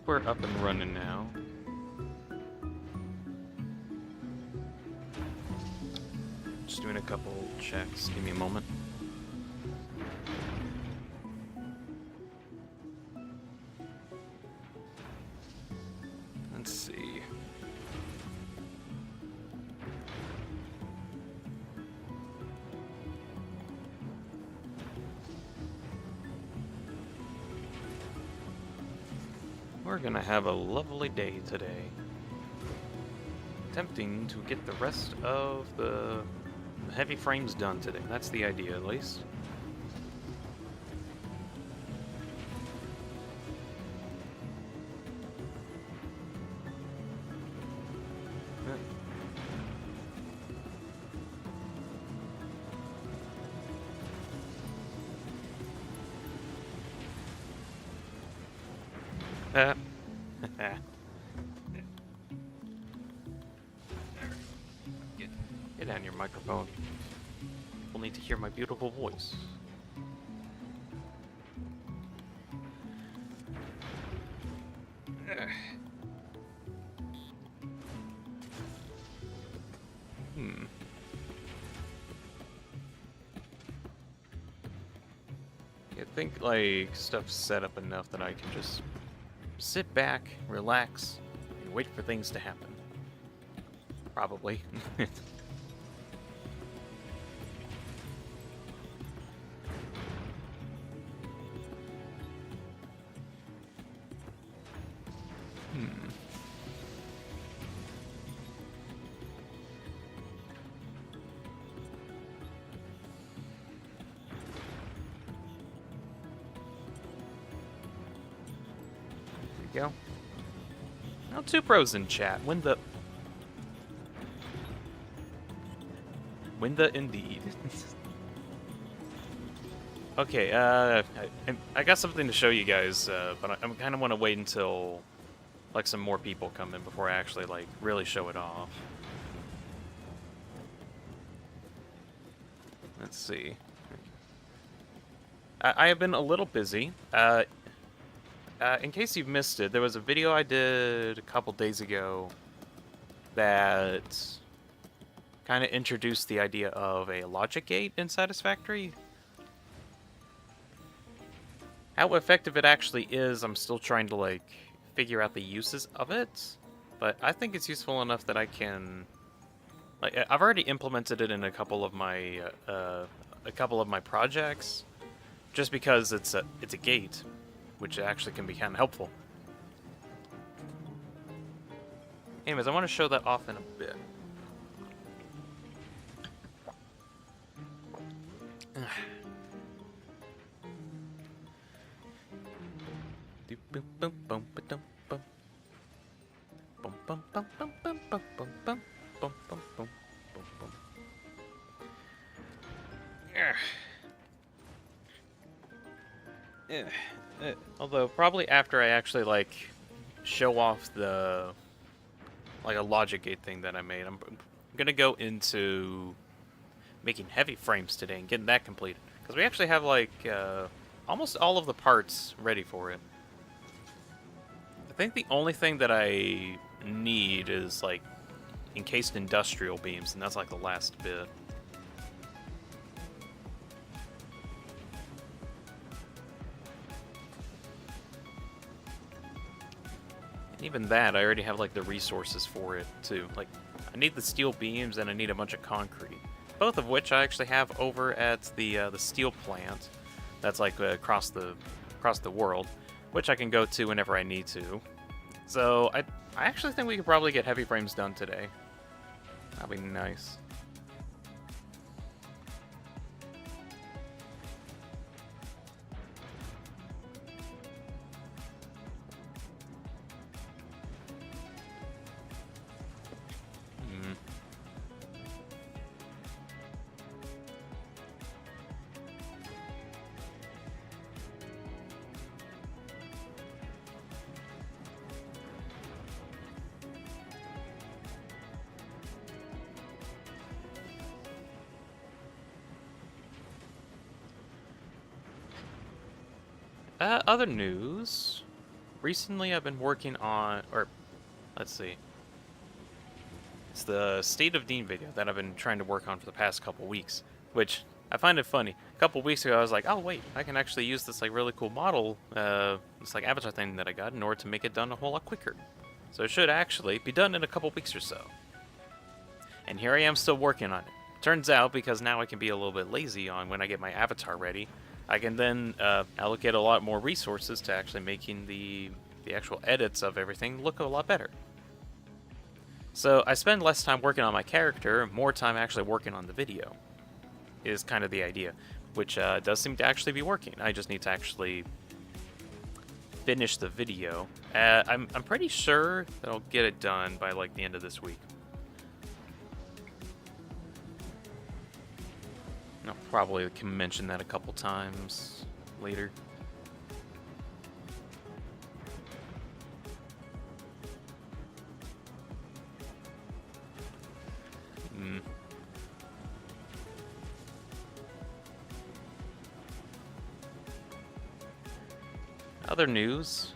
we're up and running now. Just doing a couple checks. Give me a moment. Let's see. We're gonna have a lovely day today. Attempting to get the rest of the heavy frames done today. That's the idea, at least. Get down your microphone. We'll need to hear my beautiful voice. I think like stuff's set up enough that I can just sit back, relax, and wait for things to happen. Probably. Go. Now 2 pros in chat. Win the indeed. Okay, I got something to show you guys, but I kind of want to wait until like some more people come in before I actually like really show it off. Let's see. I have been a little busy. In case you've missed it, there was a video I did a couple days ago that kind of introduced the idea of a logic gate in Satisfactory. How effective it actually is, I'm still trying to like figure out the uses of it, but I think it's useful enough that I can. Like, I've already implemented it in a couple of my projects, just because it's a gate, which actually can be kind of helpful. Anyways, I want to show that off in a bit. Although probably after I actually like show off the like a logic gate thing that I made, I'm gonna go into making heavy frames today and getting that completed, because we actually have like almost all of the parts ready for it. I think the only thing that I need is like encased industrial beams, and that's like the last bit. And even that, I already have like the resources for it too. Like, I need the steel beams and I need a bunch of concrete, both of which I actually have over at the steel plant. That's like across the world, which I can go to whenever I need to. So I actually think we could probably get heavy frames done today. That'd be nice. Other news, recently I've been working on, or let's see, it's the State of Dean video that I've been trying to work on for the past couple weeks, which I find it funny. A couple weeks ago I was like, oh wait, I can actually use this like really cool model, this like avatar thing that I got in order to make it done a whole lot quicker. So it should actually be done in a couple weeks or so. And here I am still working on it. Turns out, because now I can be a little bit lazy on when I get my avatar ready, I can then allocate a lot more resources to actually making the actual edits of everything look a lot better. So I spend less time working on my character, more time actually working on the video, is kind of the idea, which does seem to actually be working. I just need to actually finish the video. I'm pretty sure that I'll get it done by like the end of this week. I'll probably can mention that a couple times later. Other news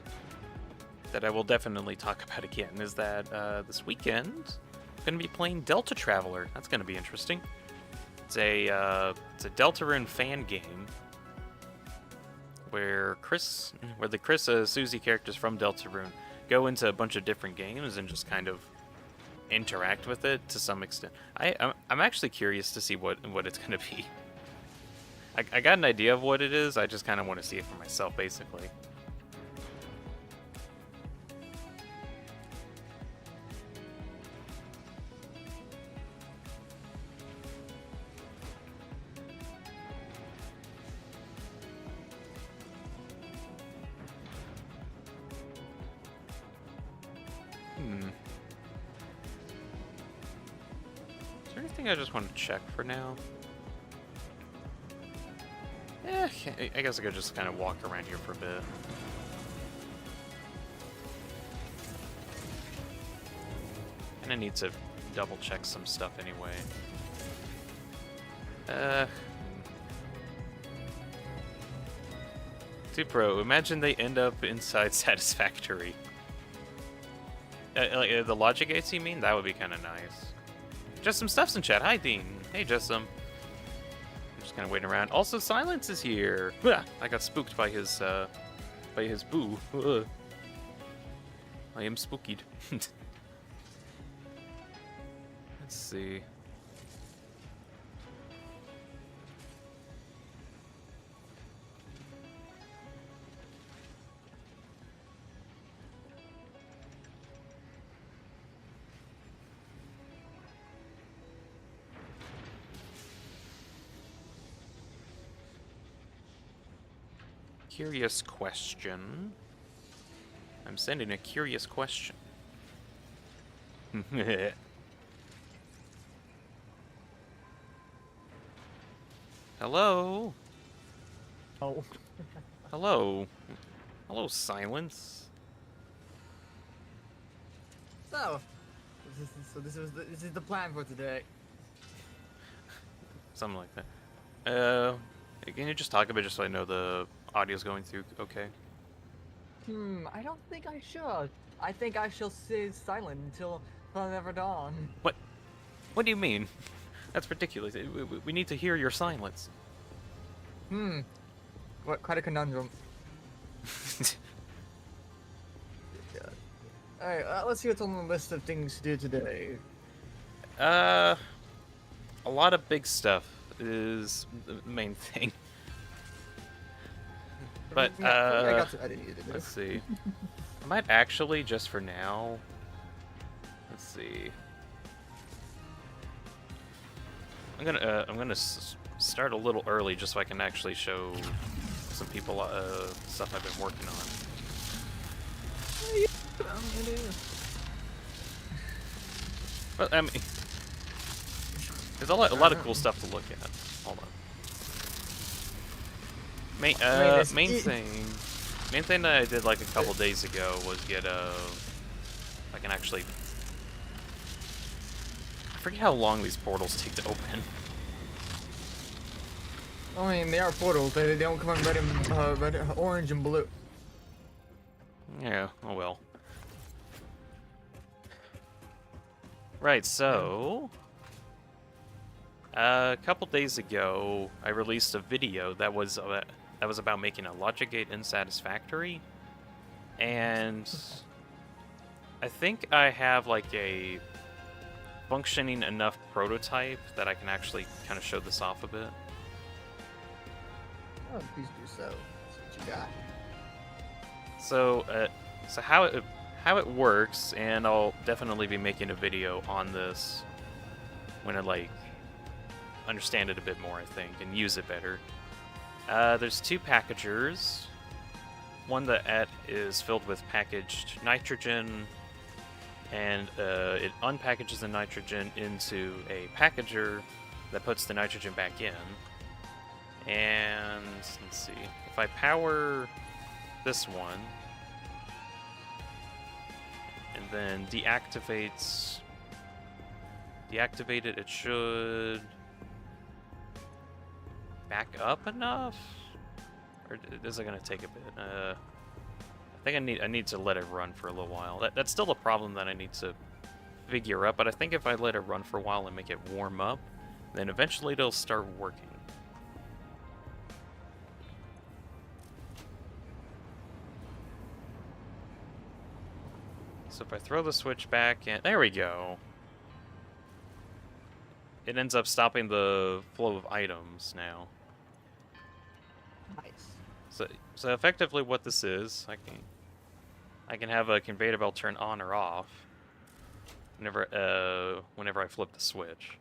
that I will definitely talk about again is that this weekend I'm going to be playing Delta Traveler. That's going to be interesting. It's a Deltarune fan game where the Chris Susie characters from Deltarune go into a bunch of different games and just kind of interact with it to some extent. I'm actually curious to see what it's going to be. I got an idea of what it is. I just kind of want to see it for myself, basically. Is there anything I just want to check for now? Yeah, I guess I could just kind of walk around here for a bit. And I need to double check some stuff anyway. Pro, imagine they end up inside Satisfactory. Like, the logic gates, you mean? That would be kind of nice. Just some stuff's in chat. Hi, Dean. Hey, just some. I'm just kind of waiting around. Also, Silence is here. I got spooked by his boo. I am spookied. Let's see. Curious question. I'm sending a curious question. Hello? Oh. Hello? Hello, Silence. So this is the plan for today. Something like that. Can you just talk a bit just so I know the audio's going through okay? I don't think I should. I think I shall stay silent until forever dawn. What? What do you mean? That's ridiculous. We need to hear your silence. What? Quite a conundrum. Alright, let's see what's on the list of things to do today. A lot of big stuff is the main thing. But, I got some editing to do. Let's see. I might actually, just for now, let's see. I'm gonna start a little early just so I can actually show some people stuff I've been working on. Well, I mean, there's a lot of cool stuff to look at. Hold on. Main thing that I did like a couple days ago was get I can actually, I forget how long these portals take to open. I mean, they are portals. They don't come in red, orange, and blue. Yeah, oh well. Right, so... a couple days ago, I released a video that was about making a logic gate unsatisfactory, and I think I have like a functioning enough prototype that I can actually kind of show this off a bit. Oh, please do so. That's what you got. So how it works, and I'll definitely be making a video on this when I like understand it a bit more, I think, and use it better. There's two packagers. One that is filled with packaged nitrogen, and it unpackages the nitrogen into a packager that puts the nitrogen back in. And let's see, if I power this one and then deactivate it, it should back up enough, or is it gonna take a bit? I think I need to let it run for a little while. That's still a problem that I need to figure out, but I think if I let it run for a while and make it warm up, then eventually it'll start working. So if I throw the switch back in, there we go. It ends up stopping the flow of items now. Nice. So effectively what this is, I can have a conveyor belt turn on or off whenever I flip the switch.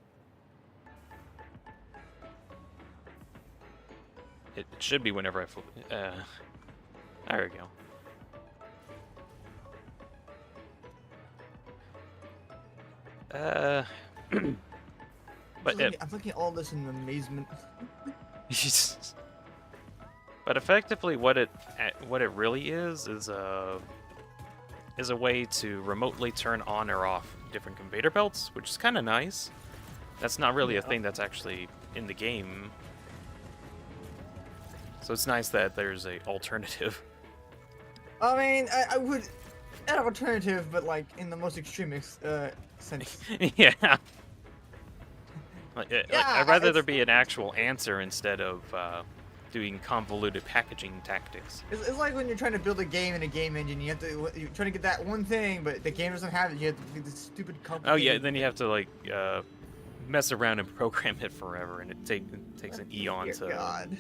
It should be whenever I flip there we go. But I'm looking at all this in amazement. But effectively, what it really is a way to remotely turn on or off different conveyor belts, which is kind of nice. That's not really a thing that's actually in the game, so it's nice that there's a alternative. I mean, I would have alternative, but like in the most extreme sense. Yeah. I'd rather there it's- be an actual answer instead of doing convoluted packaging tactics. It's like when you're trying to build a game in a game engine. You're trying to get that one thing, but the game doesn't have it. You have to do this stupid complicated. Oh yeah, then you have to like mess around and program it forever, and it takes an eon Dear to. God.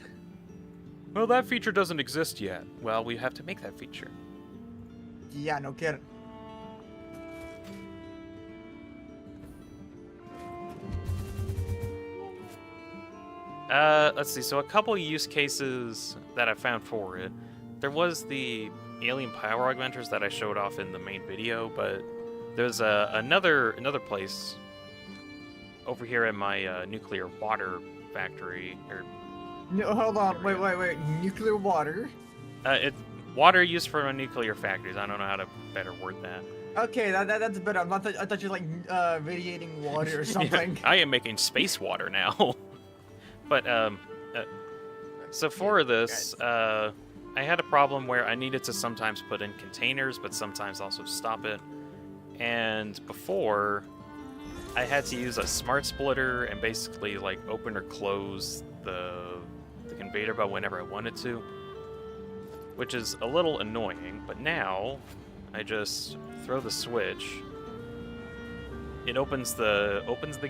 Well, that feature doesn't exist yet. Well, we have to make that feature. Yeah, no kidding. Let's see. So a couple use cases that I found for it. There was the alien power augmenters that I showed off in the main video, but there's another place over here at my nuclear water factory. Or No, hold on. Wait. Nuclear water. Water used for nuclear factories. I don't know how to better word that. Okay, that's better. I thought you were like radiating water or something. I am making space water now. But so for this, I had a problem where I needed to sometimes put in containers, but sometimes also stop it. And before, I had to use a smart splitter and basically like open or close the conveyor belt whenever I wanted to, which is a little annoying. But now, I just throw the switch. It opens the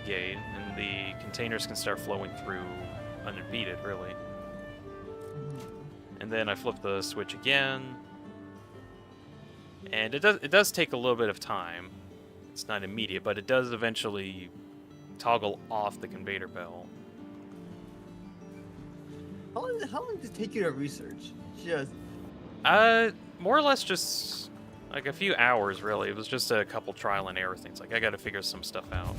gate, and the containers can start flowing through unimpeded, really. And then I flip the switch again, and it does take a little bit of time. It's not immediate, but it does eventually toggle off the conveyor belt. How long does it take you to research? Just. More or less just like a few hours, really. It was just a couple trial and error things. Like I got to figure some stuff out.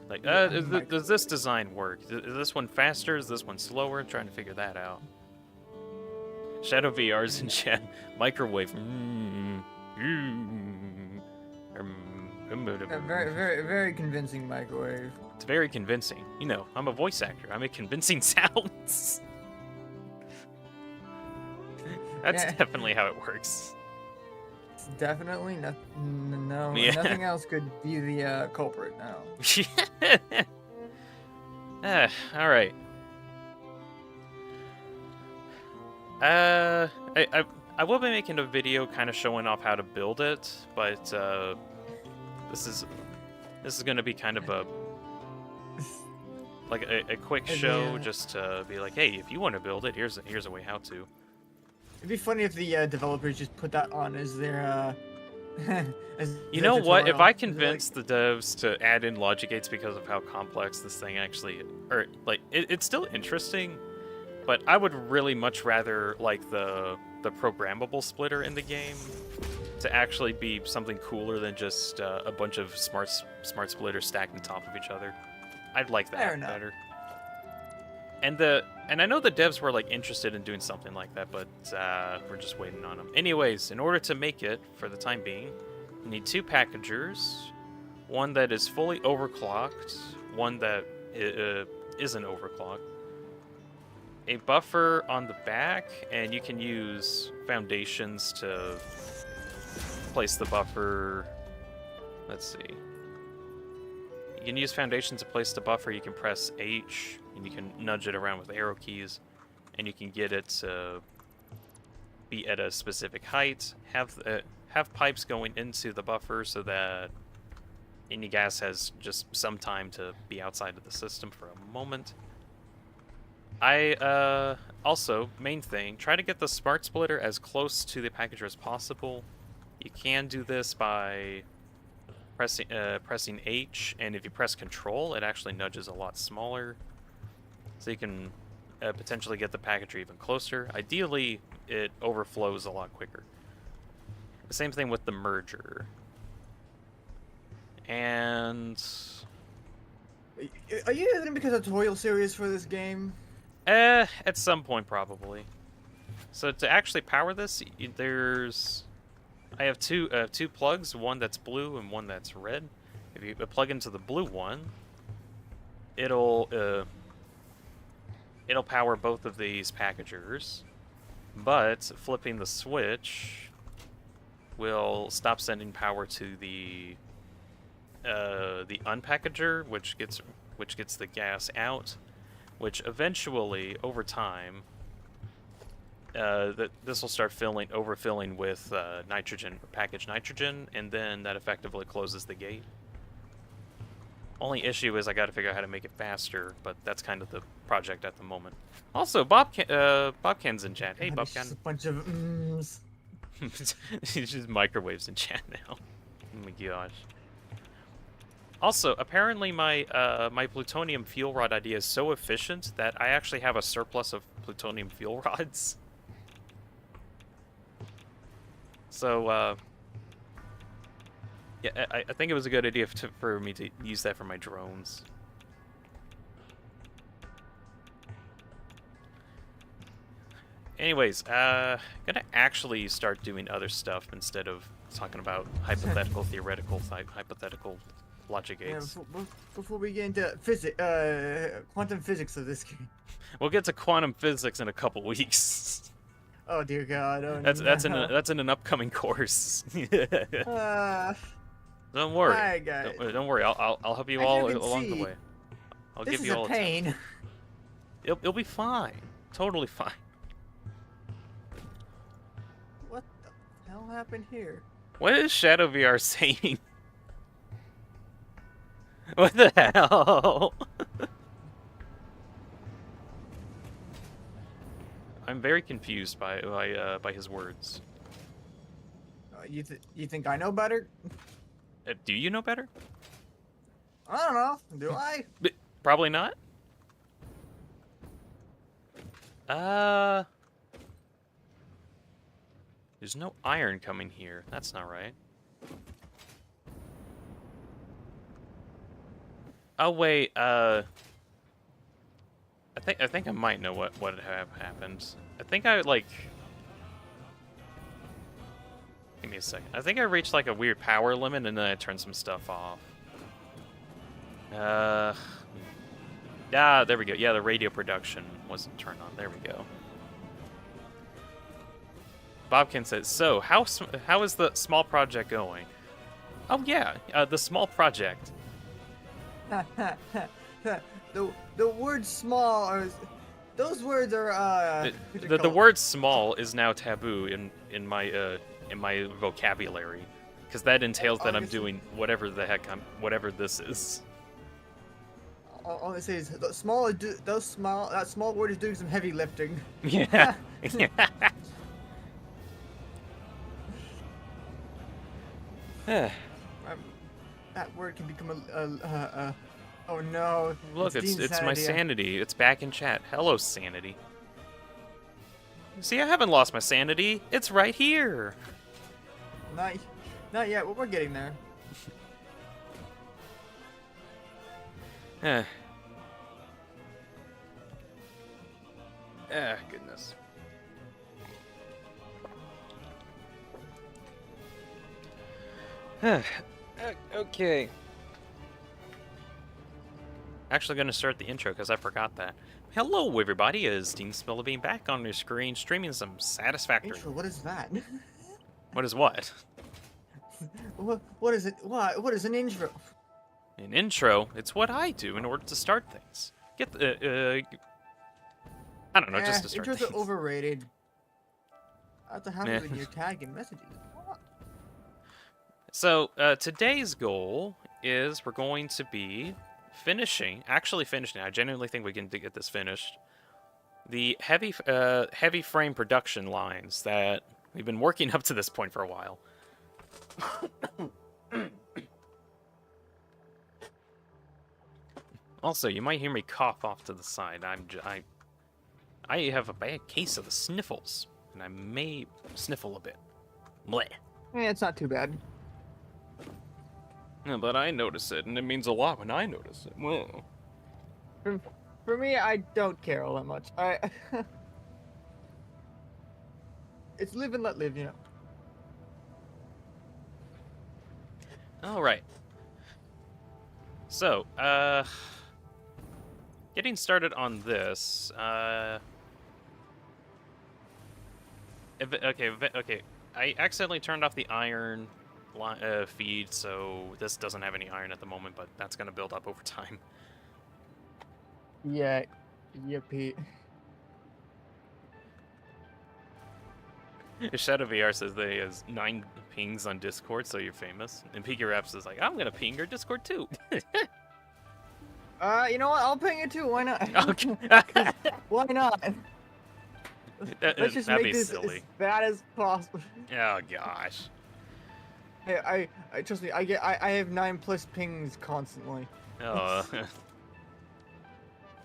Like, does this design work? Is this one faster? Is this one slower? I'm trying to figure that out. Shadow VR's in chat. Microwave. Very convincing microwave. It's very convincing. You know, I'm a voice actor. I make convincing sounds. That's Yeah. definitely how it works. It's definitely no. Yeah. Nothing else could be the culprit. No. All right. I will be making a video kind of showing off how to build it, but this is gonna be kind of a quick show, just to be like, hey, if you want to build it, here's a way how to. It'd be funny if the developers just put that on as their as You their know what? If tutorial. I They're convince the devs to add in logic gates because of how complex this thing actually, or like, it's still interesting, but I would really much rather like the programmable splitter in the game to actually be something cooler than just a bunch of smart splitters stacked on top of each other. I'd like Fair that enough. better. And I know the devs were like interested in doing something like that, but we're just waiting on them. Anyways, in order to make it for the time being, you need 2 packagers, one that is fully overclocked, one that isn't overclocked, a buffer on the back, and you can use foundations to place the buffer. Let's see. You can use foundations to place the buffer. You can press H, and you can nudge it around with arrow keys, and you can get it to be at a specific height. Have pipes going into the buffer so that any gas has just some time to be outside of the system for a moment. Also, main thing, try to get the smart splitter as close to the packager as possible. You can do this by pressing H, and if you press Control, it actually nudges a lot smaller. So you can potentially get the packager even closer. Ideally, it overflows a lot quicker. The same thing with the merger. And Are you going to make a tutorial series for this game? at some point probably. So to actually power this, I have two plugs, one that's blue and one that's red. If you plug into the blue one, it'll power both of these packagers, but flipping the switch will stop sending power to the unpackager, which gets the gas out, which eventually, over time, this will start overfilling with nitrogen, packaged nitrogen, and then that effectively closes the gate. Only issue is I got to figure out how to make it faster, but that's kind of the project at the moment. Also, Bobcan's in chat. Hey, God, it's Bobcan. just a bunch of mms. He's just microwaves in chat now. Oh my gosh. Also, apparently my my plutonium fuel rod idea is so efficient that I actually have a surplus of plutonium fuel rods. So, yeah, I think it was a good idea for me to use that for my drones. Anyways, gonna actually start doing other stuff instead of talking about hypothetical, theoretical, hypothetical logic gates. Yeah, before we get into quantum physics of this game. We'll get to quantum physics in a couple weeks. Oh dear God! Oh, That's in an upcoming course. Don't worry. Hi guys. Don't worry. I'll help you As all you can along see, the way. I'll this give is you a all pain. It'll be fine. Totally fine. What the hell happened here? What is Shadow VR saying? What the hell? I'm very confused by his words. You think I know better? Do you know better? I don't know. Do I? Probably not. There's no iron coming here. That's not right. Oh wait, I think I might know what have happened. I think I like. Give me a second. I think I reached like a weird power limit and then I turned some stuff off. Yeah, there we go. Yeah, the radio production wasn't turned on. There we go. Bobkin says, so how is the small project going? Oh yeah, the small project. the word small are those words are The word small is now taboo in my vocabulary, because that entails that I'm doing whatever the heck whatever this is. All I say is that small word is doing some heavy lifting. Yeah. That word can become a oh no. Look, it's my sanity. It's back in chat. Hello, sanity. See, I haven't lost my sanity. It's right here. Not yet, but we're getting there. Goodness. Okay. Actually gonna start the intro because I forgot that. Hello everybody, is DeanSpillaBean back on your screen streaming some Satisfactory. Intro, what is that? What is what? What is it? What is an intro? An intro, it's what I do in order to start things. Get the I don't know, just to start intros things. are overrated. I have to have it in your tag and messages. So, today's goal is we're going to be actually finishing, I genuinely think we can get this finished, the heavy frame production lines that we've been working up to this point for a while. Also, you might hear me cough off to the side. I have a bad case of the sniffles, and I may sniffle a bit. Blech. Yeah, it's not too bad. Yeah, but I notice it, and it means a lot when I notice it. Whoa. For me, I don't care all that much. It's live and let live, you know. All right. So, getting started on this. Okay. I accidentally turned off the iron feed, so this doesn't have any iron at the moment, but that's gonna build up over time. Yeah, Pete. Shadow VR says they has 9 pings on Discord, so you're famous. And Pika Raps is like, I'm gonna ping your Discord too. You know what? I'll ping it too. Why not? Okay. Why not? Let's just make this silly. as bad as possible. Oh gosh. Hey, I trust me. I have 9+ pings constantly. Oh. Am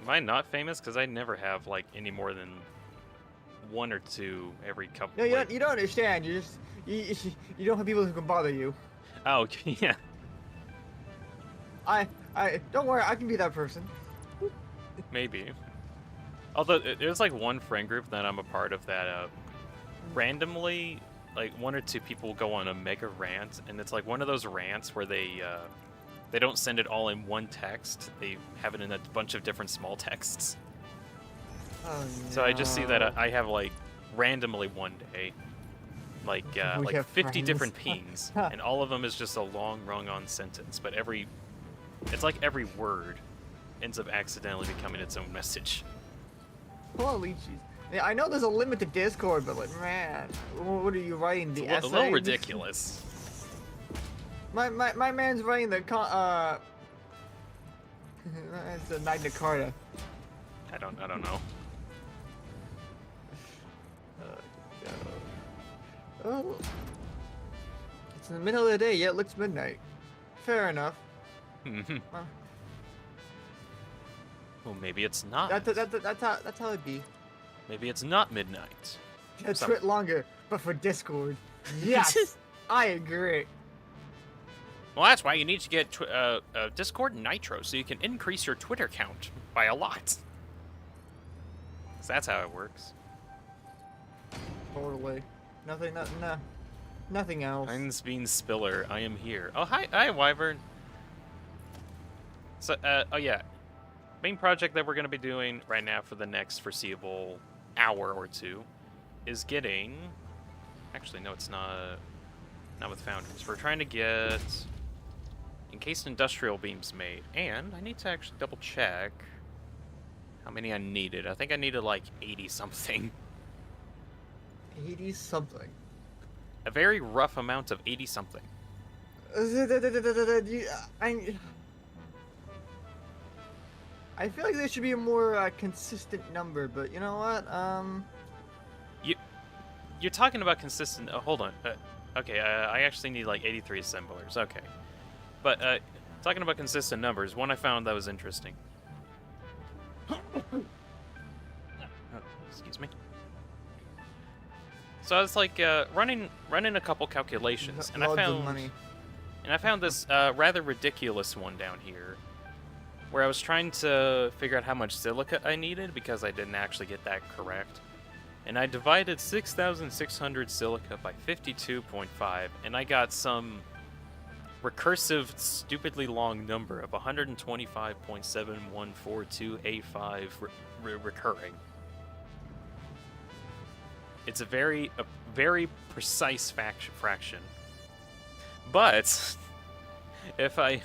I not famous? Because I never have like any more than 1 or 2 every couple. No, you don't understand. You don't have people who can bother you. Oh, okay, yeah. I don't worry. I can be that person. Maybe. Although there's like one friend group that I'm a part of that randomly, like 1 or 2 people go on a mega rant, and it's like one of those rants where they don't send it all in one text. They have it in a bunch of different small texts. Oh, no. So I just see that I have like randomly one day, like 50 friends. different pings, and all of them is just a long rung-on sentence. But it's like every word ends up accidentally becoming its own message. Holy jeez. Yeah, I know there's a limit to Discord, but like, man, what are you writing? The It's a little ridiculous. My man's writing the it's a Magna Carta. I don't know. Oh, it's in the middle of the day, yet it looks midnight. Fair enough. Well, maybe it's not. That's how it be. Maybe it's not midnight. It's a bit longer, but for Discord, yes, I agree. Well, that's why you need to get Discord Nitro, so you can increase your Twitter count by a lot. 'Cause that's how it works. Totally. Nothing else. Bean Spiller, I am here. Oh, hi, Wyvern. So, oh yeah, main project that we're gonna be doing right now for the next foreseeable hour or two is getting Actually, no, it's not. Not with foundries. We're trying to get encased industrial beams made, and I need to actually double check how many I needed. I think I needed like 80 something. 80 something. A very rough amount of 80 something. I feel like there should be a more consistent number, but you know what? You're talking about consistent. Hold on. Okay, I actually need like 83 assemblers. Okay, but talking about consistent numbers, one I found that was interesting. Excuse me. So I was like running a couple calculations, and I found this rather ridiculous one down here, where I was trying to figure out how much silica I needed because I didn't actually get that correct. And I divided 6,600 silica by 52.5, and I got some recursive, stupidly long number of 125.714285 recurring. It's a very precise fraction. But if I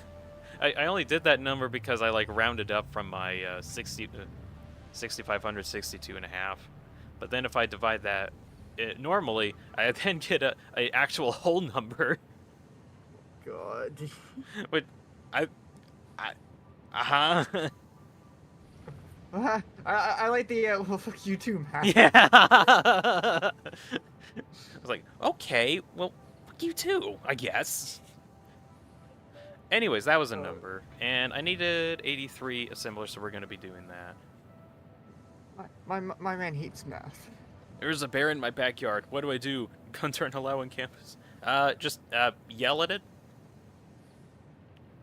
only did that number because I like rounded up from my 6,562 and a half. But then if I divide that, normally I then get a actual whole number. God. But I I like the well, fuck you too, man. Yeah. I was like, okay, well, fuck you too, I guess. Anyways, that was a number, and I needed 83 assemblers, so we're going to be doing that. My man hates math. There's a bear in my backyard. What do I do? Guns aren't allowed on campus. Just yell at it.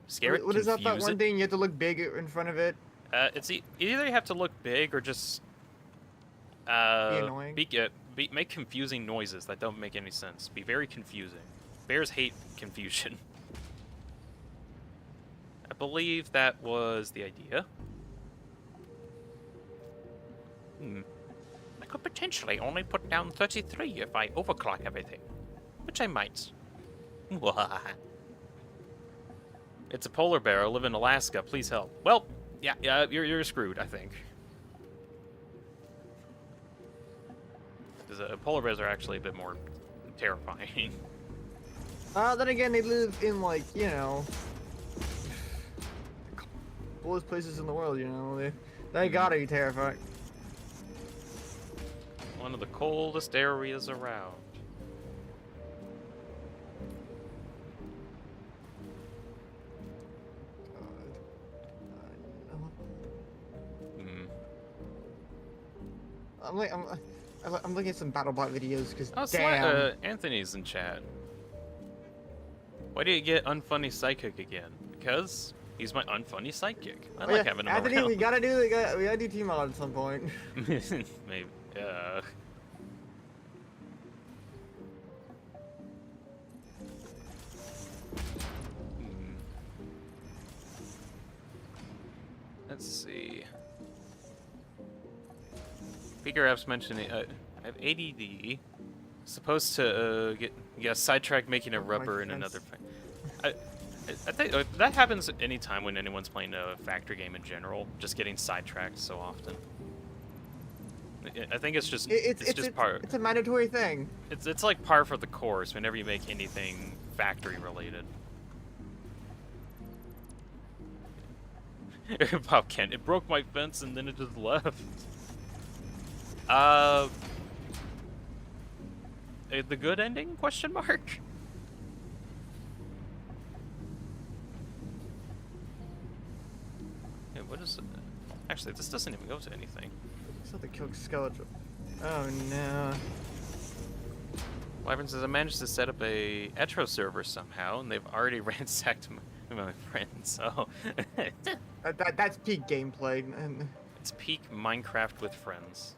Scare it. What is that one it. thing you have to look big in front of it? It's either you have to look big or just be annoying. Make confusing noises that don't make any sense. Be very confusing. Bears hate confusion. I believe that was the idea. I could potentially only put down 33 if I overclock everything, which I might. It's a polar bear. I live in Alaska. Please help. Well, yeah, you're screwed, I think. Because polar bears are actually a bit more terrifying. Then again, they live in, like, you know, coolest places in the world, you know. They gotta be terrifying. One of the coldest areas around. I'm looking at some BattleBot videos because damn. Anthony's in chat. Why do you get unfunny psychic again? Because he's my unfunny sidekick. I like having him Anthony, around. we gotta do team mod at some point. Maybe. Let's see. Speaker apps mentioning I have ADD. Supposed to get sidetracked making a rubber in another. I think that happens anytime when anyone's playing a factory game in general. Just getting sidetracked so often. I think it's just part. It's a mandatory thing. It's like par for the course whenever you make anything factory related. Bob Kent, it broke my fence and then it just left. The good ending? Question mark. Yeah, what is it? Actually, this doesn't even go to anything. It's not the kill skeleton. Oh no. Wyvern says I managed to set up a Etro server somehow, and they've already ransacked my friends. So that's peak gameplay. It's peak Minecraft with friends.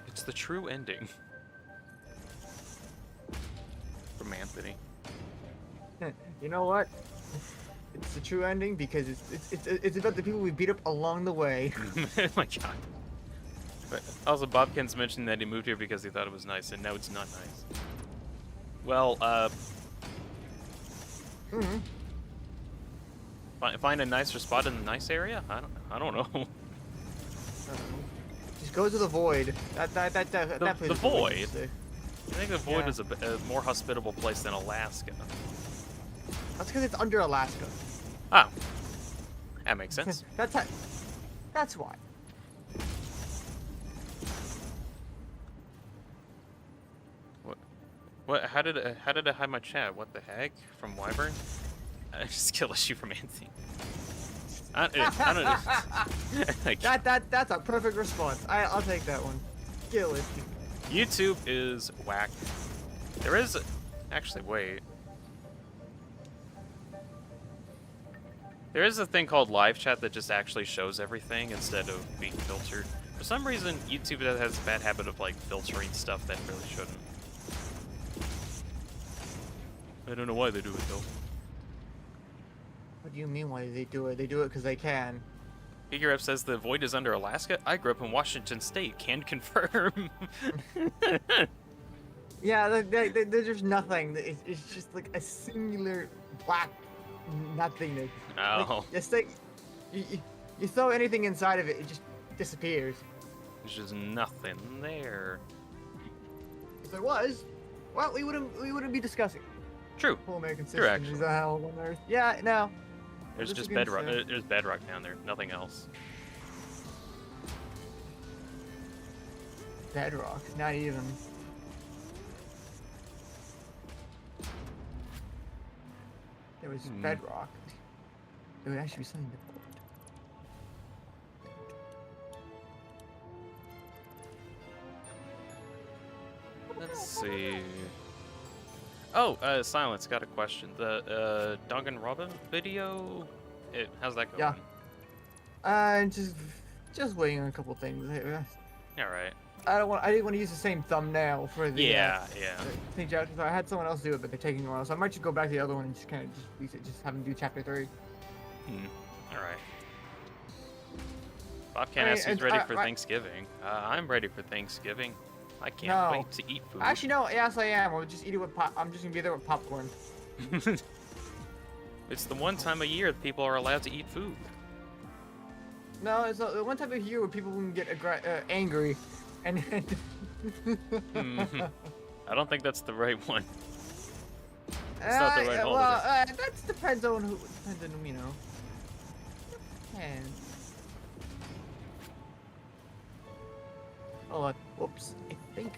It's the true ending. From Anthony. You know what? It's the true ending because it's about the people we beat up along the way. Oh my god. But also, Bobkin's mentioned that he moved here because he thought it was nice, and now it's not nice. Well, Mm-hmm. find a nicer spot in the nice area? I don't know. Just go to the void. That place The is void? really sick. I think the void is a more hospitable place than Alaska. That's because it's under Alaska. Oh. That makes sense. That's why. What? How did I hide my chat? What the heck? From Wyvern? Skill issue from Anthony. I don't know. That's a perfect response. I'll take that one. Skill issue. YouTube is whack. There is actually wait. There is a thing called live chat that just actually shows everything instead of being filtered. For some reason, YouTube has a bad habit of like filtering stuff that really shouldn't. I don't know why they do it though. What do you mean why they do it? They do it because they can. Figure Up says the void is under Alaska. I grew up in Washington State. Can confirm. Yeah, there's nothing. It's just like a singular black nothingness. Oh. Like, it's like you throw anything inside of it, it just disappears. There's just nothing there. If there was, well, we wouldn't be discussing. True. Full American True, system actually. is a hell on Earth. Yeah, no. There's just bedrock. There's bedrock down there. Nothing else. Bedrock, not even. There was bedrock. There would actually be something different. Let's see. Oh, Silence got a question. The Danganronpa video. How's that going? Yeah. Just waiting on a couple things. All right. I didn't want to use the same thumbnail for the Yeah. thing. So I had someone else do it, but they're taking a while, so I might just go back to the other one and just kind of just have them do chapter 3. All right. Bob Ken asks who's ready for Thanksgiving. I'm ready for Thanksgiving. I can't wait to eat food. Actually, no. Yes, I am. I'll just eat it with I'm just gonna be there with popcorn. It's the one time a year that people are allowed to eat food. No, it's the one time of year where people can get angry, and. I don't think that's the right one. It's not the right holiday. Well, that depends on who. Depends on, you know. Depends. Hold on. Whoops. I think.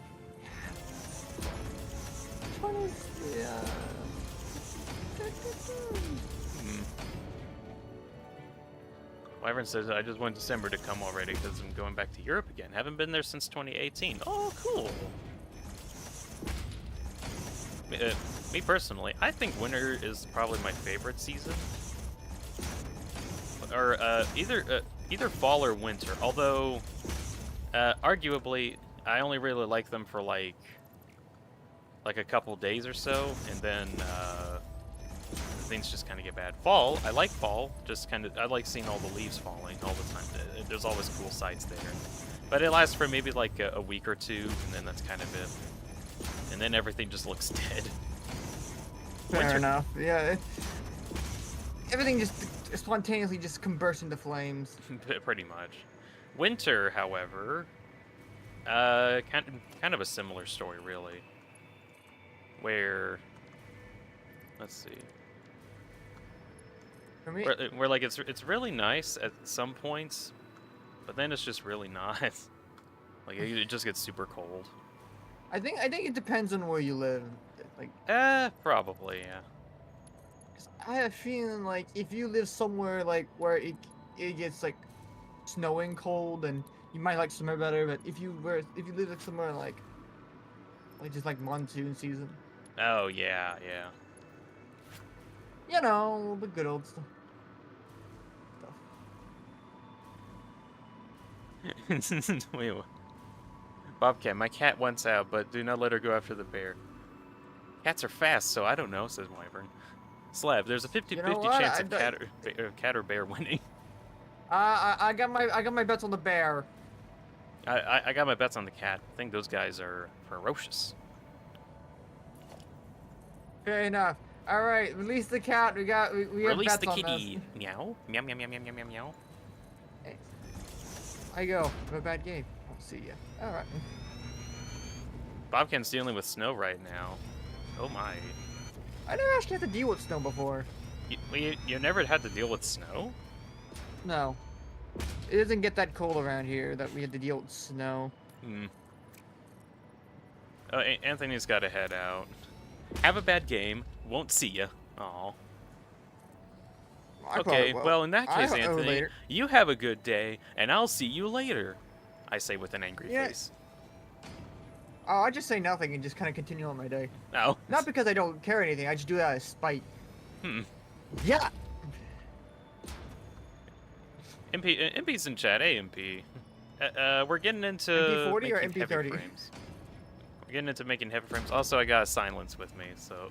Which one is the? Wyvern says, I just want December to come already because I'm going back to Europe again. Haven't been there since 2018. Oh, cool. Me personally, I think winter is probably my favorite season. Or either fall or winter. Although, arguably, I only really like them for like a couple days or so, and then things just kind of get bad. Fall, I like fall. Just kind of, I like seeing all the leaves falling all the time. There's always cool sights there. But it lasts for maybe like a week or two, and then that's kind of it. And then everything just looks dead. Fair enough. Yeah. Everything just spontaneously just converts into flames. Pretty much. Winter, however, kind of a similar story, really. Where, let's see. For me, Where like it's really nice at some points, but then it's just really not. Like it just gets super cold. I think it depends on where you live. Like, probably, yeah. 'cause I have a feeling like if you live somewhere like where it gets like snowing cold, and you might like summer better. But if you live like somewhere like just like monsoon season. Oh yeah, yeah. You know, the good old stuff. Wait, what? Bobcat, my cat wants out, but do not let her go after the bear. Cats are fast, so I don't know, says Wyvern. Slab, there's a 50-50 chance of cat or bear winning. I got my bets on the bear. I got my bets on the cat. I think those guys are ferocious. Fair enough. All right, release the cat. We have Release bets the on kitty. this. Meow. Meow meow meow meow meow meow meow. Hey, I go. Have a bad game. I'll see ya. All right. Bobcan's dealing with snow right now. Oh my. I never actually had to deal with snow before. You never had to deal with snow? No. It doesn't get that cold around here that we had to deal with snow. Hmm. Oh, Anthony's got to head out. Have a bad game. Won't see ya. Aw. I Okay, probably will. well, in that case, I'll Anthony, later. you have a good day, and I'll see you later. I say with an angry Yeah. face. Oh, I just say nothing and just kind of continue on my day. No. Not because I don't care anything. I just do that out of spite. Hmm. Yeah. MP's in chat. Hey, MP. We're getting into MP40 or making heavy MP30? frames. We're getting into making heavy frames. Also, I got Silence with me, so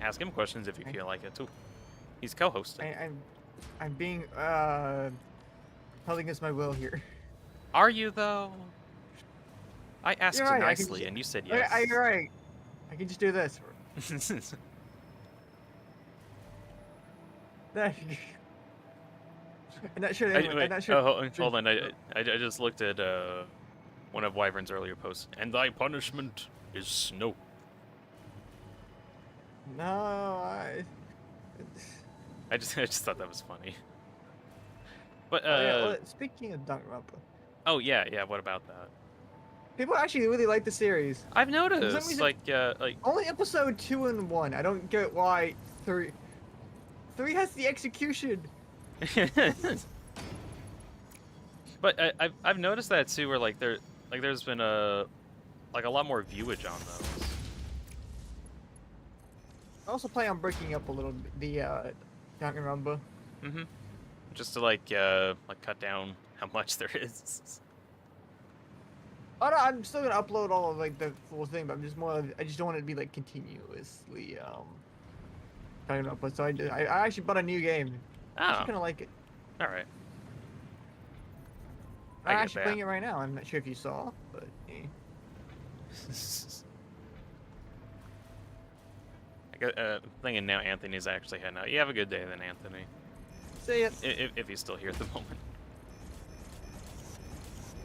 ask him questions if you feel like it too. He's co-hosting. I'm being held against my will here. Are you though? I asked You're you right, nicely, and you said yes. You're right. I can just do this. I'm not sure. Wait, I'm not sure. hold on. I just looked at one of Wyvern's earlier posts. And thy punishment is snow. No, I just thought that was funny. But well, speaking of Danganronpa, oh yeah. What about that? people actually really like the series. I've some noticed, reason- like Only episode 2 and 1. I don't get why 3 has the execution. But I've noticed that too, where there's been a lot more viewage on those. I also plan on breaking up a little bit the Danganronpa. Mm-hmm. Just to like cut down how much there is. Oh no, I'm still gonna upload all of like the full thing, but I just don't want it to be like continuously Danganronpa. So I actually bought a new game. I'm Oh, actually gonna like it. all right. I'm I get actually that. playing it right now. I'm not sure if you saw, but I got thinking now Anthony's actually heading out. You have a good day then, Anthony. see it. If he's still here at the moment.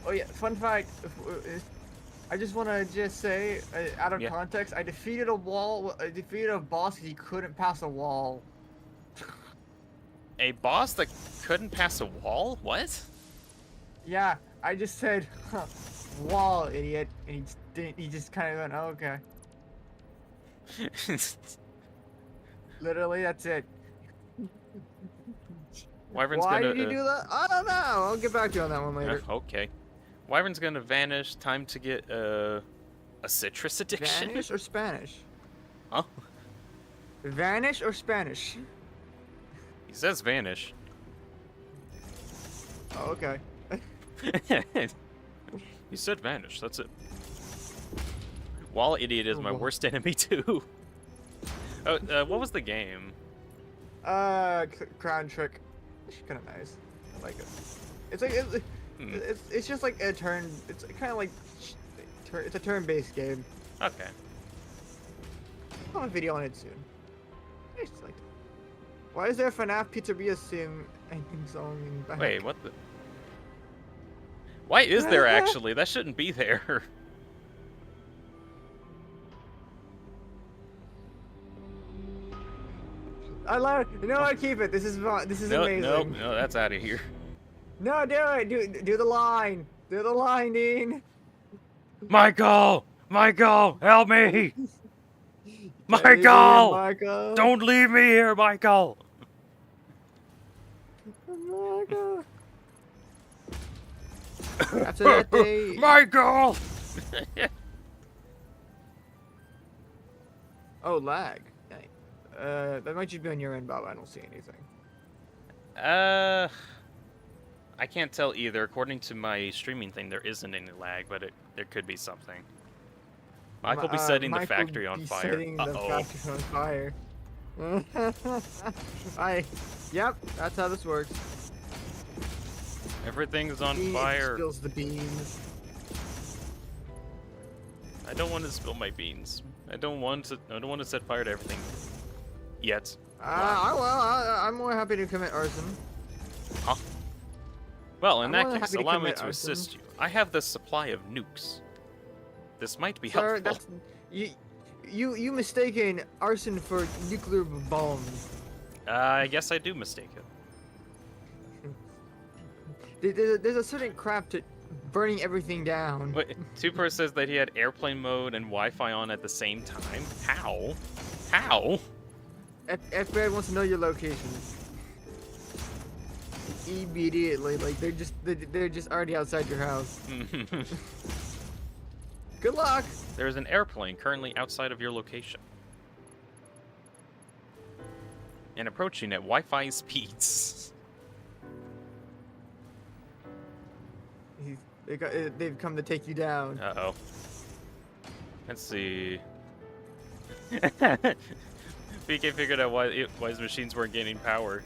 Oh yeah, fun fact. I just want to say, out of Yeah. context, I defeated a boss because he couldn't pass a wall. A boss that couldn't pass a wall? What? Yeah, I just said, huh, wall, idiot, and he just didn't. He just kind of went, oh, okay. Literally, that's it. Wyvern's Why gonna. did you do that? I don't know. I'll get back to you on that one later. Okay. Wyvern's gonna vanish. Time to get a citrus addiction. Vanish or Spanish? Huh? Vanish or Spanish? He says vanish. Oh, okay. He said vanish. That's it. Wall idiot is my Oh. worst enemy too. Oh, what was the game? Crown Trick. It's kind of nice. I like it. It's like Hmm. it's just like a turn. It's kind of like it's a turn-based game. Okay. I'll have a video on it soon. I just like it. Why is there a FNAF Pizzeria Sim ending song in back? Wait, what the? Why is there actually? That shouldn't be there. I love it. You know what? Keep it. This is fun. This is amazing. No, that's out of here. No, do it. Do the line. Do the line, Dean. Michael! Michael, help me! Michael. Michael! Michael. Don't leave me here, Michael! Michael. After that day. Michael! Oh, lag. Dang. That might just be on your end, Bob. I don't see anything. I can't tell either. According to my streaming thing, there isn't any lag, but there could be something. Michael be setting the factory on fire. Setting the factory on fire. Yep, that's how this works. Everything's on He fire. spills the beans. I don't want to spill my beans. I don't want to set fire to everything. Yet. I'm more happy to commit arson. Huh? Well, in I'm that more than case, happy to allow me commit to arson. assist you. I have this supply of nukes. This might be Sir, helpful. that's you mistaken arson for nuclear bombs. I guess I do mistake it. There's a certain craft to burning everything down. Wait, Super says that he had airplane mode and Wi-Fi on at the same time. How? How? FBI wants to know your location. Immediately, like they're just already outside your house. Good luck. There is an airplane currently outside of your location. And approaching at Wi-Fi speeds. They've come to take you down. Uh-oh. Let's see. PK figured out why his machines weren't gaining power.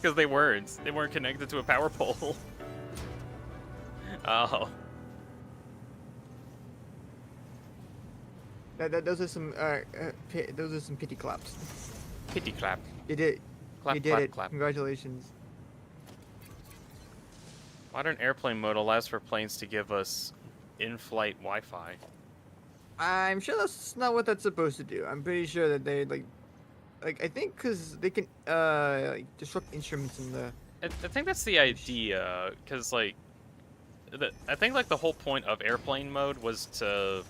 Because they weren't. They weren't connected to a power pole. Oh. Those are some pity claps. Pity clap. You did. Clap, You did clap, it. clap. Congratulations. Modern airplane mode allows for planes to give us in-flight Wi-Fi. I'm sure that's not what that's supposed to do. I'm pretty sure that they like I think because they can like disrupt instruments in the. I think that's the idea, because like, I think like the whole point of airplane mode was to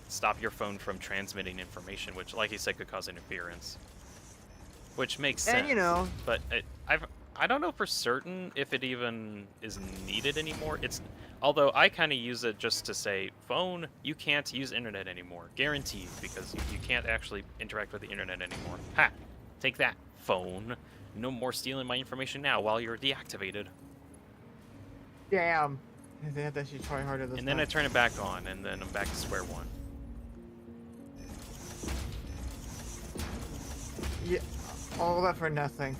stop your phone from transmitting information, which, like you said, could cause interference. Which makes sense. And you know. But I don't know for certain if it even is needed anymore. Although I kind of use it just to say, phone, you can't use internet anymore, guaranteed, because you can't actually interact with the internet anymore. Ha! Take that, phone. No more stealing my information now while you're deactivated. Damn. They have to actually try harder this And then I turn it back on, and then I'm back to square one. Yeah. All that for nothing.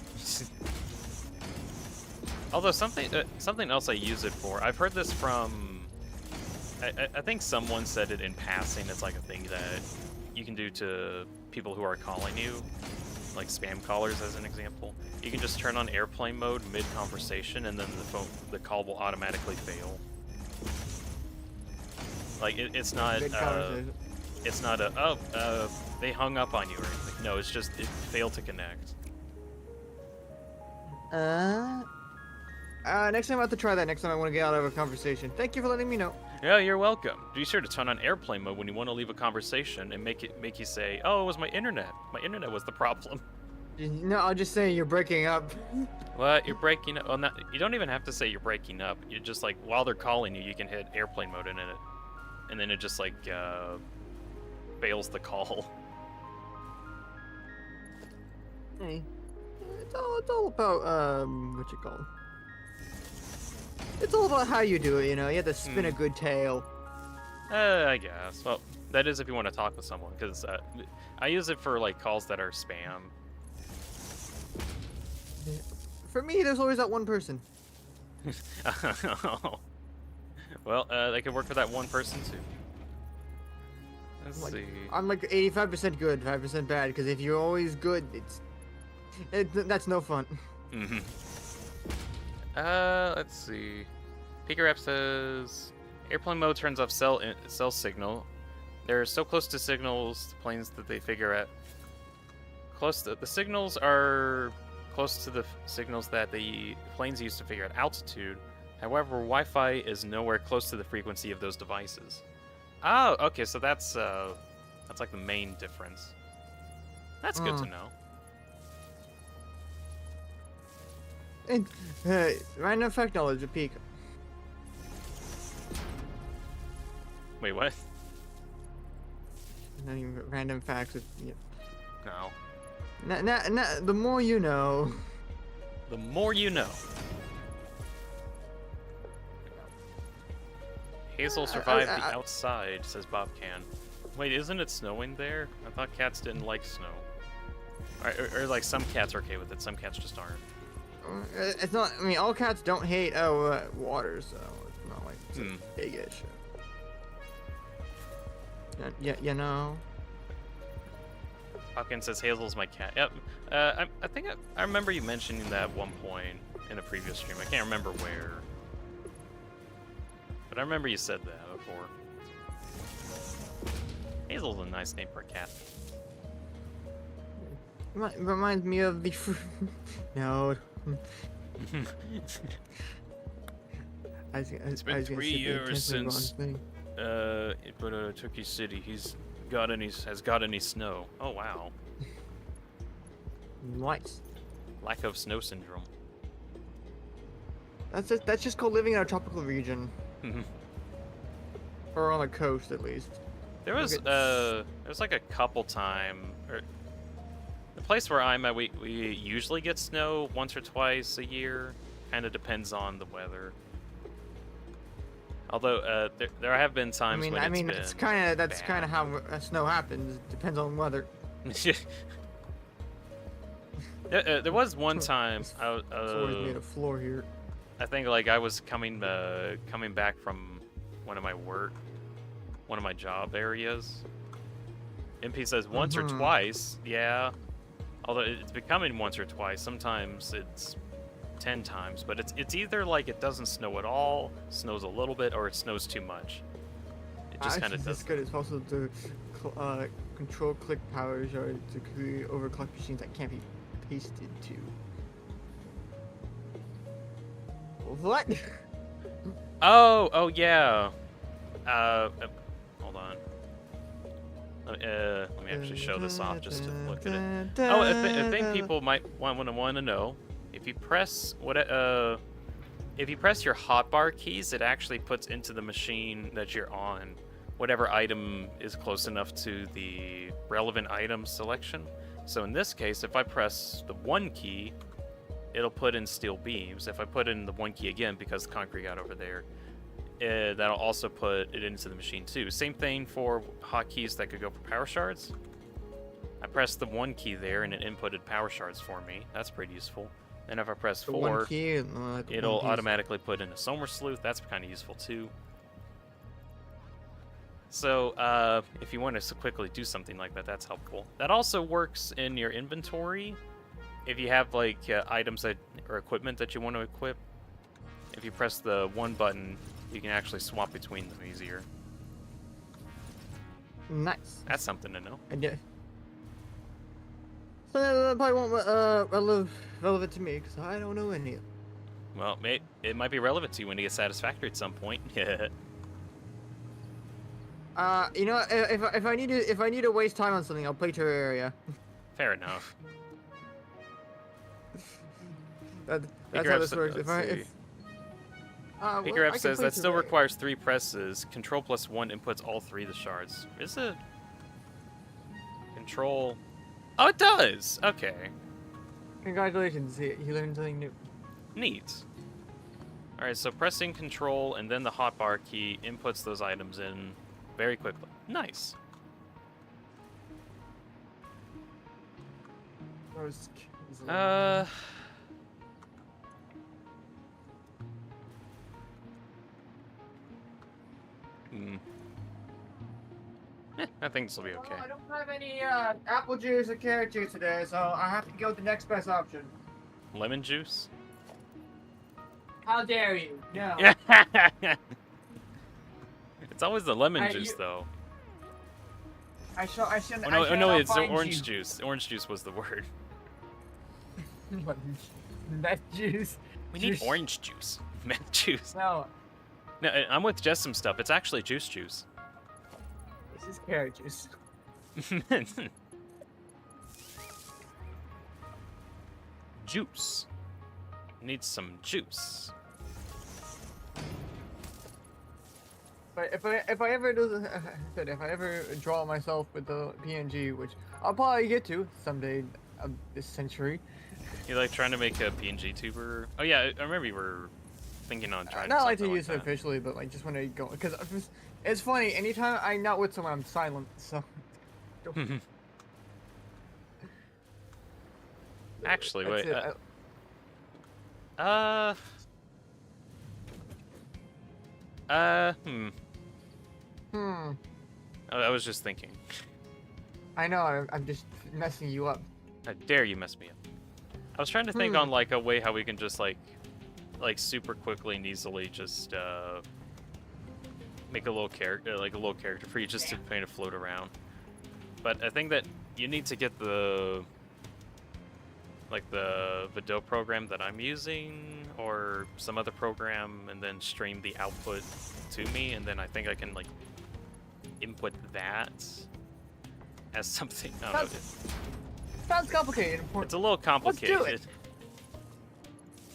Although something else I use it for, I've heard this from, I think someone said it in passing. It's like a thing that you can do to people who are calling you, like spam callers as an example. You can just turn on airplane mode mid-conversation, and then the call will automatically fail. Like it's not they hung up on you or anything. No, it's just it failed to connect. Next time I have to try that. Next time I want to get out of a conversation. Thank you for letting me know. Yeah, you're welcome. Be sure to turn on airplane mode when you want to leave a conversation and make you say, "Oh, it was my internet. My internet was the problem." No, I'll just say you're breaking up. What? You're breaking up? Well, you don't even have to say you're breaking up. You just like while they're calling you, you can hit airplane mode in it, and then it just like fails the call. Hey, it's all about what you call it. It's all about how you do it, you know. You have to spin a good tale. I guess. Well, that is if you want to talk with someone, because I use it for like calls that are spam. For me, there's always that one person. Well, they could work for that one person too. Let's see. I'm like 85% good, 5% bad. Because if you're always good, that's no fun. Mm-hmm. Let's see. Peeker App says airplane mode turns off cell signal. They're so close to signals, the planes that they figure at. The signals are close to the signals that the planes use to figure out altitude. However, Wi-Fi is nowhere close to the frequency of those devices. Oh, okay, so that's like the main difference. That's good to know. And random fact knowledge at peak. Wait, what? Not even random facts. Yeah. No. The more you know. The more you know. Hazel survived the outside, says Bob Can. Wait, isn't it snowing there? I thought cats didn't like snow. Or like some cats are okay with it, some cats just aren't. It's not. I mean, all cats don't hate water, so it's not like it's a big issue. Yeah, you know. Hopkins says Hazel's my cat. Yep. I think I remember you mentioning that at one point in a previous stream. I can't remember where. But I remember you said that before. Hazel's a nice name for a cat. Reminds me of the no. It's been 3 years since Turkey City. Has got any snow? Oh wow. Nice. Lack of snow syndrome. That's just called living in a tropical region. Or on the coast, at least. There was like a couple the place where I'm at, we usually get snow once or twice a year. Kind of depends on the weather. Although there have been times when that's kind of how snow happens. It depends on weather. There was one time It's always made of floor here. I think like I was coming back from one of my job areas. MP says once or twice, yeah. Although it's becoming once or twice. Sometimes it's 10 times, but it's either like it doesn't snow at all, snows a little bit, or it snows too much. It just kind of does. It's good. It's also to control click powers or to overclock machines that can't be pasted to. What? Oh yeah. Hold on. Let me actually show this off just to look at it. Oh, I think people might want to know. If you press your hotbar keys, it actually puts into the machine that you're on whatever item is close enough to the relevant item selection. So in this case, if I press the 1 key, it'll put in steel beams. If I put in the 1 key again, because the concrete got over there, that'll also put it into the machine too. Same thing for hotkeys that could go for power shards. I pressed the 1 key there and it inputted power shards for me. That's pretty useful. And if I press 4, it'll automatically put in a Somer Sleuth. That's kind of useful too. So if you want to quickly do something like that, that's helpful. That also works in your inventory. If you have like items or equipment that you want to equip, if you press the 1 button, you can actually swap between them easier. Nice. That's something to know. And yeah. So that probably won't relevant to me because I don't know any of them. Well, it might be relevant to you when you get Satisfactory at some point. You know, if I need to waste time on something, I'll play Terraria. Fair enough. That's how this works. Picker says that still requires 3 presses. Control plus 1 inputs all 3 of the shards. Is it? Control. Oh, it does! Okay. Congratulations, you learned something new. Neat. Alright, so pressing control and then the hotbar key inputs those items in very quickly. Nice. I think this will be okay. I don't have any apple juice or carrot juice today, so I have to go with the next best option. Lemon juice? How dare you? No. It's always the lemon juice, though. shouldn't. Oh no, it's orange juice. Orange juice was the word. Meth juice. We need orange juice. Meth juice. No. No, I'm with just some stuff. It's actually juice. This is carrot juice. Juice. Need some juice. But if I ever draw myself with the PNG, which I'll probably get to someday this century. You like trying to make a PNG tuber? Oh yeah, I remember you were thinking on trying. Not like to use it officially, but like just when I go, because it's funny. Anytime I'm not with someone, I'm silent. So. Actually, wait. Uh. Hmm. Hmm. I was just thinking. I know. I'm just messing you up. How dare you mess me up? I was trying to think on like a way how we can just like super quickly and easily just make a little character for you just to kind of float around. But I think that you need to get the video program that I'm using or some other program and then stream the output to me, and then I think I can like input that as something. I don't know. Sounds complicated. It's a little complicated. Let's do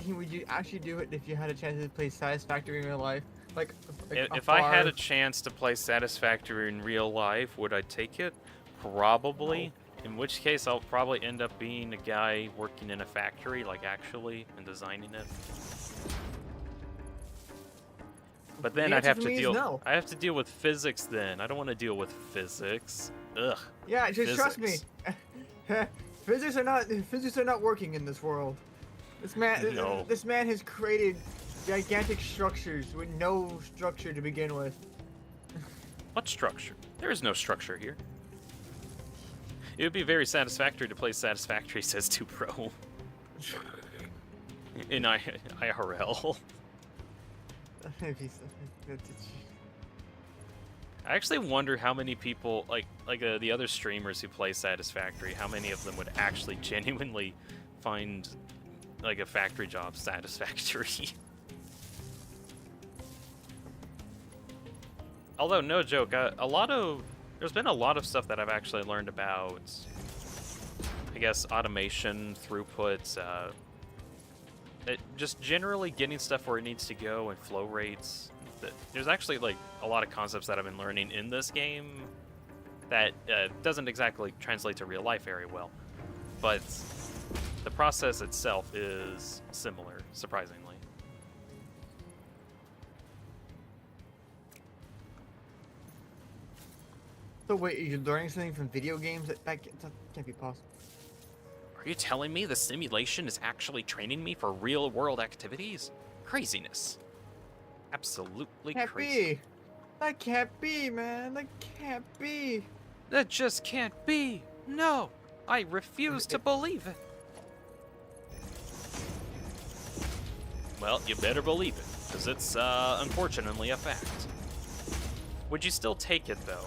it. Would you actually do it if you had a chance to play Satisfactory in real life? Like if I had a chance to play Satisfactory in real life, would I take it? Probably. No. In which case, I'll probably end up being a guy working in a factory, like actually, and designing it. But then I'd have to deal. No. I have to deal with physics. Then I don't want to deal with physics. Ugh. Yeah, just trust me. Physics are not working in this world. This man has created gigantic structures with no structure to begin with. What structure? There is no structure here. It would be very satisfactory to play Satisfactory Says 2 Pro in IRL. I actually wonder how many people, like the other streamers who play Satisfactory, how many of them would actually genuinely find like a factory job satisfactory. Although, no joke, there's been a lot of stuff that I've actually learned about, I guess, automation, throughput, just generally getting stuff where it needs to go and flow rates. There's actually like a lot of concepts that I've been learning in this game that doesn't exactly translate to real life very well, but the process itself is similar, surprisingly. So wait, you're learning something from video games? That can't be possible. Are you telling me the simulation is actually training me for real-world activities? Craziness. Absolutely crazy. That can't be, man. That can't be. That just can't be. No, I refuse to believe it. Well, you better believe it, because it's unfortunately a fact. Would you still take it, though?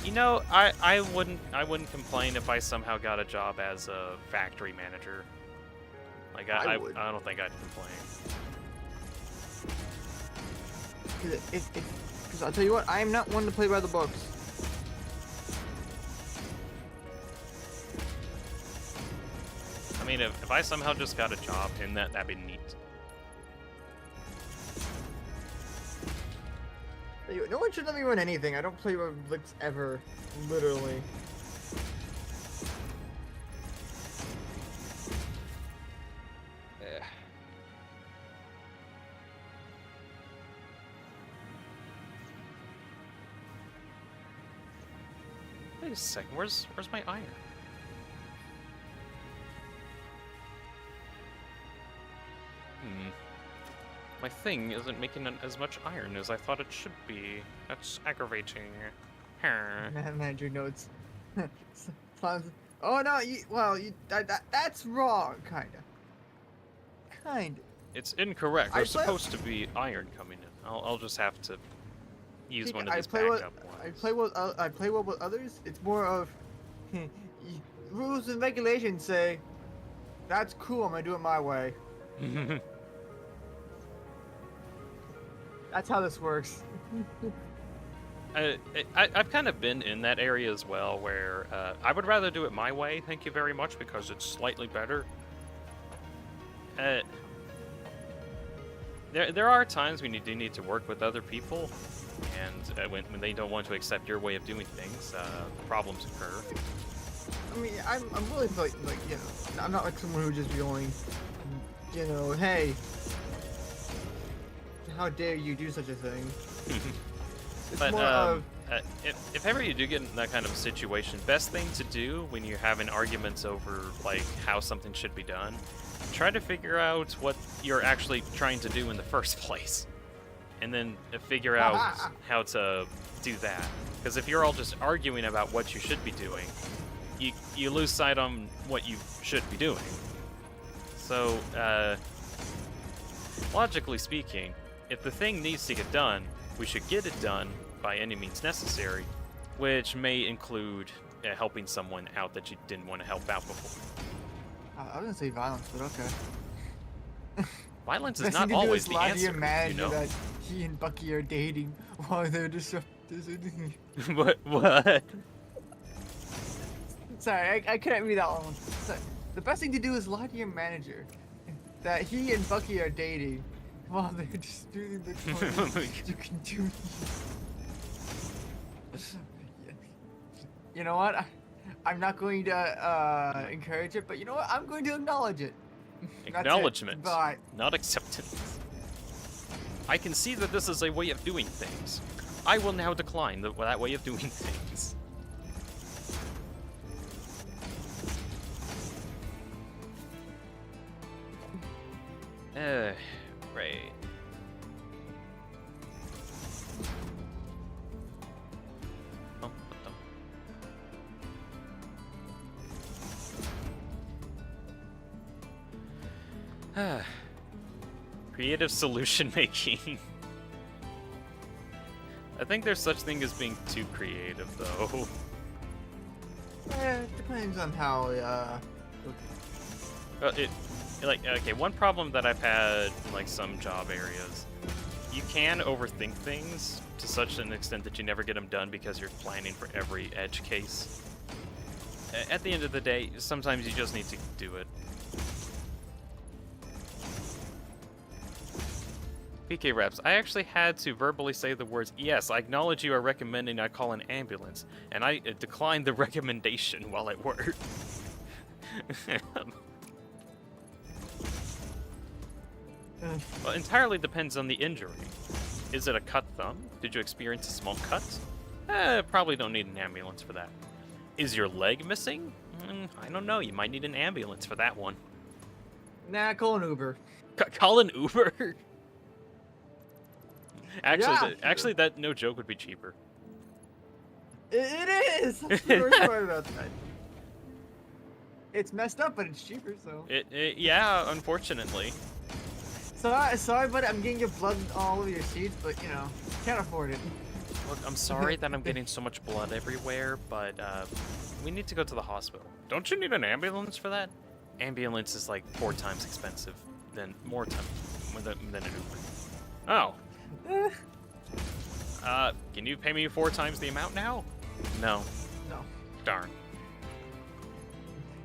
You know, I wouldn't complain if I somehow got a job as a factory manager. Like I don't think I'd complain. Because I'll tell you what, I am not one to play by the books. I mean, if I somehow just got a job in that, that'd be neat. No one should let me run anything. I don't play by books ever, literally. Wait a second, where's my iron? My thing isn't making as much iron as I thought it should be. That's aggravating. Manager notes. Oh no, that's wrong, kinda. It's incorrect. There's supposed to be iron coming in. I'll just have to use one of these backup ones. I play well with others. It's more of rules and regulations say that's cool. I'm gonna do it my way. That's how this works. I've kind of been in that area as well, where I would rather do it my way, thank you very much, because it's slightly better. There are times when you do need to work with other people, and when they don't want to accept your way of doing things, problems occur. I mean, I'm willing to like you know, I'm not like someone who just going, you know, hey, how dare you do such a thing? It's But more of, if ever you do get in that kind of a situation, best thing to do when you're having arguments over like how something should be done, try to figure out what you're actually trying to do in the first place, and then figure out how to do that. Because if you're all just arguing about what you should be doing, you lose sight on what you should be doing. So, logically speaking, if the thing needs to get done, we should get it done by any means necessary, which may include helping someone out that you didn't want to help out before. I was gonna say violence, but okay. Violence is Best not thing to do always is the lie to answer, your manager you know? that he and Bucky are dating while they're disrupting. What? Sorry, I couldn't read that one. Sorry. The best thing to do is lie to your manager that he and Bucky are dating while they're disputing the claim you can do. You know what? I'm not going to encourage it, but you know what? I'm going to acknowledge it. Acknowledgement, Bye. not acceptance. I can see that this is a way of doing things. I will now decline that way of doing things. Right. Oh, what the? Creative solution making. I think there's such thing as being too creative, though. It depends on how. Okay, one problem that I've had in like some job areas, you can overthink things to such an extent that you never get them done because you're planning for every edge case. At the end of the day, sometimes you just need to do it. PK Reps, I actually had to verbally say the words, "Yes, I acknowledge you are recommending I call an ambulance," and I declined the recommendation while at work. Well, entirely depends on the injury. Is it a cut thumb? Did you experience a small cut? Probably don't need an ambulance for that. Is your leg missing? I don't know. You might need an ambulance for that one. Nah, call an Uber. Call an Uber? Actually, Yeah. actually, that no joke would be cheaper. It is. That's the worst part about that. It's messed up, but it's cheaper, so. Yeah, unfortunately. Sorry, buddy. I'm getting your blood all over your seats, but you know, can't afford it. Look, I'm sorry that I'm getting so much blood everywhere, but we need to go to the hospital. Don't you need an ambulance for that? Ambulance is like 4 times expensive than an Uber. Oh. Can you pay me 4 times the amount now? No. No. Darn.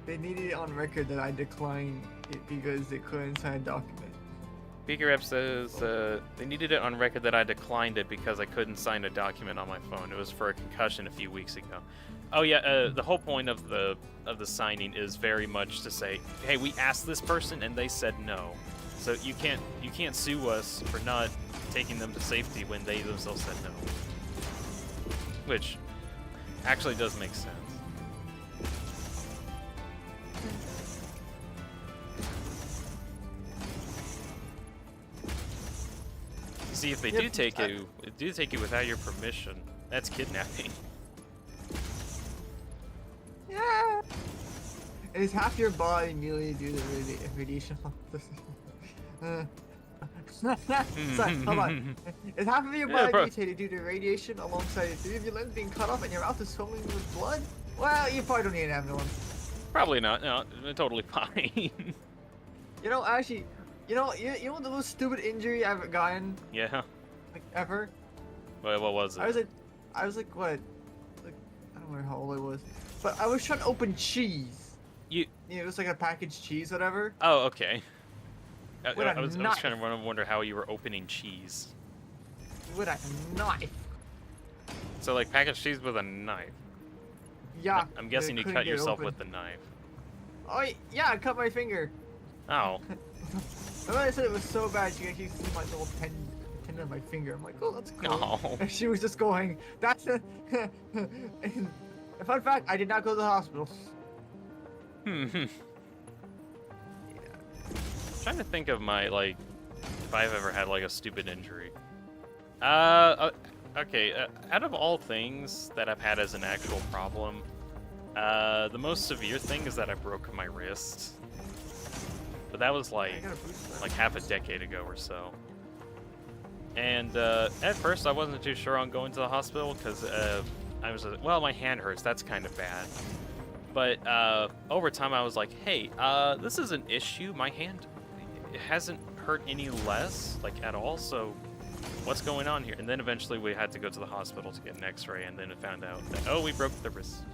They needed it on record that I declined it because they couldn't sign a document. Speaker Rep says they needed it on record that I declined it because I couldn't sign a document on my phone. It was for a concussion a few weeks ago. Oh yeah, the whole point of the signing is very much to say, hey, we asked this person and they said no. So you can't sue us for not taking them to safety when they themselves said no. Which actually does make sense. See, if they do take you without your permission, that's kidnapping. Yeah. Is half your body immediately due to radiation? Sorry, hold on. Is half of your body mutated due to radiation alongside 3 of your limbs being cut off and your mouth is swimming with blood? Well, you probably don't need an ambulance. Probably not. No, totally fine. You know, actually, you know the most stupid injury I've ever gotten? Yeah. Like, ever? What was it? I was like, what? Like, I don't remember how old I was. But I was trying to open cheese. You know, it was like a packaged cheese, whatever. Oh, okay. With I was trying to wonder how you were opening cheese. With a knife. So, like, packaged cheese with a knife. Yeah. I'm guessing you cut yourself with the knife. Oh, yeah, I cut my finger. Oh. Remember I said it was so bad you can actually see my little tendon tendon in my finger. I'm like, oh, that's cool. No. And she was just going, that's a... and fun fact, I did not go to the hospital. Trying to think of my, like, if I've ever had, like, a stupid injury. Okay, out of all things that I've had as an actual problem, the most severe thing is that I broke my wrist. But that was, like half a decade ago or so. And, at first I wasn't too sure on going to the hospital, because, I was, well, my hand hurts, that's kind of bad. But, over time I was like, hey, this is an issue, my hand, it hasn't hurt any less, like, at all, so what's going on here? And then eventually we had to go to the hospital to get an x-ray, and then it found out that, oh, we broke the wrist.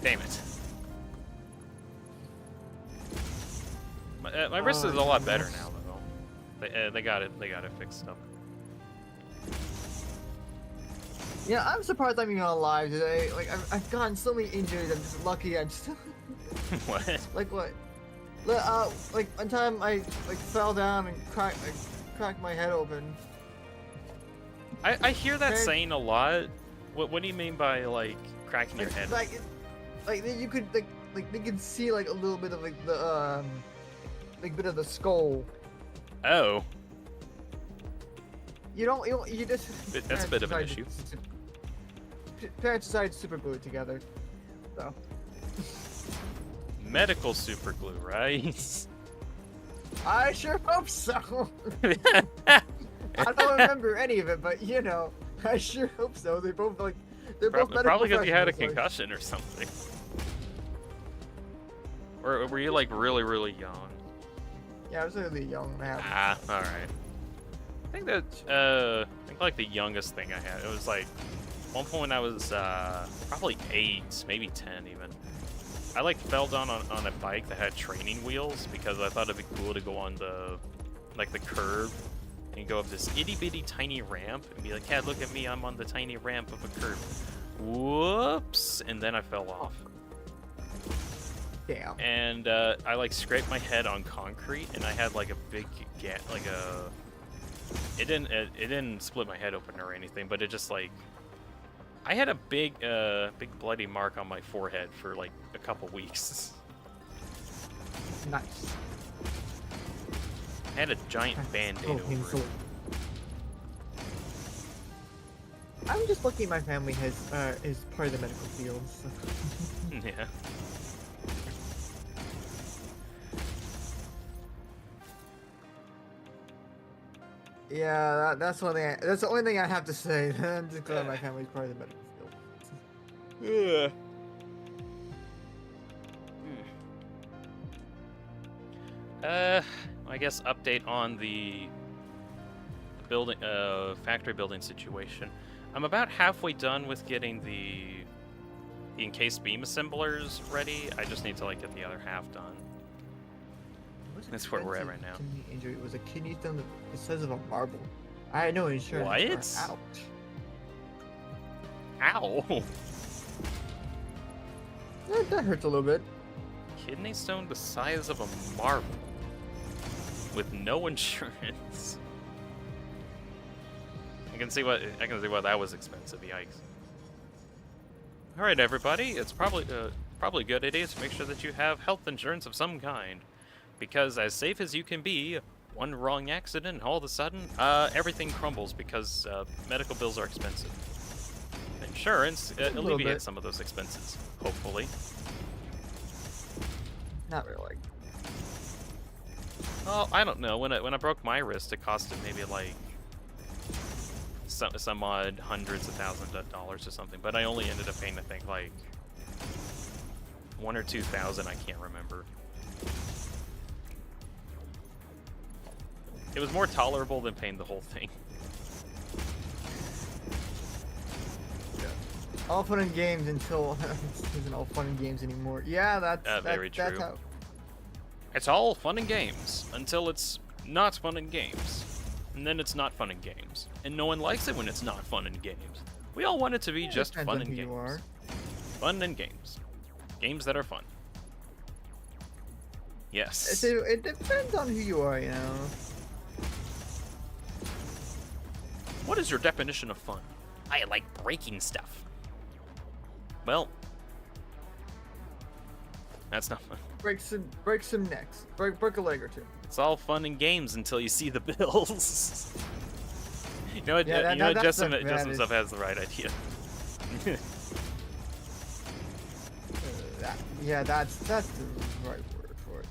Damn it. My wrist is a lot better now, though. They got it fixed up. Yeah, I'm surprised I'm even alive today. Like, I've gotten so many injuries, I'm just lucky I'm still... What? Like what? Like one time I fell down and cracked my head open. I hear that saying a lot. What do you mean by, like, cracking your head? Like you could like they could see like a little bit of like the bit of the skull. Oh. You just. That's a bit of an issue. Parents decided to super glue it together, so. Medical super glue, right? I sure hope so. I don't remember any of it, but you know, I sure hope so. They're both medical Probably because you had a professionals, concussion or something. Or were you like really, really young? Yeah, I was really young when that happened. Ah, all right. I think that like the youngest thing I had, it was like one point when I was probably 8, maybe 10 even. I like fell down on a bike that had training wheels because I thought it'd be cool to go on the curb and go up this itty bitty tiny ramp and be like, "Hey, look at me! I'm on the tiny ramp of a curb." Whoops! And then I fell off. Damn. And I like scraped my head on concrete, and I had like a big It didn't split my head open or anything, but it just like I had a big bloody mark on my forehead for like a couple weeks. Nice. I had a giant band-aid over it. I'm just lucky my family is part of the medical field. So. Yeah. Yeah, that's one thing. That's the only thing I have to say. I'm just glad my family's part of the medical field. Yeah. I guess update on the building, factory building situation. I'm about halfway done with getting the encased beam assemblers ready. I just need to like get the other half done. That's where we're at right now. Kidney injury. It was a kidney stone the size of a marble. I had no insurance. What? Ouch. Ow! That hurts a little bit. Kidney stone the size of a marble with no insurance. I can see why that was expensive. Yikes! All right, everybody, it's probably a good idea to make sure that you have health insurance of some kind, because as safe as you can be, one wrong accident, all of a sudden, everything crumbles because medical bills are expensive. Insurance alleviates some of those expenses, hopefully. Not really. Well, I don't know. When I broke my wrist, it costed maybe like some odd hundreds of thousands of dollars or something, but I only ended up paying, I think, like $1,000 or $2,000. I can't remember. It was more tolerable than paying the whole thing. All fun and games until it isn't all fun and games anymore. Yeah, that's very true. That's how. It's all fun and games until it's not fun and games, and then it's not fun and games, and no one likes it when it's not fun and games. We all want it to be just fun and games. Fun and games, games that are fun. Yes. It depends on who you are, you know. What is your definition of fun? I like breaking stuff. Well, that's not fun. Break some necks. Break a leg or two. It's all fun and games until you see the bills. You know what? Yeah, Justin stuff has the right idea. Yeah, that's the right word for it.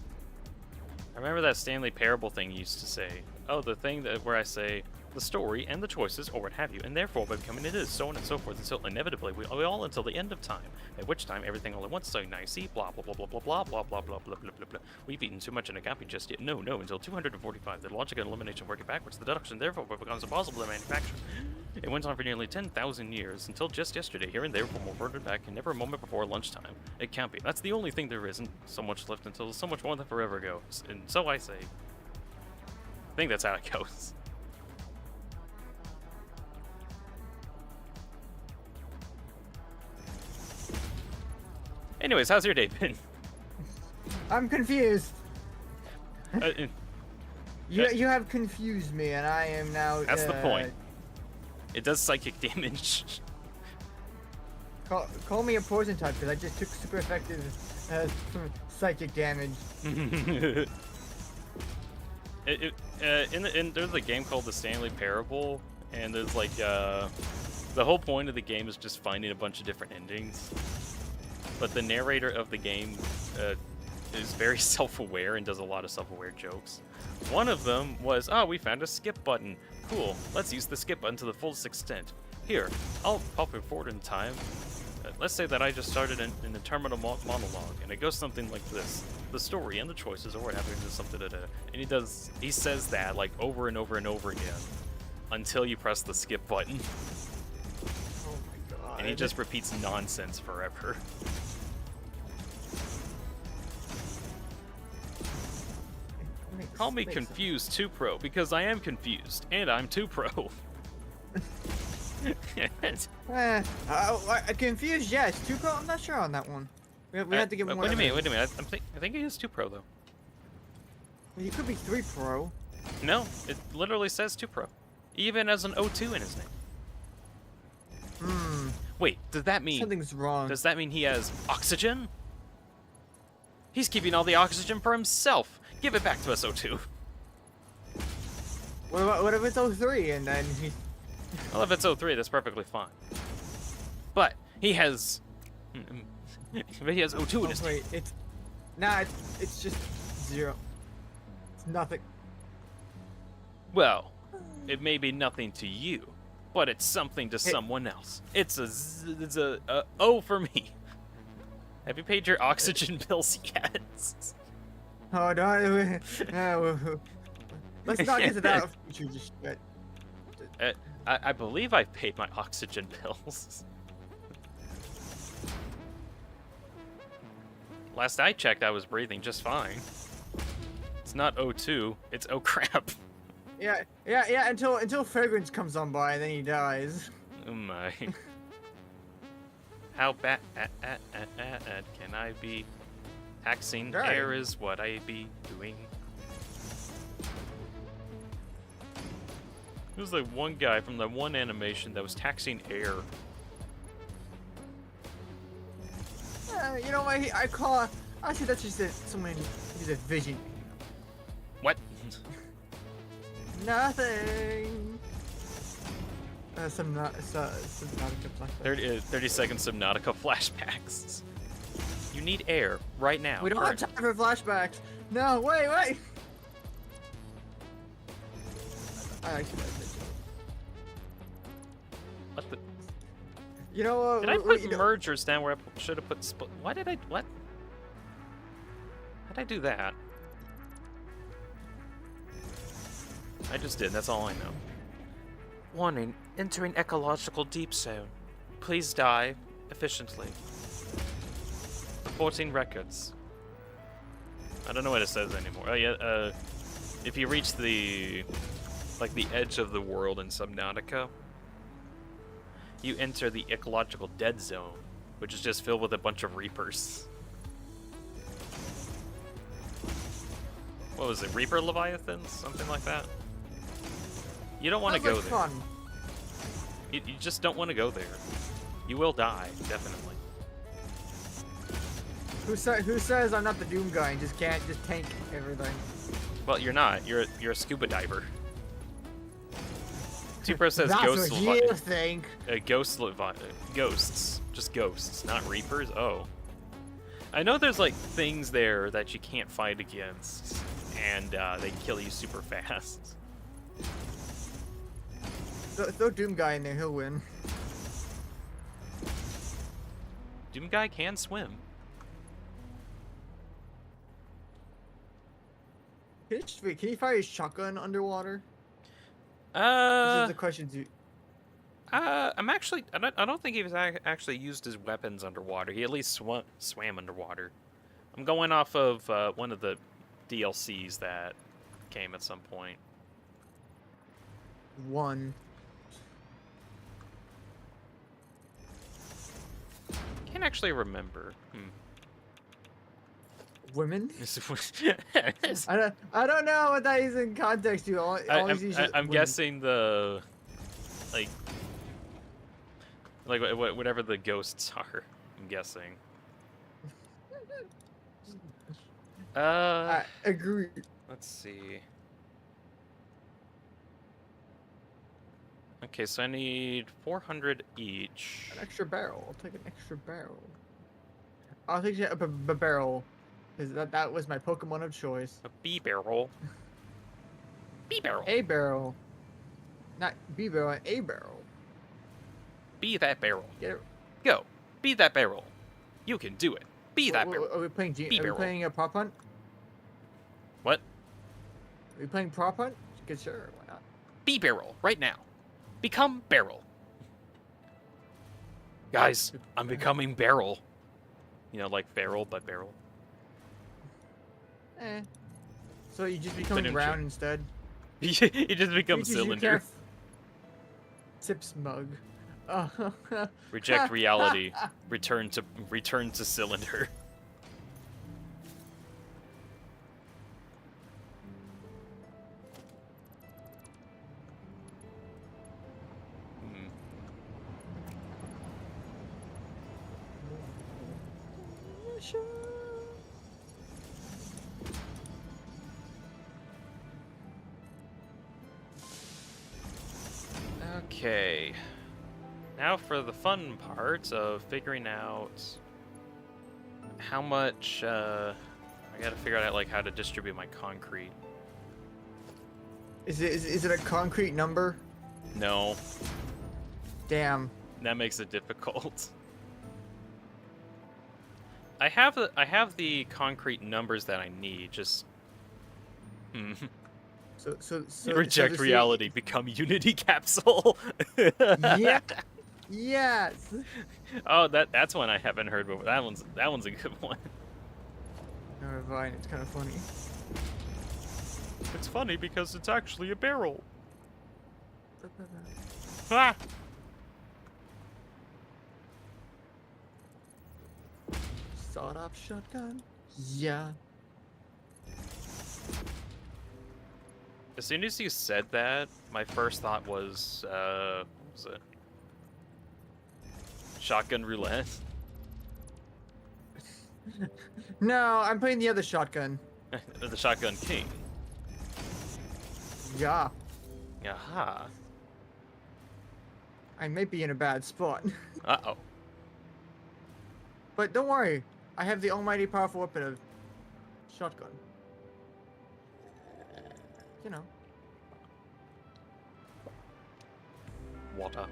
I remember that Stanley Parable thing you used to say. Oh, the thing where I say the story and the choices, or what have you, and therefore by becoming it is, so on and so forth, until inevitably we all until the end of time, at which time everything all at once, so nice, blah blah blah blah blah blah blah blah blah blah blah blah blah. We've eaten too much in agape just yet. No, until 245. The logic and elimination working backwards, the deduction therefore becomes impossible to manufacture. It went on for nearly 10,000 years, until just yesterday, here and there from reverted back, and never a moment before lunchtime. It can't be. That's the only thing there isn't so much left until so much more than forever ago. And so I say. I think that's how it goes. Anyways, how's your day been? I'm confused. You have confused me, and I am now. That's the point. It does psychic damage. Call me a poison type, because I just took super effective psychic damage. There's a game called the Stanley Parable, and there's like the whole point of the game is just finding a bunch of different endings. But the narrator of the game is very self-aware and does a lot of self-aware jokes. One of them was, oh, we found a skip button. Cool, let's use the skip button to the fullest extent. Here, I'll pop it forward in time. Let's say that I just started an interminable monologue, and it goes something like this. The story and the choices, or what have you, something da da. And he says that like over and over and over again until you press the skip button. Oh my god. And he just repeats nonsense forever. Call me confused 2 Pro, because I am confused, and I'm 2 Pro. Confused, yes. 2 Pro, I'm not sure on that one. We have to get more. Wait a minute. I think he is 2 Pro, though. He could be 3 Pro. No, it literally says 2 Pro. He even has an O2 in his name. Wait, does that mean... Something's wrong. Does that mean he has oxygen? He's keeping all the oxygen for himself. Give it back to us, O2. What if it's 03 and then he... Well, if it's 03, that's perfectly fine. But he has... But he has O2 in his name. Wait, it's just 0. It's nothing. Well, it may be nothing to you, but it's something to someone else. It's a O for me. Have you paid your oxygen bills yet? Oh no! Let's not get to that future just yet. I believe I've paid my oxygen bills. Last I checked, I was breathing just fine. It's not O2, it's oh crap. Yeah, until fragrance comes on by, and then he dies. Oh my. How bad can I be? Taxing air is what I be doing. Who's the one guy from the one animation that was taxing air? You know what? Actually, that's just someone who's a vision. What? Nothing. Subnautica flashbacks. 30-second Subnautica flashbacks. You need air right now. We don't have time for flashbacks. No, wait. I actually like this. What the? You know what? Did I put mergers down where I should have put split? Why did I? What? How'd I do that? I just did. That's all I know. Warning: entering ecological deep zone. Please die efficiently. Reporting records. I don't know what it says anymore. Oh yeah. If you reach the edge of the world in Subnautica, you enter the ecological dead zone, which is just filled with a bunch of reapers. What was it? Reaper Leviathans? Something like that? You don't want to go there. Fun. You just don't want to go there. You will die, definitely. Who says I'm not the Doom guy and just can't just tank everything? Well, you're not. You're a scuba diver. Super says That's ghosts. what you think. Ghosts. Just ghosts, not reapers. Oh. I know there's like things there that you can't fight against, and they kill you super fast. Throw Doom guy in there, he'll win. Doom guy can swim. Can he fire his shotgun underwater? This is the question. I'm actually. I don't think he was actually used his weapons underwater. He at least swam underwater. I'm going off of one of the DLCs that came at some point. One. Can't actually remember. Women? I don't know what that is in context to. I'm guessing the like whatever the ghosts are. I'm guessing. I agree. Let's see. Okay, so I need 400 each. An extra barrel. I'll take an extra barrel. I'll take a barrel. Because that was my Pokemon of choice. A B barrel. B barrel. A barrel. Not B barrel, A barrel. Be that barrel. Get it? Go. Be that barrel. You can do it. Be that barrel. Are we playing Be are we barrel. playing a prop hunt? What? Are we playing prop hunt? Good, sure. Why not? Be barrel right now. Become barrel. Guys, I'm becoming barrel. You know, like feral, but barrel. So you just become But round instead? You just become Creatures you cylinder. can't Sip smug. Reject reality. Return to cylinder. Okay. Now for the fun part of figuring out how much, I gotta figure out like how to distribute my concrete. Is it a concrete number? No. Damn. That makes it difficult. I have the concrete numbers that I need, just... So Reject reality, become Unity capsule. Yeah. Yes. Oh, that's one I haven't heard before. That one's a good one. Alright, fine. It's kind of funny. It's funny because it's actually a barrel. Ah! Sawed-off shotgun. Yeah. As soon as you said that, my first thought was, what was it? Shotgun roulette. No, I'm playing the other shotgun. The Shotgun King. Yeah. Aha. I may be in a bad spot. Uh-oh. But don't worry. I have the almighty powerful weapon of shotgun. You know. Water.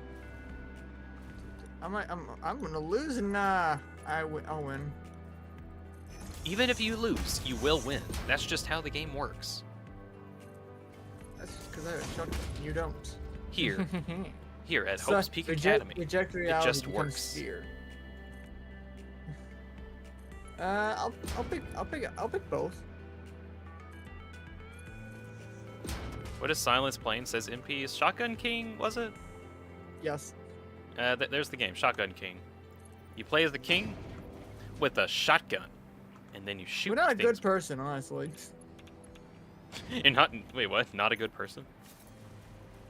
I'm gonna lose and I'll win. Even if you lose, you will win. That's just how the game works. That's just because I have a shotgun. You don't. Here at Hope's Peak Academy, Reject reality, it just becomes works. fear. I'll pick both. What is Silence Plain says MP's Shotgun King, was it? Yes. There's the game, Shotgun King. You play as the king with a shotgun, and then you shoot. We're not a things. good person, honestly. And not wait, what? Not a good person?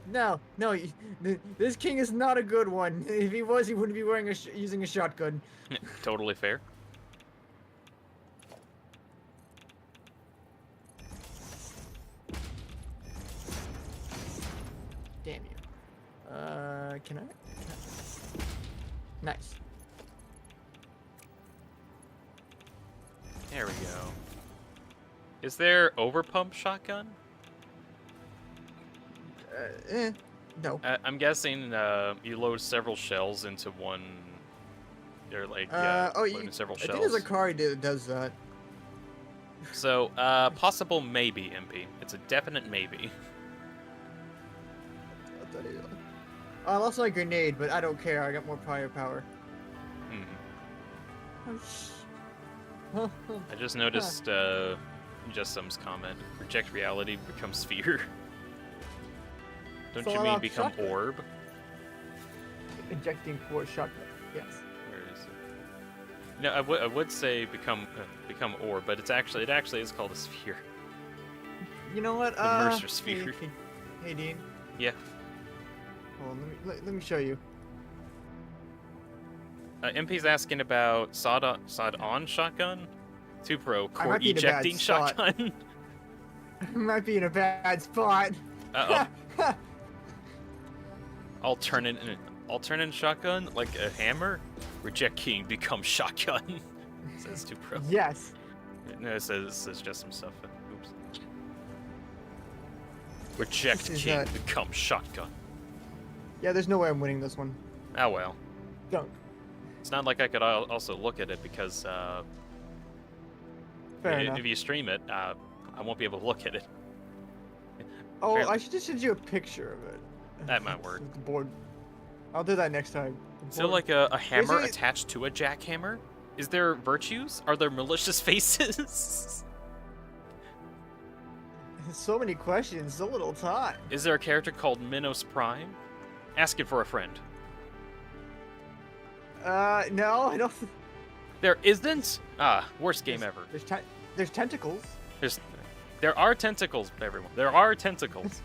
No, no, this king is not a good one. If he was, he wouldn't be wearing using a shotgun. Totally fair. Damn you. Can I? Nice. There we go. Is there overpump shotgun? No. I'm guessing you load several shells into one. Or like loading several I shells. think there's a car that does that. So possible maybe, MP. It's a definite maybe. I lost my grenade, but I don't care. I got more firepower. Hmm. Oh, I just noticed just some's comment. Reject reality, become sphere. Don't you mean become shotgun. orb? Injecting for shotgun. Yes. Where is it? No, I would say become orb, but it actually is called a sphere. You know what? The Mercer sphere. Hey, Dean. Yeah. Hold on, let me show you. MP's asking about sawed-on shotgun. 2 Pro core might be in a bad ejecting spot. shotgun. I might be in a bad spot. Uh-oh. Alternate shotgun, like a hammer. Reject king, become shotgun. Says 2 Pro. Yes. No, it says just some stuff. Oops. Reject This is, king, become shotgun. Yeah, there's no way I'm winning this one. Oh well. Don't. It's not like I could also look at it because Fair enough. if you stream it, I won't be able to look at it. Oh, Apparently- I should just send you a picture of it. That might work. The board. I'll do that next time. Is there like a hammer Basically- attached to a jackhammer? Is there virtues? Are there malicious faces? So many questions, so little time. Is there a character called Minos Prime? Asking for a friend. No, I don't. There isn't? Ah, worst game ever. There's tentacles. There are tentacles, everyone. There are tentacles.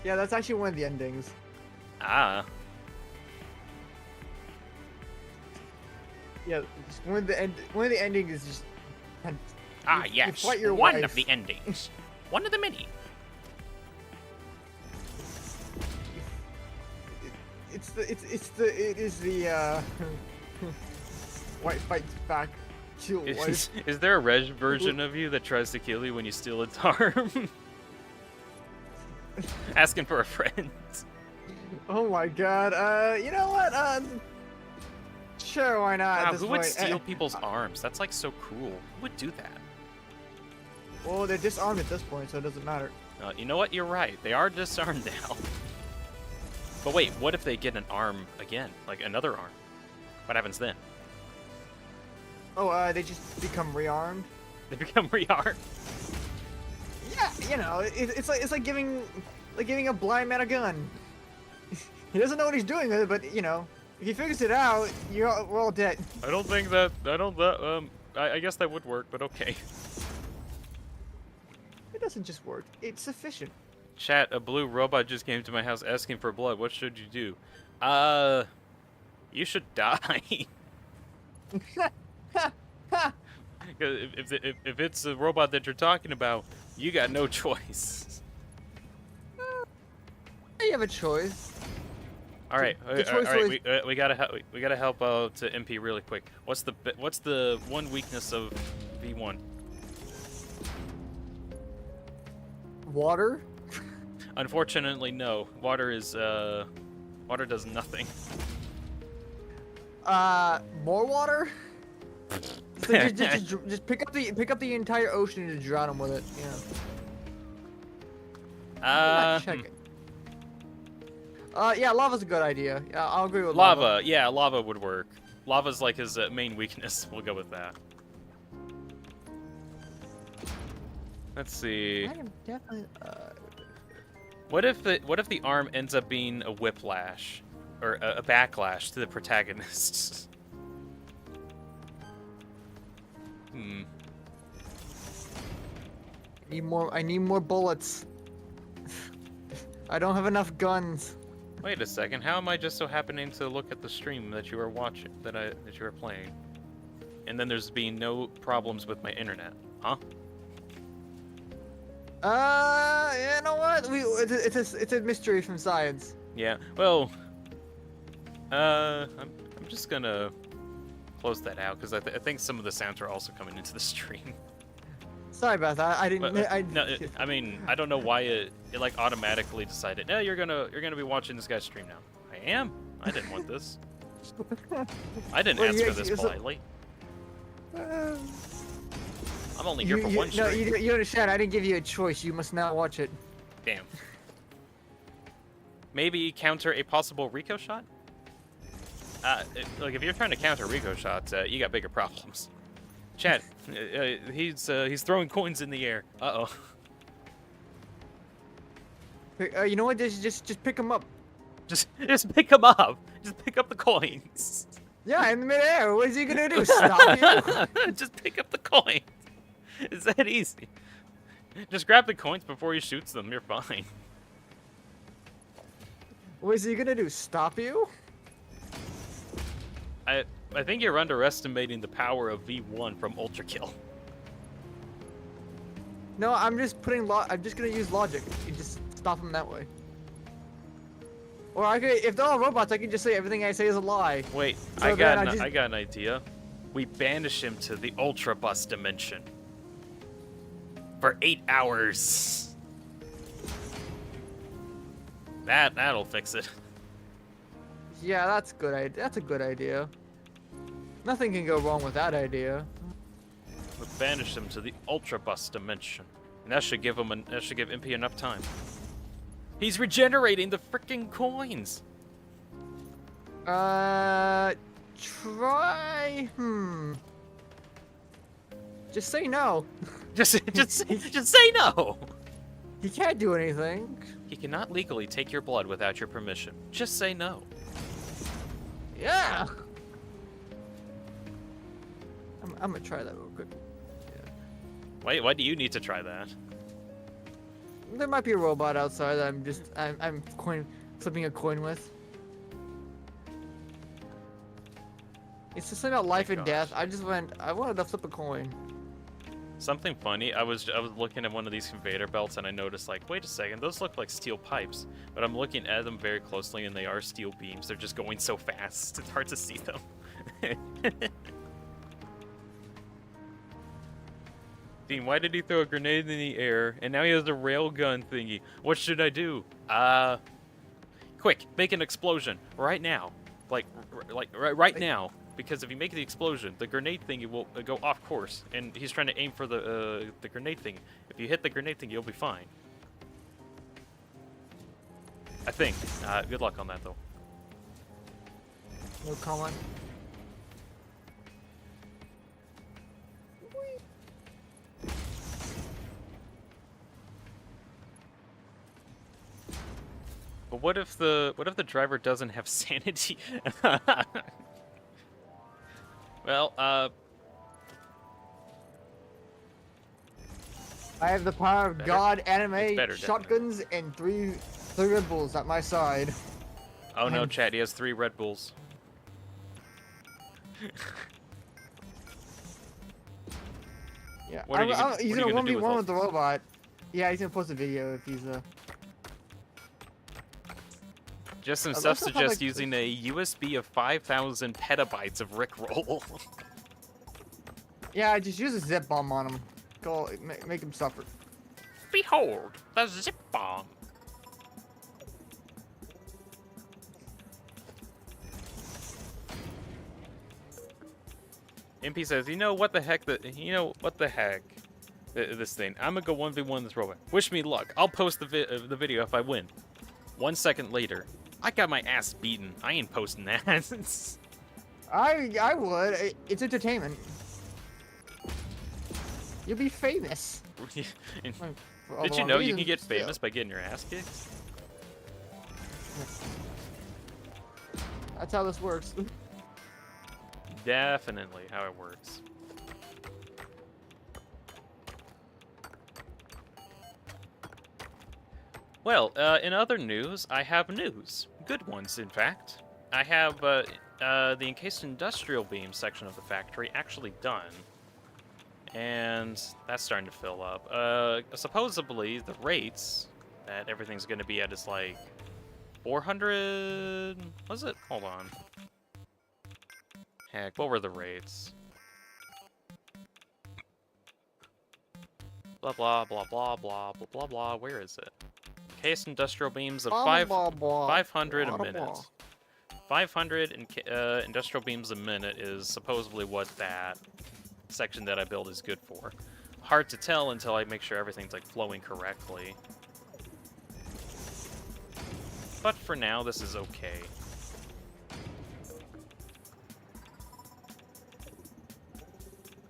Yeah, that's actually one of the endings. Ah. Yeah, just one of the endings is just. Ah, you yes. fight your One wife. of the endings. One of the many. It is the white fights back. Kill wife. Is there a red version of you that tries to kill you when you steal its arm? Asking for a friend. Oh my god. You know what? Sure, why not? Wow, at this who would point. steal people's arms? That's like so cruel. Who would do that? Well, they're disarmed at this point, so it doesn't matter. You know what? You're right. They are disarmed now. But wait, what if they get an arm again? Like another arm? What happens then? Oh, they just become rearmed. They become rearmed. Yeah, you know, it's like giving a blind man a gun. He doesn't know what he's doing with it, but you know, if he figures it out, we're all dead. I don't think I guess that would work, but okay. It doesn't just work; it's sufficient. Chat, a blue robot just came to my house asking for blood. What should you do? You should die. If it's a robot that you're talking about, you got no choice. You have a choice. All right, The choice we gotta help out to MP really quick. What's the one weakness of V1? Water. Unfortunately, no. Water does nothing. More water. So just pick up the entire ocean and just drown them with it. Yeah. I'm not checking. Yeah, lava's a good idea. Yeah, I'll agree with lava. Lava, yeah, lava would work. Lava's like his main weakness. We'll go with that. Let's see. I am definitely. What if the arm ends up being a whiplash, or a backlash to the protagonists? I need more bullets. I don't have enough guns. Wait a second. How am I just so happening to look at the stream that you are watching, that you are playing, and then there's been no problems with my internet? Huh? You know what? It's a mystery from science. Yeah. Well, I'm just gonna close that out because I think some of the sounds are also coming into the stream. Sorry about that. I didn't. But, no, I mean, I don't know why it like automatically decided. No, you're gonna be watching this guy's stream now. I am. I didn't want this. I didn't ask for this politely. I'm only here for one stream. No, you understand. I didn't give you a choice. You must now watch it. Damn. Maybe counter a possible Rico shot? Look, if you're trying to counter Rico shots, you got bigger problems. Chad, he's throwing coins in the air. Uh-oh. You know what? Just pick them up. Just pick them up. Just pick up the coins. Yeah, in midair. What is he gonna do? Stop you? Just pick up the coins. It's that easy. Just grab the coins before he shoots them. You're fine. What is he gonna do? Stop you? I think you're underestimating the power of V1 from Ultra Kill. No, I'm just gonna use logic and just stop him that way. Or I could, if they're all robots, I could just say everything I say is a lie. Wait, So I got an idea. We banish him to the Ultra Bus dimension for 8 hours. That'll fix it. Yeah, that's good. That's a good idea. Nothing can go wrong with that idea. We banish him to the Ultra Bus dimension, and that should give MP enough time. He's regenerating the freaking coins. Try. Just say no. Just say no. He can't do anything. He cannot legally take your blood without your permission. Just say no. Yeah. I'm gonna try that real quick. Yeah. Why do you need to try that? There might be a robot outside that I'm flipping a coin with. It's just about life and death. I wanted to flip a coin. Something funny, I was looking at one of these conveyor belts and I noticed, like, wait a second, those look like steel pipes. But I'm looking at them very closely and they are steel beams. They're just going so fast, it's hard to see them. Dean, why did he throw a grenade in the air and now he has a railgun thingy? What should I do? Quick, make an explosion right now. Right now. Because if you make the explosion, the grenade thingy will go off course, and he's trying to aim for the grenade thingy. If you hit the grenade thingy, you'll be fine. I think. Good luck on that, though. No comment. But what if the driver doesn't have sanity? Well, I have the power of God, anime, shotguns, and three Red Bulls at my side. Oh no, Chad, he has 3 Red Bulls. Yeah, What he's gonna 1v1 with the robot. Yeah, he's gonna post a video if he's Just some stuff suggests using a USB of 5,000 petabytes of Rickroll. Yeah, just use a zip bomb on him. Go, make him suffer. Behold, the zip bomb. MP says, you know what the heck, this thing. I'm gonna go 1v1 this robot. Wish me luck. I'll post the video if I win. 1 second later. I got my ass beaten. I ain't posting that. I would. It's entertainment. You'll be famous. Did you know you can get famous by getting your ass kicked? That's how this works. Definitely how it works. Well, in other news, I have news. Good ones, in fact. I have the encased industrial beam section of the factory actually done. And that's starting to fill up. Supposedly, the rates that everything's going to be at is like 400... Was it? Hold on. Heck, what were the rates? Blah, blah, blah, blah, blah, blah, blah, blah. Where is it? Case industrial beams of 500 a minute. 500 industrial beams a minute is supposedly what that section that I build is good for. Hard to tell until I make sure everything's like flowing correctly. But for now, this is okay.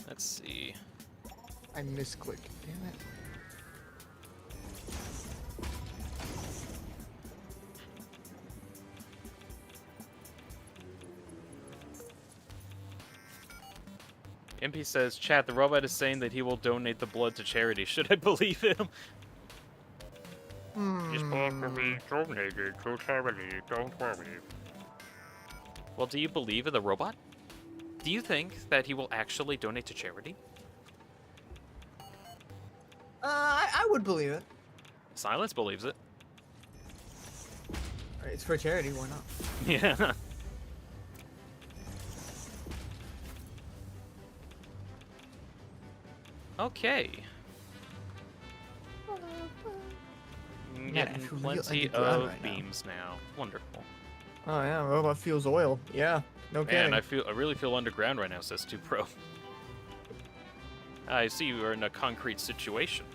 Let's see. I misclicked. Damn it. MP says, chat, the robot is saying that he will donate the blood to charity. Should I believe him? This blood will be donated to charity, don't worry. Well, do you believe in the robot? Do you think that he will actually donate to charity? I would believe it. Silence believes it. It's for charity, why not? Yeah. Okay. I'm getting plenty of beams now. Wonderful. Oh yeah, robot feels oil. Yeah, no kidding. Man, I really feel underground right now, says 2Pro. I see you are in a concrete situation.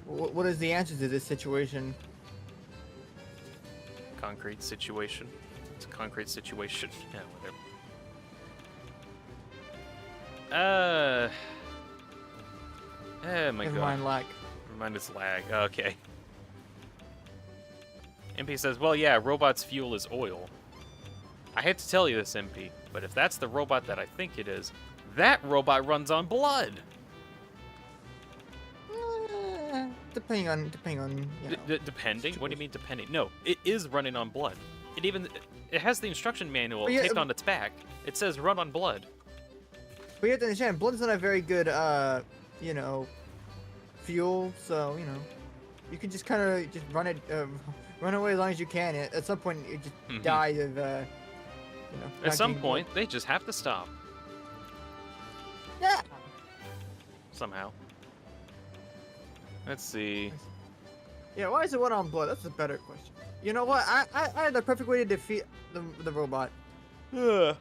What is the answer to this situation? Concrete situation. It's a concrete situation. Yeah, whatever. Oh my Never god. mind, lag. Never mind, it's lag. Okay. MP says, well, yeah, robot's fuel is oil. I hate to tell you this, MP, but if that's the robot that I think it is, that robot runs on blood. Depending on, you know, Depending? What do you mean depending? No, it is running on blood. It has the instruction manual yeah, taped on its back. It says run on blood. But you have to understand, blood's not a very good, you know, fuel. So you know, you can just kind of just run it, run away as long as you can. At some point, it just dies of, you know. At some point, they just have to stop. Yeah. Somehow. Let's see. Yeah, why is it one on blood? That's a better question. You know what? I had the perfect way to defeat the robot. Ugh.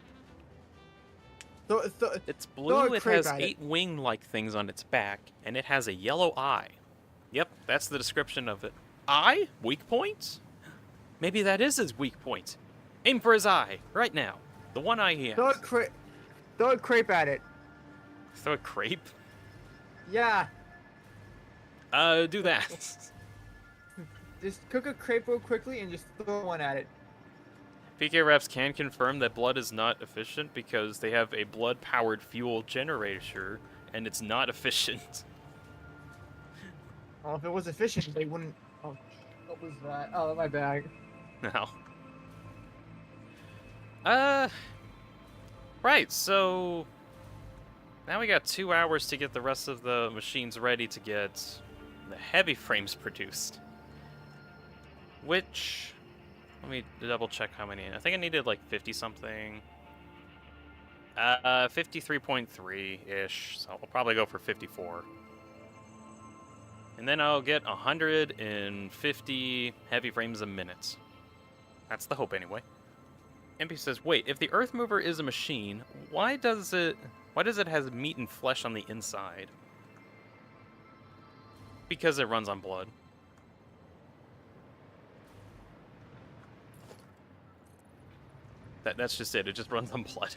So, It's blue, it has 8 wing-like things on its back, and it has a yellow eye. Yep, that's the description of it. Eye? Weak point? Maybe that is his weak point. Aim for his eye, right now. The one eye he has. Throw a crepe at it. Throw a crepe? Yeah. Do that. Just cook a crepe real quickly and just throw one at it. PK Reps can confirm that blood is not efficient because they have a blood-powered fuel generator, and it's not efficient. Well, if it was efficient, they wouldn't... Oh, what was that? Oh, my bag. No. Right, so... Now we got 2 hours to get the rest of the machines ready to get the heavy frames produced. Which... Let me double check how many. I think I needed like 50-something. 53.3-ish, so I'll probably go for 54. And then I'll get 150 heavy frames a minute. That's the hope anyway. MP says, wait, if the Earth Mover is a machine, why does it have meat and flesh on the inside? Because it runs on blood. That's just it. It just runs on blood.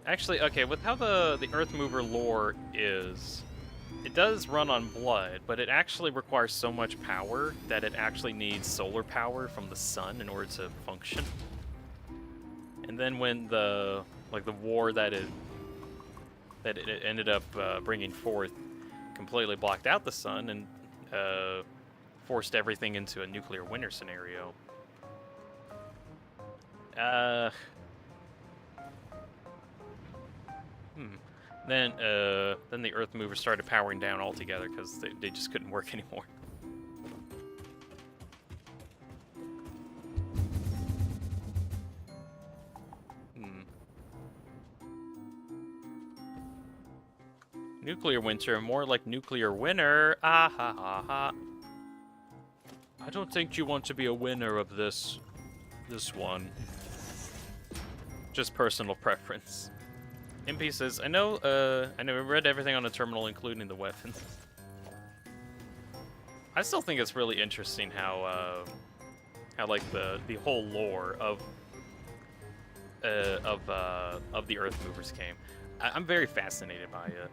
Actually, okay, with how the Earth Mover lore is, it does run on blood, but it actually requires so much power that it actually needs solar power from the sun in order to function. And then when the war that it ended up bringing forth completely blocked out the sun and forced everything into a nuclear winter scenario. Then the Earth movers started powering down altogether because they just couldn't work anymore. Nuclear winter, more like nuclear winter. Ah ha ha ha. I don't think you want to be a winner of this one. Just personal preference. MP says, I know I read everything on the terminal, including the weapons. I still think it's really interesting how like the whole lore of the Earth Movers came. I'm very fascinated by it.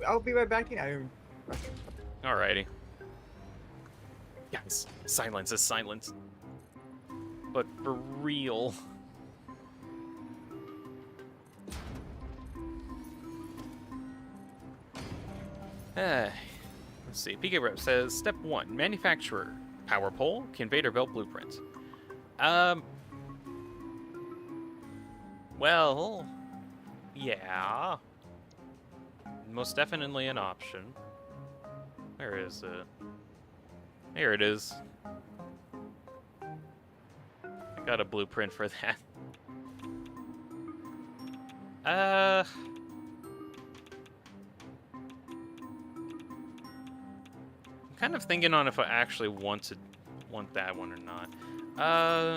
I'll be right back. Alrighty. Guys, silence is silence. But for real. Let's see. PK Rep says, Step 1, manufacturer. Power pole, conveyor belt blueprint. Well, yeah. Most definitely an option. Where is it? Here it is. I got a blueprint for that. I'm kind of thinking on if I actually want that one or not.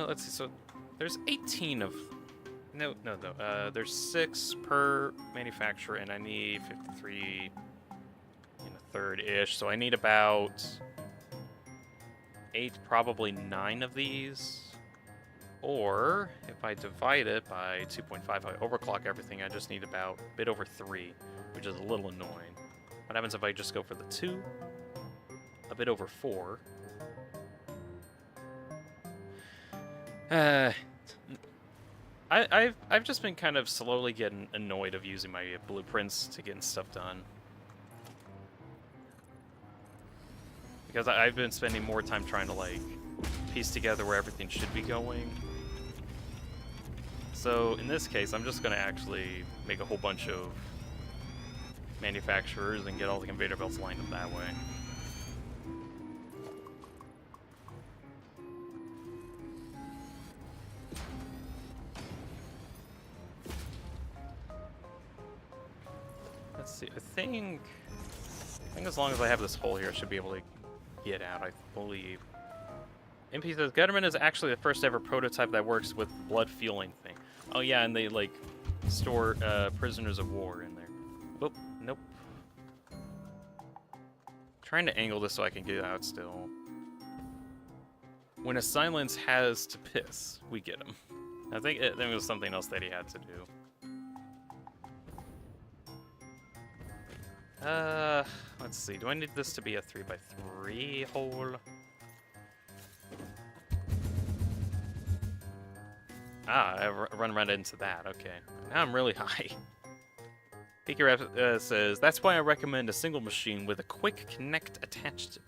Let's see. So there's 18 of. No. There's 6 per manufacturer, and I need 53 and a third-ish. So I need about 8, probably 9 of these. Or if I divide it by 2.5, I overclock everything. I just need about a bit over 3, which is a little annoying. What happens if I just go for the 2? A bit over 4. I've just been kind of slowly getting annoyed of using my blueprints to getting stuff done. Because I've been spending more time trying to, like, piece together where everything should be going. So, in this case, I'm just going to actually make a whole bunch of manufacturers and get all the conveyor belts lined up that way. Let's see, I think as long as I have this hole here, I should be able to get out, I believe. MP says, Gutterman is actually the first ever prototype that works with blood fueling thing. Oh yeah, and they, like, store prisoners of war in there. Whoop, nope. Trying to angle this so I can get out still. When a silence has to piss, we get him. I think it was something else that he had to do. Let's see. Do I need this to be a 3x3 hole? Ah, I run right into that. Okay. Now I'm really high. PKRF says, that's why I recommend a single machine with a quick connect attached.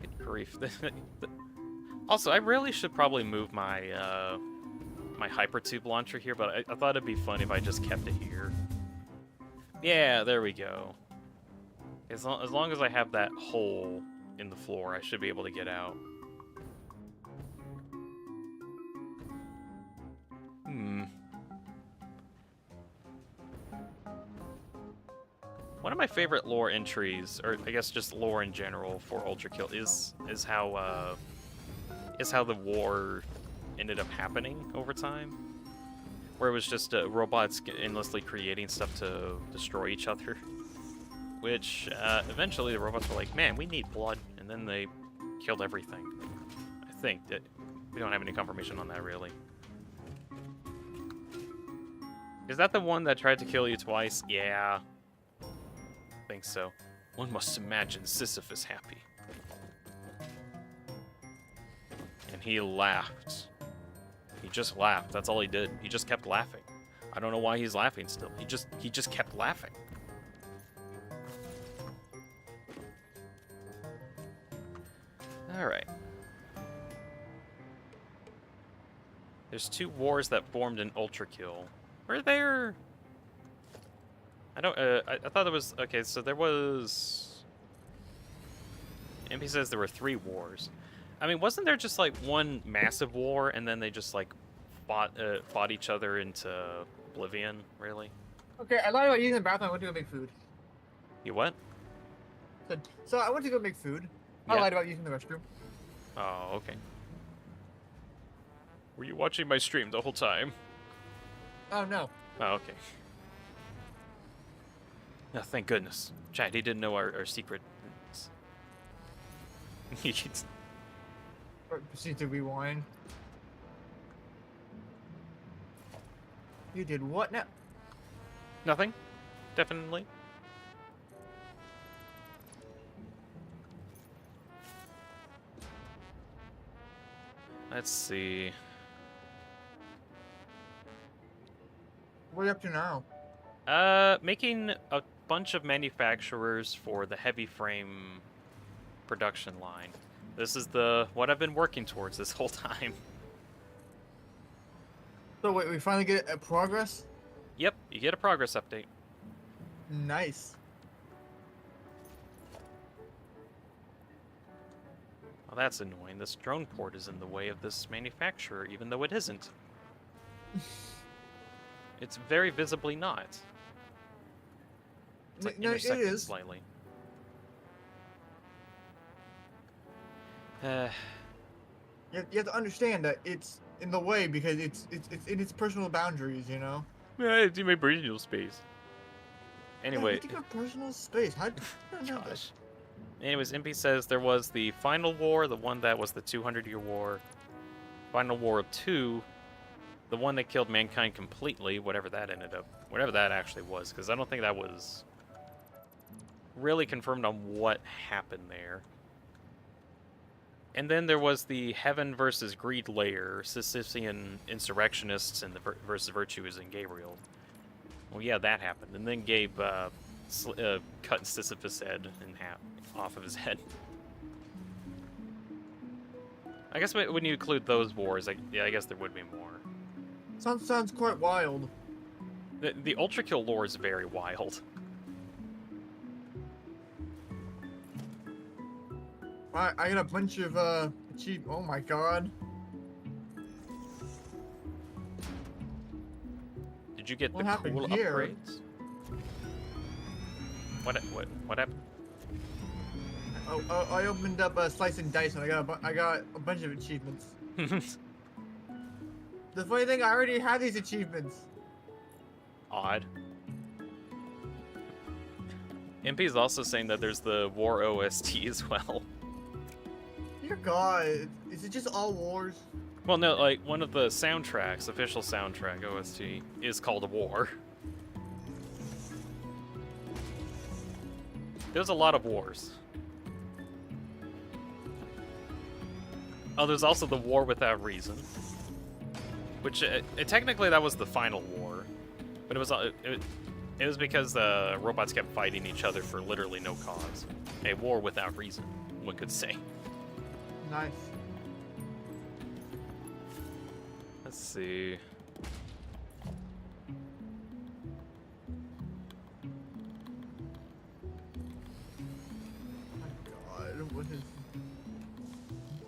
Good grief. Also, I really should probably move my my hypertube launcher here, but I thought it'd be fun if I just kept it here. Yeah, there we go. As long as I have that hole in the floor, I should be able to get out. One of my favorite lore entries, or I guess just lore in general for Ultra Kill, is how the war ended up happening over time, where it was just robots endlessly creating stuff to destroy each other. Which eventually the robots were like, "Man, we need blood," and then they killed everything. I think that we don't have any confirmation on that really. Is that the one that tried to kill you twice? Yeah. I think so. One must imagine Sisyphus happy. And he laughed. He just laughed. That's all he did. He just kept laughing. I don't know why he's laughing still. He just kept laughing. All right. There's 2 wars that formed an Ultra Kill. Were there? I don't. I thought there was. Okay, so there was. MP says there were 3 wars. I mean, wasn't there just like one massive war, and then they just like fought each other into oblivion? Really? Okay, I lied about using the bathroom. I went to go make food. You what? So I went to go make food. I Yeah. lied about using the restroom. Oh, okay. Were you watching my stream the whole time? Oh no. Oh, okay. Oh, thank goodness. Chad, he didn't know our secret. Proceed to rewind. You did what now? Nothing. Definitely. Let's see. What are you up to now? Making a bunch of manufacturers for the heavy frame production line. This is what I've been working towards this whole time. So wait, we finally get a progress? Yep, you get a progress update. Nice. Well, that's annoying. This drone port is in the way of this manufacturer, even though it isn't. It's very visibly not. It's like No, it intersecting is. slightly. You have to understand that it's in the way because it's in its personal boundaries, you know? Yeah, it's in my personal space. Anyway. Yeah, think of personal space. How do you know that? Gosh. Anyways, MP says there was the final war, the one that was the 200-year war. Final War 2, the one that killed mankind completely, whatever that actually was, because I don't think that was really confirmed on what happened there. And then there was the Heaven versus Greed layer, Sisyphean insurrectionists and the versus Virtues in Gabriel. Well, yeah, that happened. And then Gabe cut Sisyphus' head in half, off of his head. I guess when you include those wars, I guess there would be more. Sounds quite wild. The Ultra Kill lore is very wild. I got a bunch of cheap. Oh my god. Did you get What the happened cool here? upgrades? What happened? Oh, I opened up a slice and dice and I got a bunch of achievements. The funny thing, I already had these achievements. Odd. MP is also saying that there's the War OST as well. Dear God, is it just all wars? Well, no, like one of the soundtracks, official soundtrack OST, is called War. There's a lot of wars. Oh, there's also the War Without Reason, which technically that was the final war, but it was because robots kept fighting each other for literally no cause. A war without reason, one could say. Nice. Let's see. Oh my God, what is?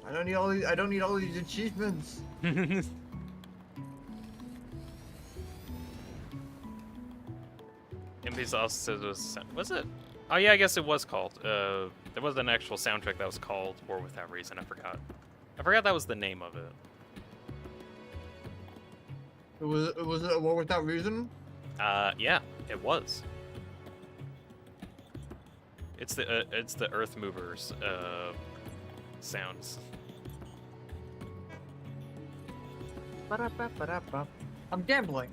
I don't need all these. I don't need all these achievements. MP's also says was it? Oh yeah, I guess it was called. There was an actual soundtrack that was called War Without Reason. I forgot. I forgot that was the name of it. It was a war without reason. Yeah, it was. It's the Earth Movers sounds. Ba-da-ba-ba-da-ba. I'm gambling.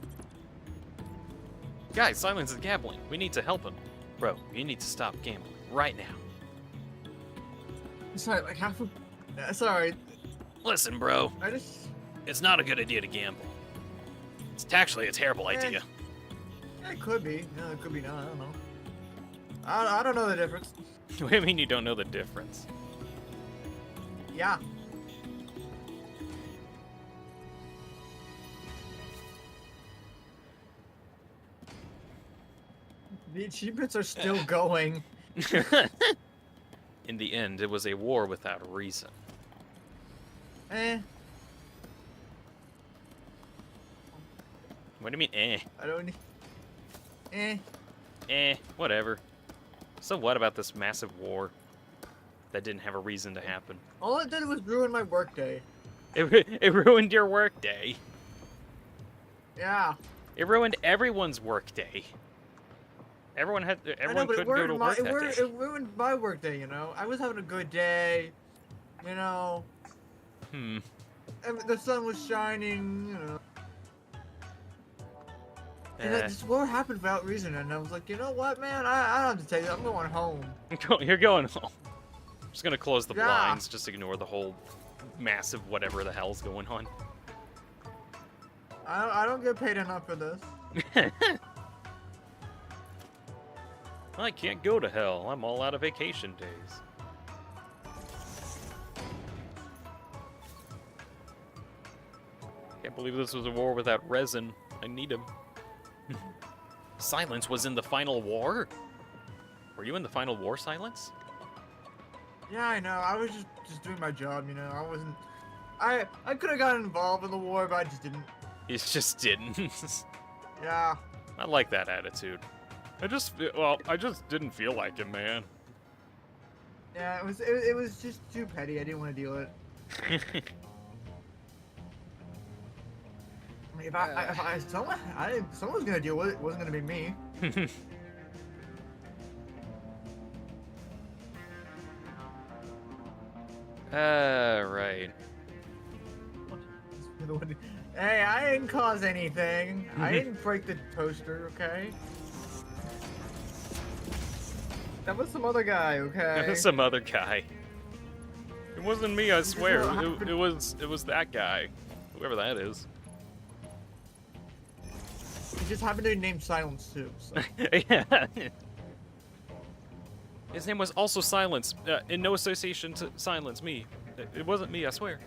Guys, Silence is gambling. We need to help him. Bro, you need to stop gambling right now. Sorry, like half. Sorry, Listen, bro. I just. It's not a good idea to gamble. It's actually a terrible idea. Yeah, it could be. No, it could be not. I don't know. I don't know the difference. What do you mean you don't know the difference? Yeah. The achievements are still going. In the end, it was a war without a reason. Eh. What do you mean, eh? I don't need. Eh. Eh, whatever. So what about this massive war that didn't have a reason to happen? All it did was ruin my workday. It ruined your workday. Yeah. It ruined everyone's workday. Everyone couldn't go to work that day. It ruined my workday, you know? I was having a good day, you know? And the sun was shining, you know? And this war happened without reason, and I was like, you know what, man? I don't have to take it. I'm going home. You're going home. I'm just gonna close the Yeah. blinds, just ignore the whole massive whatever the hell's going on. I don't get paid enough for this. I can't go to hell. I'm all out of vacation days. Can't believe this was a war without resin. I need him. Silence was in the final war? Were you in the final war, Silence? Yeah, I know. I was just doing my job, you know? I wasn't... I could have gotten involved in the war, but I just didn't. You just didn't. Yeah. I like that attitude. I just didn't feel like it, man. Yeah, it was just too petty. I didn't want to deal with it. If someone was gonna deal with it, it wasn't gonna be me. Right. Hey, I didn't cause anything. I didn't break the toaster, okay? That was some other guy, okay? Some other guy. It wasn't me, I swear. what It was that guy. Whoever that is. He just happened to be named Silence too. So. Yeah. His name was also Silence, in no association to Silence, me. It wasn't me, I swear.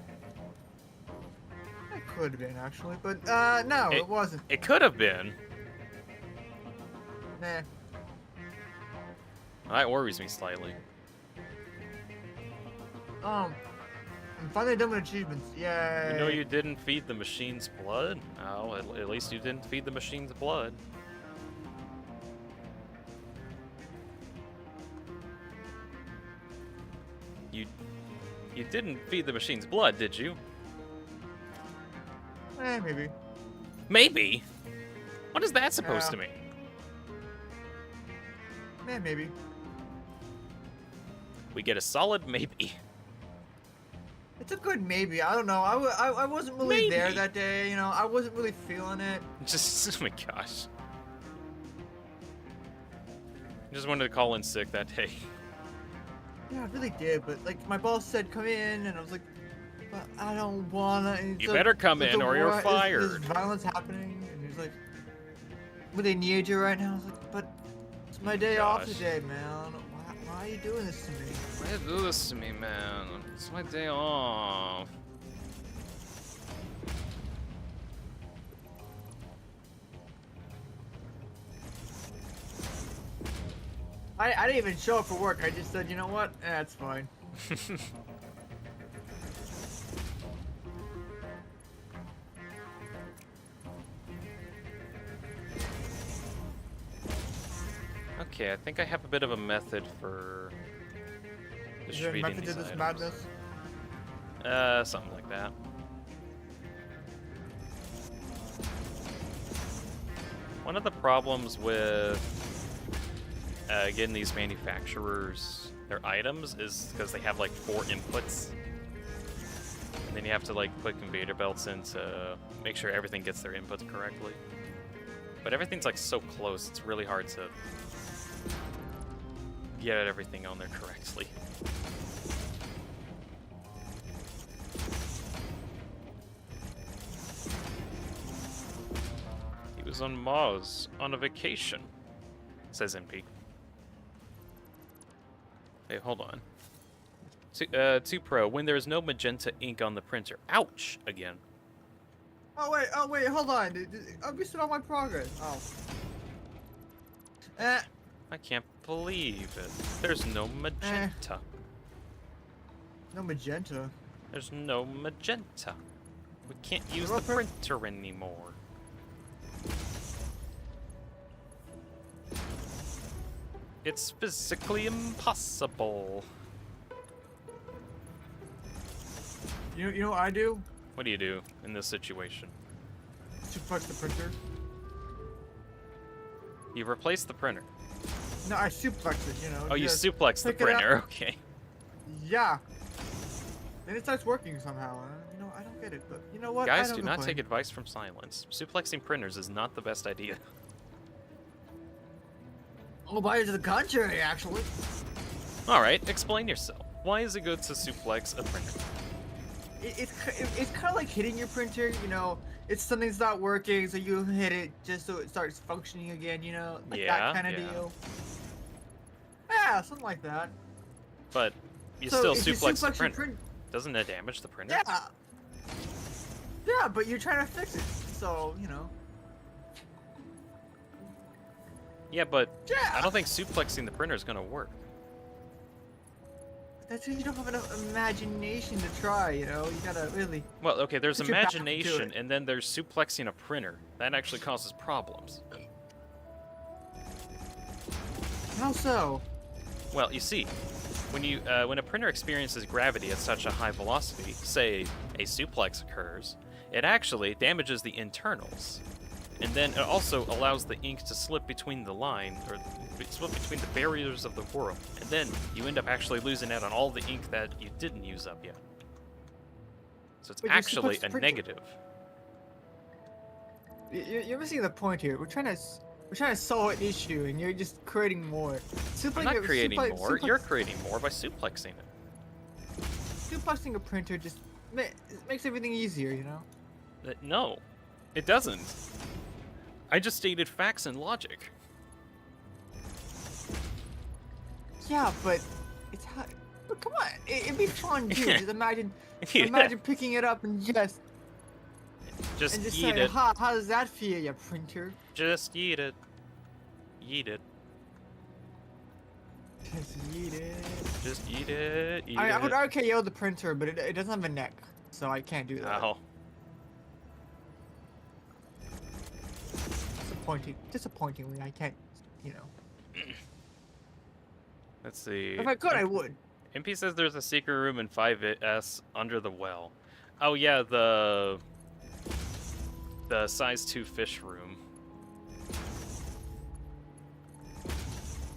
It could have been actually, but no, it wasn't. It could have been. Nah. That worries me slightly. I'm finally done with achievements. Yay. You know you didn't feed the machine's blood? Oh, at least you didn't feed the machine's blood. You didn't feed the machine's blood, did you? Maybe. Maybe? What is that supposed to mean? Maybe. We get a solid maybe. It's a good maybe. I don't know. I wasn't really there Maybe. that day. You know, I wasn't really feeling it. Just, oh my gosh. Just wanted to call in sick that day. Yeah, I really did. But like, my boss said, come in, and I was like, but I don't wanna. And You so- better come so in the or you're war- fired. There's violence happening, and he's like, "Would they need you right now?" I was like, "But it's my day off Gosh. today, man. Why are you doing this to me?" Why you do this to me, man? It's my day off. I didn't even show up for work. I just said, you know what? That's fine. Okay, I think I have a bit of a method for Is there a distributing method these to this items. madness? Something like that. One of the problems with getting these manufacturers their items is because they have like 4 inputs. And then you have to like put conveyor belts in to make sure everything gets their inputs correctly. But everything's like so close, it's really hard to get everything on there correctly. He was on Mars on a vacation, says MP. Hey, hold on. 2 Pro, when there is no magenta ink on the printer. Ouch! Again. Oh wait, hold on. I'm missing all my progress. Oh. I can't believe it. There's no magenta. No magenta. There's no magenta. We can't use the printer anymore. It's physically impossible. You know what I do? What do you do in this situation? Suplex the printer. You replace the printer. No, I suplex it, you know. Oh, you just suplex the pick it up. printer. Okay. Yeah. Then it starts working somehow. You know, I don't get it, but you know what? Guys, do not take advice from silence. Suplexing printers is not the best idea. Oh, by to the contrary, actually. Alright, explain yourself. Why is it good to suplex a printer? It's kind of like hitting your printer, you know. It's something's not working, so you hit it just so it starts functioning again, you know, like that kind of deal. Yeah, something like that. But you still suplex the printer. Doesn't it damage the printer? Yeah. Yeah, but you're trying to fix it, so you know. Yeah, but yeah. I don't think suplexing the printer is gonna work. That's because you don't have enough imagination to try, you know? You gotta really... Well, okay, there's imagination, and then there's suplexing a printer. That actually causes problems. How so? Well, you see, when a printer experiences gravity at such a high velocity, say a suplex occurs, it actually damages the internals. And then it also allows the ink to slip between the line, or slip between the barriers of the world. And then you end up actually losing out on all the ink that you didn't use up yet. So it's actually a negative. You're missing the point here. We're trying to solve an issue, and you're just creating more. I'm not creating more. You're creating more by suplexing it. Suplexing a printer just makes everything easier, you know? No, it doesn't. I just stated facts and logic. Yeah, but it's hard. But come on, it'd be fun too. Just imagine picking it up and just eat saying, it. How does that feel, you printer? Just eat it. Eat it. Just eat it. Just eat it. I would RKO the printer, but it doesn't have a neck, so I can't do that. Oh. Disappointingly, I can't, you know. Let's see. If I could, I would. MP says there's a secret room in 5S under the well. Oh yeah, the size 2 fish room.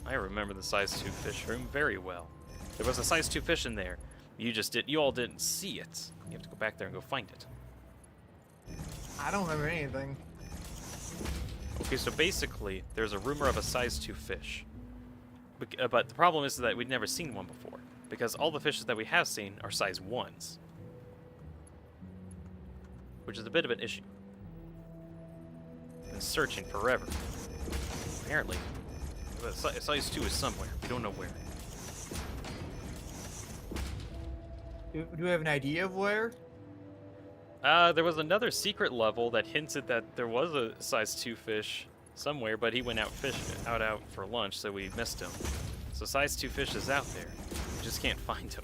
I remember the size 2 fish room very well. There was a size 2 fish in there. You all didn't see it. You have to go back there and go find it. I don't remember anything. Okay, so basically, there's a rumor of a size 2 fish. But the problem is that we'd never seen one before, because all the fishes that we have seen are size 1s. Which is a bit of an issue. Been searching forever. Apparently, size 2 is somewhere. We don't know where. Do we have an idea of where? There was another secret level that hinted that there was a size 2 fish somewhere, but he went out out for lunch, so we missed him. So size 2 fish is out there. We just can't find him.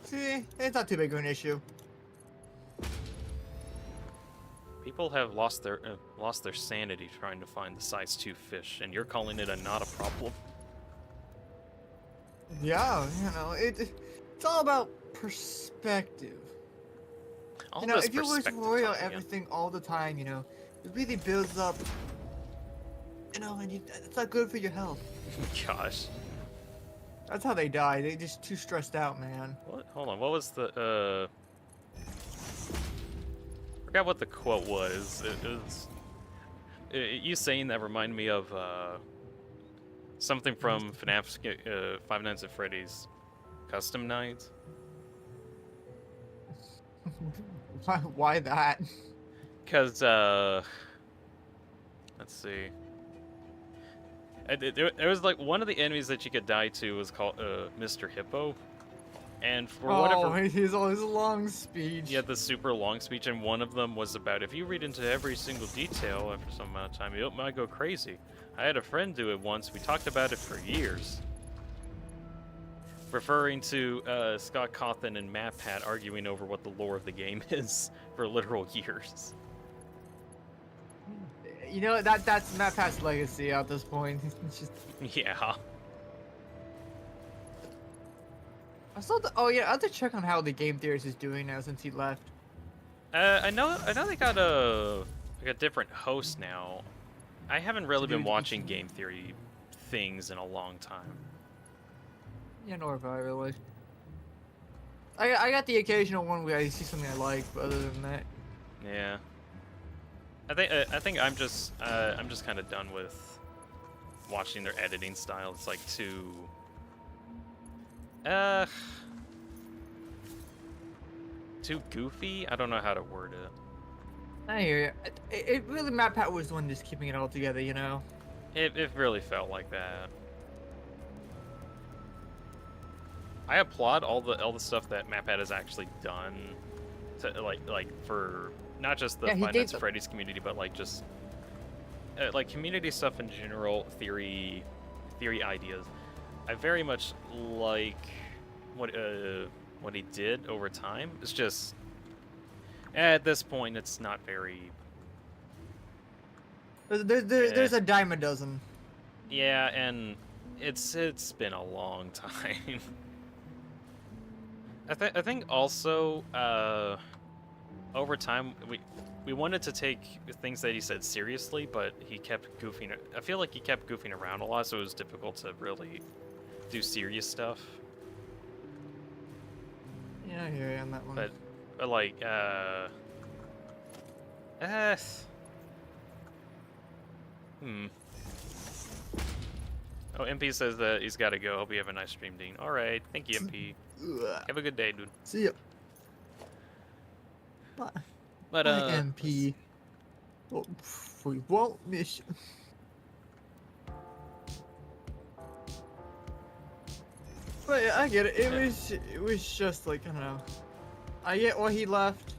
See, it's not too big of an issue. People have lost their sanity trying to find the size 2 fish, and you're calling it not a problem. Yeah, you know, it's all about perspective. You know, if you always worry about everything all the time, you know, it really builds up. You know, and it's not good for your health. Gosh. That's how they die. They just too stressed out, man. What? Hold on. What was the Forgot what the quote was. You saying that reminded me of something from FNAF's Five Nights at Freddy's Custom Nights. Why that? Because, let's see. There was like one of the enemies that you could die to was called Mr. Hippo. And for whatever... his long speech. He had this super long speech, and one of them was about, if you read into every single detail after some amount of time, you might go crazy. I had a friend do it once. We talked about it for years. Referring to Scott Cawthon and MatPat arguing over what the lore of the game is for literal years. You know, that's MatPat's legacy at this point. It's just... Yeah. I saw the... Oh yeah, I have to check on how the game theorist is doing now since he left. I know they got a different host now. I haven't really been watching game theory things in a long time. Yeah, nor have I really. I got the occasional one where I see something I like, but other than that. Yeah. I think I'm just kind of done with watching their editing style. It's like too goofy. I don't know how to word it. I hear you. It really, MatPat was the one just keeping it all together, you know. It really felt like that. I applaud all the stuff that MatPat has actually done to like for not just the Five Nights at Freddy's community, but like just like community stuff in general, theory ideas. I very much like what he did over time. It's just at this point it's not very. There's a dime a dozen. Yeah, and it's been a long time. I think also over time we wanted to take things that he said seriously, but he kept goofing. I feel like he kept goofing around a lot, so it was difficult to really do serious stuff. Yeah, I hear you on that one. But like Oh, MP says that he's got to go. Hope you have a nice stream, Dean. All right, thank you, MP. Have a good day, dude. See ya. But MP. Well, we won't miss you. But yeah, I get it. It was just like, I don't know. I get why he left.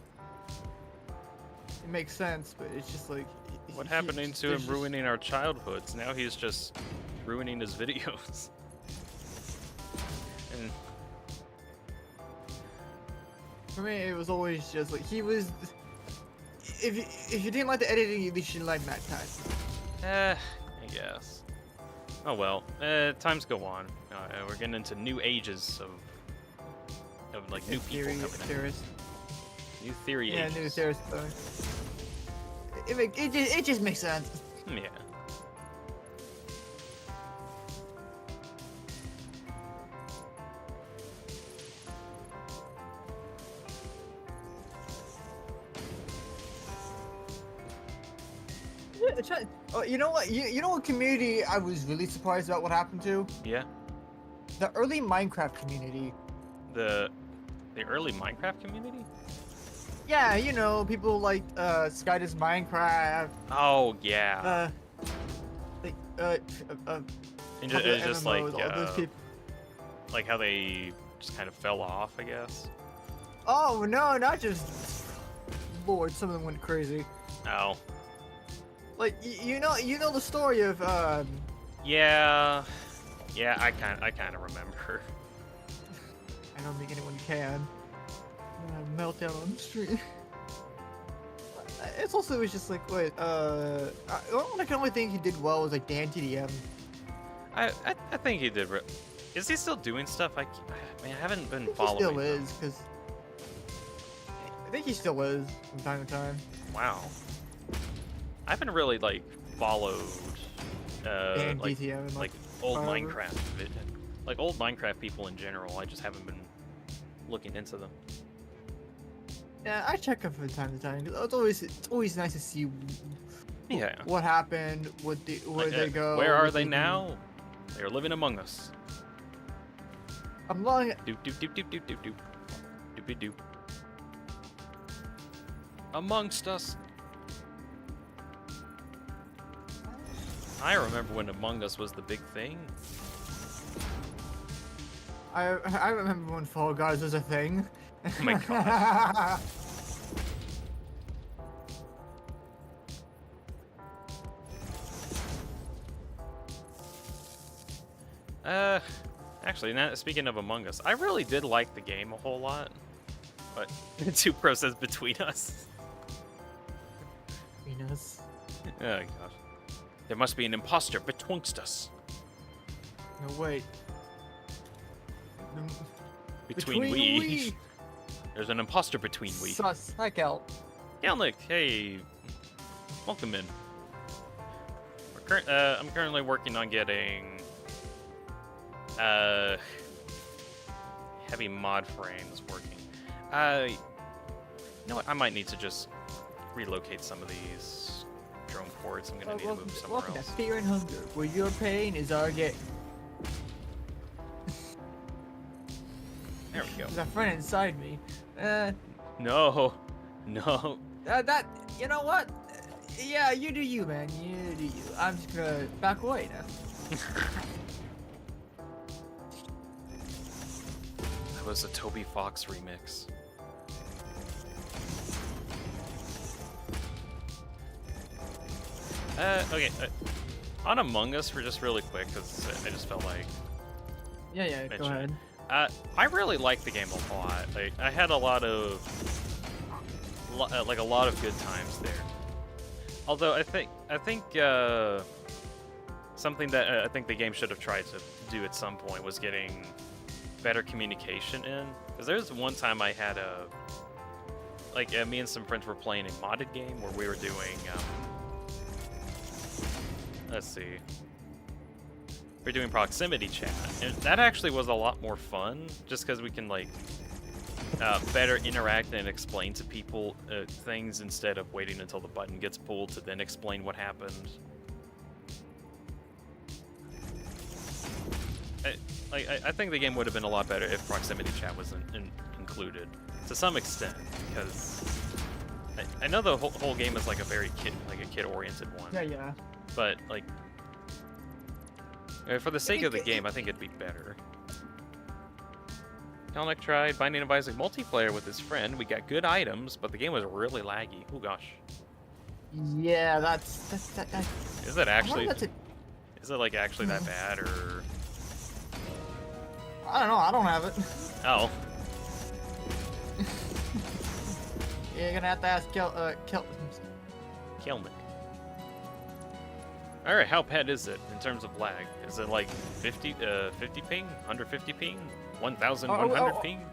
It makes sense, but it's just like. What happened to him ruining our childhoods? Now he's just ruining his videos. And for me, it was always just like he was. If you didn't like the editing, you should like MatPat. I guess. Oh well. Times go on. We're getting into new ages of like new people coming theorist. in. New theory. Yeah, ages. new theorist. It just makes sense. Yeah. Oh, you know what? You know what community I was really surprised about what happened to? Yeah. The early Minecraft community. The early Minecraft community? Yeah, you know, people like Sky does Minecraft. Oh yeah. And it's just like all those people. like how they just kind of fell off, I guess. Oh no, not just Lord, some of them went crazy. Oh. Like you know the story of Yeah, I kind of remember. I don't think anyone can. Meltdown on the street. It's also, it was just like, wait, the only thing he did well was like Dan TDM. I think he did. Is he still doing stuff? I haven't been He following. still is, because I think he still is from time to time. Wow. I haven't really like followed Dan like DTM and, like old Minecraft like old Minecraft people in general. I just haven't been looking into them. Yeah, I check them from time to time. 'Cause it's always nice to see Yeah. what happened, where they go. Where are what they do. now? They are living among us. I'm long. Doop doop doop doop doop doop doop. Doopy doop. Amongst us. I remember when Among Us was the big thing. I remember when Fall Guys was a thing. Oh my gosh. Actually, now, speaking of Among Us, I really did like the game a whole lot. But two process between us. Venus. Oh gosh. There must be an imposter betwixt us. No wait. Between we. There's an imposter between we. Sus. Heck out. Galnick, hey. Welcome in. I'm currently working on getting heavy mod frames working. You know what? I might need to just relocate some of these drone ports. I'm gonna need to move somewhere welcome else. to Fear and Hunger, where your pain is our gain. There we go. There's a friend inside me. No. That you know what? Yeah, you do you, man. You do you. I'm just gonna back away now. That was a Toby Fox remix. Okay. On Among Us for just really quick, because I just felt like Yeah, go mention ahead. I really liked the game a lot. Like, I had a lot of good times there. Although I think something that I think the game should have tried to do at some point was getting better communication in. Because there's one time I had me and some friends were playing a modded game where we were doing let's see. We're doing proximity chat, and that actually was a lot more fun, just because we can better interact and explain to people things instead of waiting until the button gets pulled to then explain what happened. I think the game would have been a lot better if proximity chat was included to some extent, because I know the whole game is like a very kid-oriented one. Yeah. But for the sake of the game, I think it'd be better. Kalnick tried Binding of Isaac multiplayer with his friend. We got good items, but the game was really laggy. Oh gosh. Yeah, that's Is it actually? that's it. Is it actually that bad, or? I don't know. I don't have it. Oh. You're gonna have to ask Kelnick. All right, how bad is it in terms of lag? Is it 50 ping, 150 ping, 1,100 ping?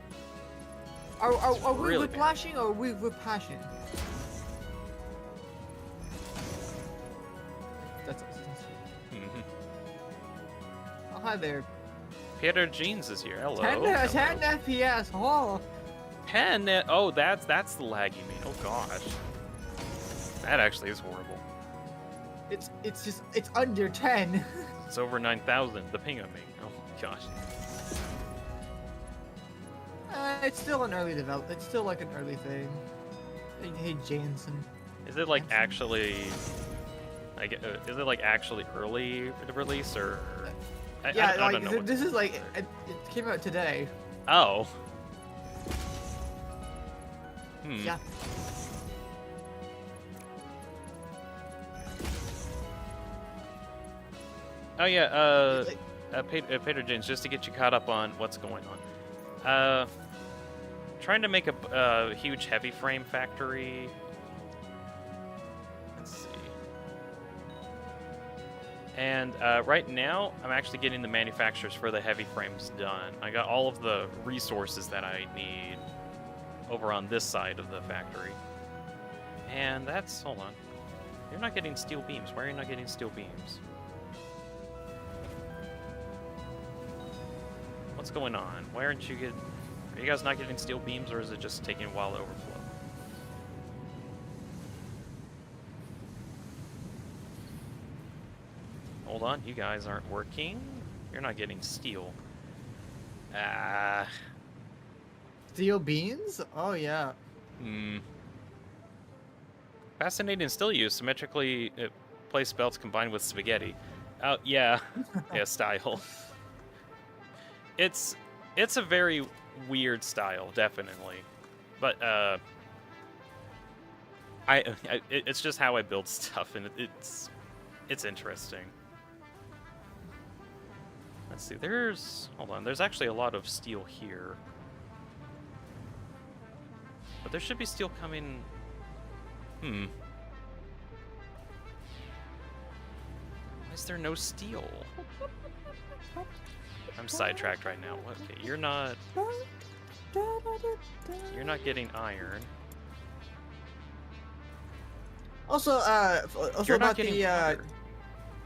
Are we really whiplashing or are we whiplashing? That's Mm-hmm. Oh, hi there. Peter Jeans is here. Hello. 10 hello. FPS. Oh. 10. Oh, that's the lag you mean. Oh gosh. That actually is horrible. It's under 10. It's over 9,000. The ping on me. Oh gosh. It's still an early development. It's still an early thing. Hey, Jansen. Is it actually? Is it actually early to release, or? I don't know. This is it came out today. Oh. Yeah. Oh yeah, Peter James, just to get you caught up on what's going on. Trying to make a huge heavy frame factory. Let's see. And right now, I'm actually getting the manufacturers for the heavy frames done. I got all of the resources that I need over on this side of the factory. And that's, hold on. You're not getting steel beams. Why are you not getting steel beams? What's going on? Why aren't you getting... Are you guys not getting steel beams, or is it just taking a while to overflow? hold on. You guys aren't working. You're not getting steel. Ah. Steel beans? Oh yeah. Hmm. Fascinating steel use. Symmetrically placed belts combined with spaghetti. Oh, yeah. Yeah, style. It's a very weird style, definitely. But, it's just how I build stuff, and it's interesting. Let's see, hold on, there's actually a lot of steel here. But there should be steel coming... Why is there no steel? I'm sidetracked right now. Okay, you're not getting iron. Also, You're not about getting water.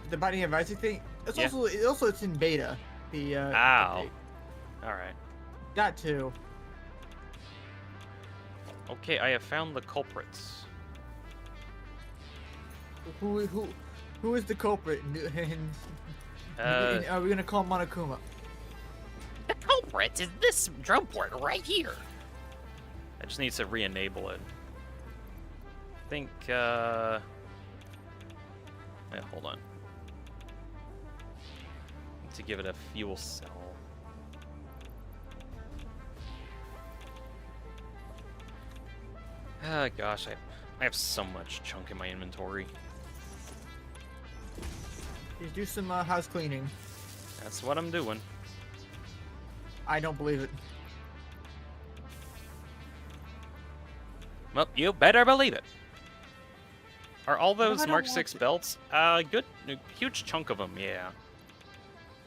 the Binding of Isaac thing. It's Yeah. also it's in beta. The Ow. update. Alright. That too. Okay, I have found the culprits. Who is the culprit? Are we gonna call Monokuma? The culprit is this drum port right here. I just need to re-enable it. I think, yeah, hold on. Need to give it a fuel cell. Ah, gosh, I have so much chunk in my inventory. Just do some house cleaning. That's what I'm doing. I don't believe it. Well, you better believe it. Are all those I don't Mark want 6 to- belts? Good, a huge chunk of them, yeah.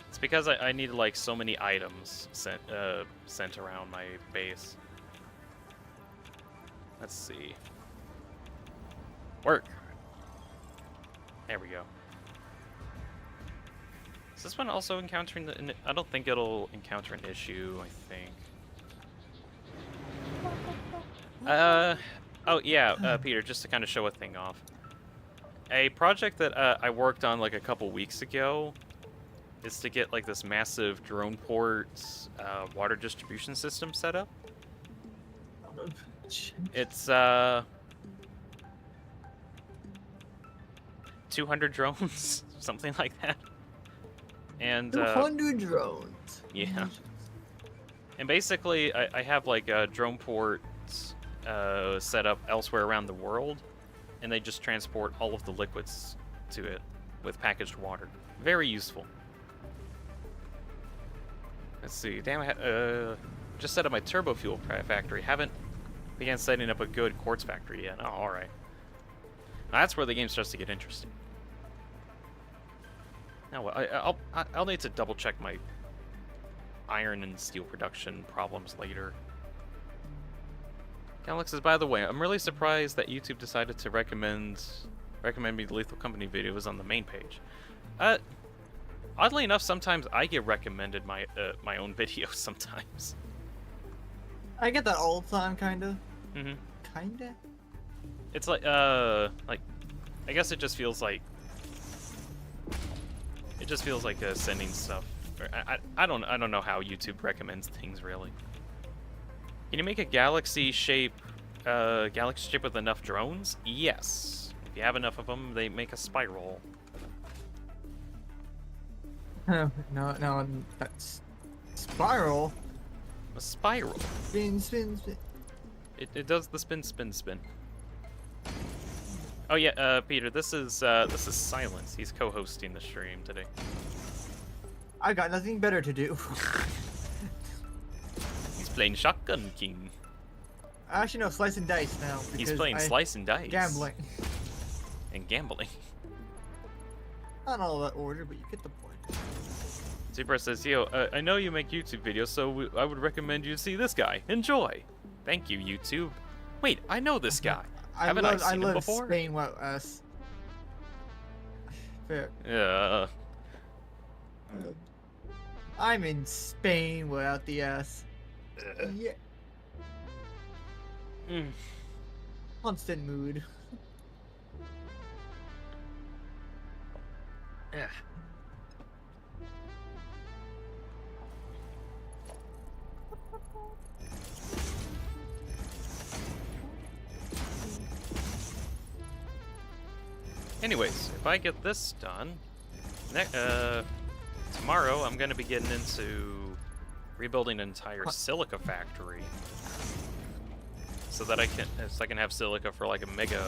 It's because I needed like so many items sent around my base. Let's see. Work. There we go. Is this one also encountering the... I don't think it'll encounter an issue, I think. Oh yeah, Peter, just to kind of show a thing off. A project that I worked on like a couple weeks ago is to get like this massive drone port water distribution system set up. It's 200 drones, something like that. And 200 drones. yeah. And basically, I have like drone ports set up elsewhere around the world, and they just transport all of the liquids to it with packaged water. Very useful. Let's see. Damn, I just set up my turbo fuel factory. Haven't began setting up a good quartz factory yet. Oh, all right. Now, that's where the game starts to get interesting. Now, I'll need to double check my iron and steel production problems later. Alex says, by the way, I'm really surprised that YouTube decided to recommend me the Lethal Company videos on the main page. Oddly enough, sometimes I get recommended my own videos sometimes. I get that all the time, kinda. Mm-hmm. Kinda? It's like I guess it just feels like sending stuff. I don't know how YouTube recommends things really. Can you make a galaxy shape with enough drones? Yes. If you have enough of them, they make a spiral. No, that's spiral. A spiral. Spin, spin, spin. It does the spin, spin, spin. Oh yeah, Peter, this is Silence. He's co-hosting the stream today. I got nothing better to do. He's playing Shotgun King. Actually, no, slice and dice now. He's playing Slice and Dice. Gambling. And gambling. Not all that order, but you get the point. Super says, yo, I know you make YouTube videos, so I would recommend you see this guy. Enjoy. Thank you, YouTube. Wait, I know this guy. Haven't I seen him before? Spain without us. Fair. Yeah. I'm in Spain without the S. Yeah. Constant mood. Yeah. Anyways, if I get this done, tomorrow I'm gonna be getting into rebuilding an entire silica factory, so that I can have silica for like a mega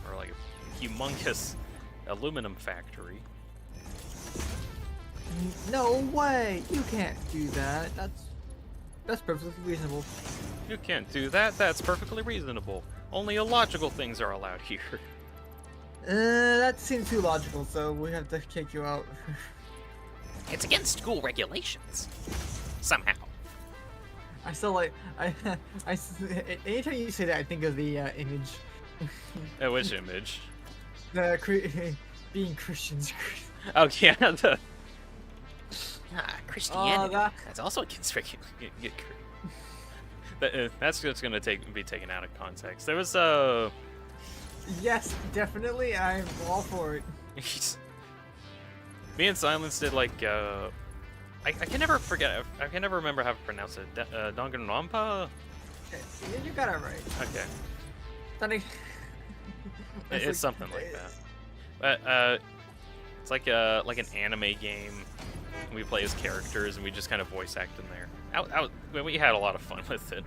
or like a humongous aluminum factory. No way! You can't do that. That's perfectly reasonable. You can't do that. That's perfectly reasonable. Only illogical things are allowed here. That seems too logical, so we have to kick you out. It's against school regulations. Somehow. I still like anytime you say that, I think of the image. Which image? Being Christians. Oh yeah, the Christianity. Oh, That's also against regulations. That's just gonna be taken out of context. There was Yes, definitely. I'm all for it. Me and Silence did like I can never forget. I can never remember how to pronounce it. Danganronpa. Okay, you got it right. Okay. It's something like that. But it's like an anime game. We play as characters and we just kind of voice act in there. We had a lot of fun with it.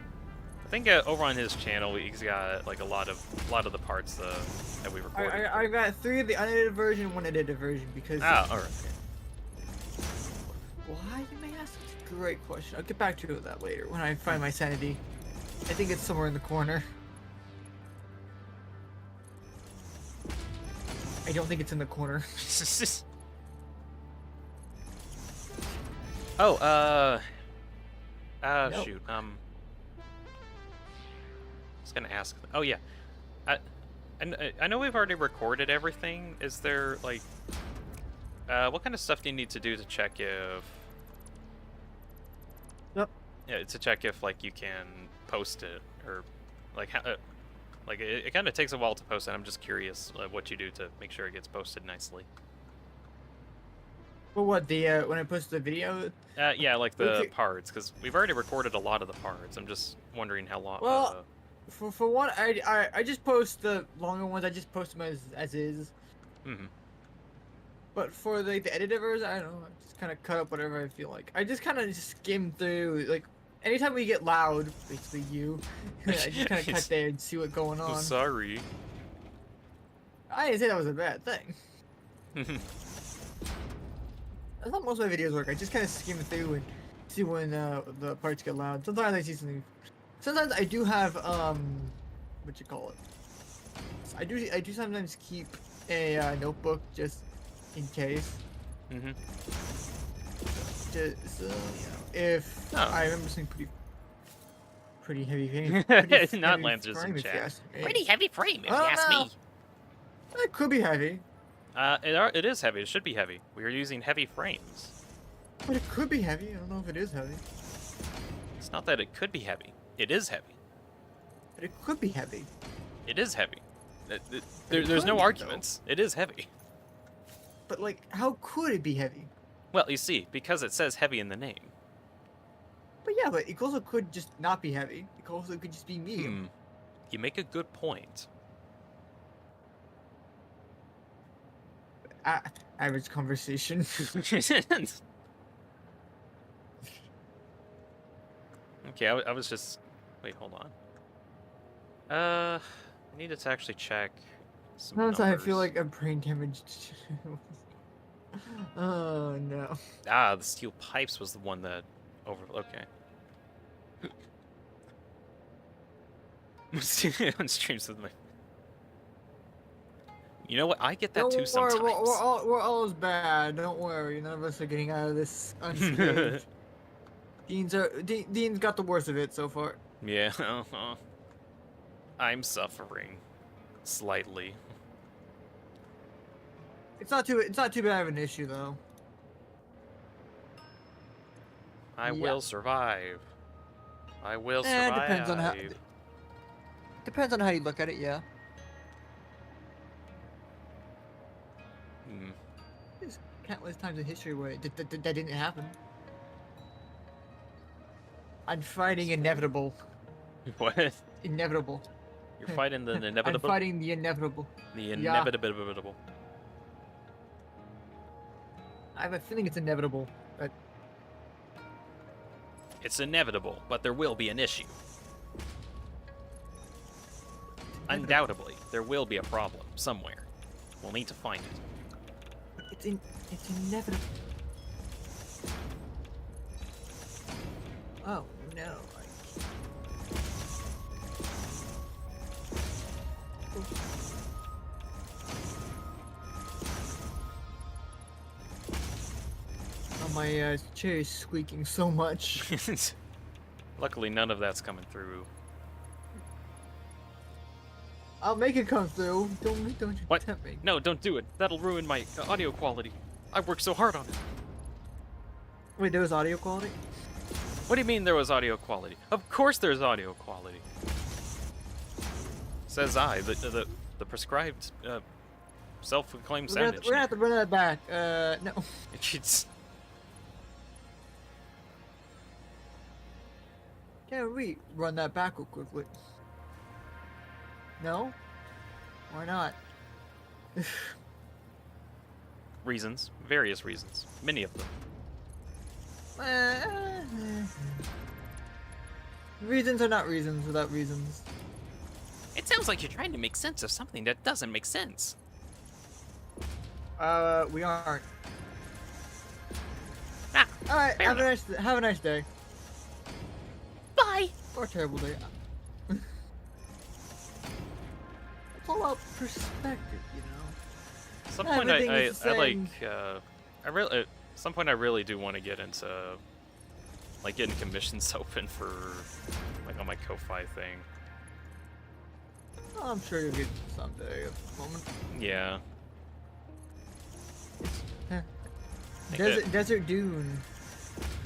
I think over on his channel he's got like a lot of the parts that we recorded. I got 3 of the unedited version, 1 edited version because. Ah, all right. Why, you may ask? It's a great question. I'll get back to that later when I find my sanity. I think it's somewhere in the corner. I don't think it's in the corner. Oh, Nope. shoot. I was gonna ask. Oh yeah, I know we've already recorded everything. Is there like, what kind of stuff do you need to do to check if? Yep. Yeah, to check if like you can post it or like how. Like it kind of takes a while to post it. I'm just curious what you do to make sure it gets posted nicely. Well, what the when I post the video? Yeah, like the Okay. parts, because we've already recorded a lot of the parts. I'm just wondering how long. Well, for one, I just post the longer ones. I just post them as is. Mm-hmm. But for the edited version, I don't know. I just kind of cut up whatever I feel like. I just kind of just skim through. Like anytime we get loud, basically you, I just kind of cut there and see what's going on. Sorry. I didn't say that was a bad thing. That's how most of my videos work. I just kind of skim through and see when the parts get loud. Sometimes I see something. Sometimes I do have what you call it? I do sometimes keep a notebook just in case. Mm-hmm. Just if I remember something pretty heavy frame. Not heavy Lancers frame, in if you chat. ask me. Pretty heavy frame, if you Oh, ask no. me. It could be heavy, It is heavy. It should be heavy. We are using heavy frames. but it could be heavy. I don't know if it is heavy, It's not that it could be heavy. It is heavy. but it could be heavy. It is heavy. There's could no be, arguments. It is heavy. But like, how could it be heavy? Well, you see, because it says heavy in the name. But yeah, but it also could just not be heavy. It also could just be medium. You make a good point. Average conversation. Okay, I was just... Wait, hold on. I needed to actually check some Sometimes I feel numbers. like I'm brain damaged. Oh no. Ah, the steel pipes was the one that Okay. On streams with my... You know what? I get that Don't too worry, sometimes. we're all as bad. Don't worry, none of us are getting out of this unscathed. Dean's got the worst of it so far. Yeah. I'm suffering slightly. It's not too bad of an issue though. I Yeah. will survive. I will survive. Depends on how you look at it, yeah. Hmm. There's countless times in history where that didn't happen. I'm fighting inevitable. What? Inevitable. You're fighting the I'm inevitable? fighting the inevitable. The Yeah. inevitable. I have a feeling it's inevitable. But It's inevitable, but there will be an issue. Undoubtedly, there will be a problem somewhere. We'll need to find it. it's inevitable. Oh no. Oh, my chair is squeaking so much. Luckily, none of that's coming through. I'll make it come through. Don't you What? tempt me. No, don't do it. That'll ruin my audio quality. I worked so hard on it. Wait, there was audio quality? What do you mean there was audio quality? Of course there's audio quality. Says I, the prescribed self-proclaimed We're sound gonna engineer. have to run that back. No. It's Can we run that back real quickly? No? Why not? reasons, various reasons, many of them. Reasons are not reasons without reasons. It sounds like you're trying to make sense of something that doesn't make sense. We aren't. Ah, Alright, fair have a nice day. Bye. Or a terrible day. It's all about perspective, you know? At some point, Everything I is the like, same. I really, at some point, I really do want to get into, like, getting commissions open for, like, on my Ko-Fi thing. Oh, I'm sure you'll get someday at the moment. Yeah. Desert Dune.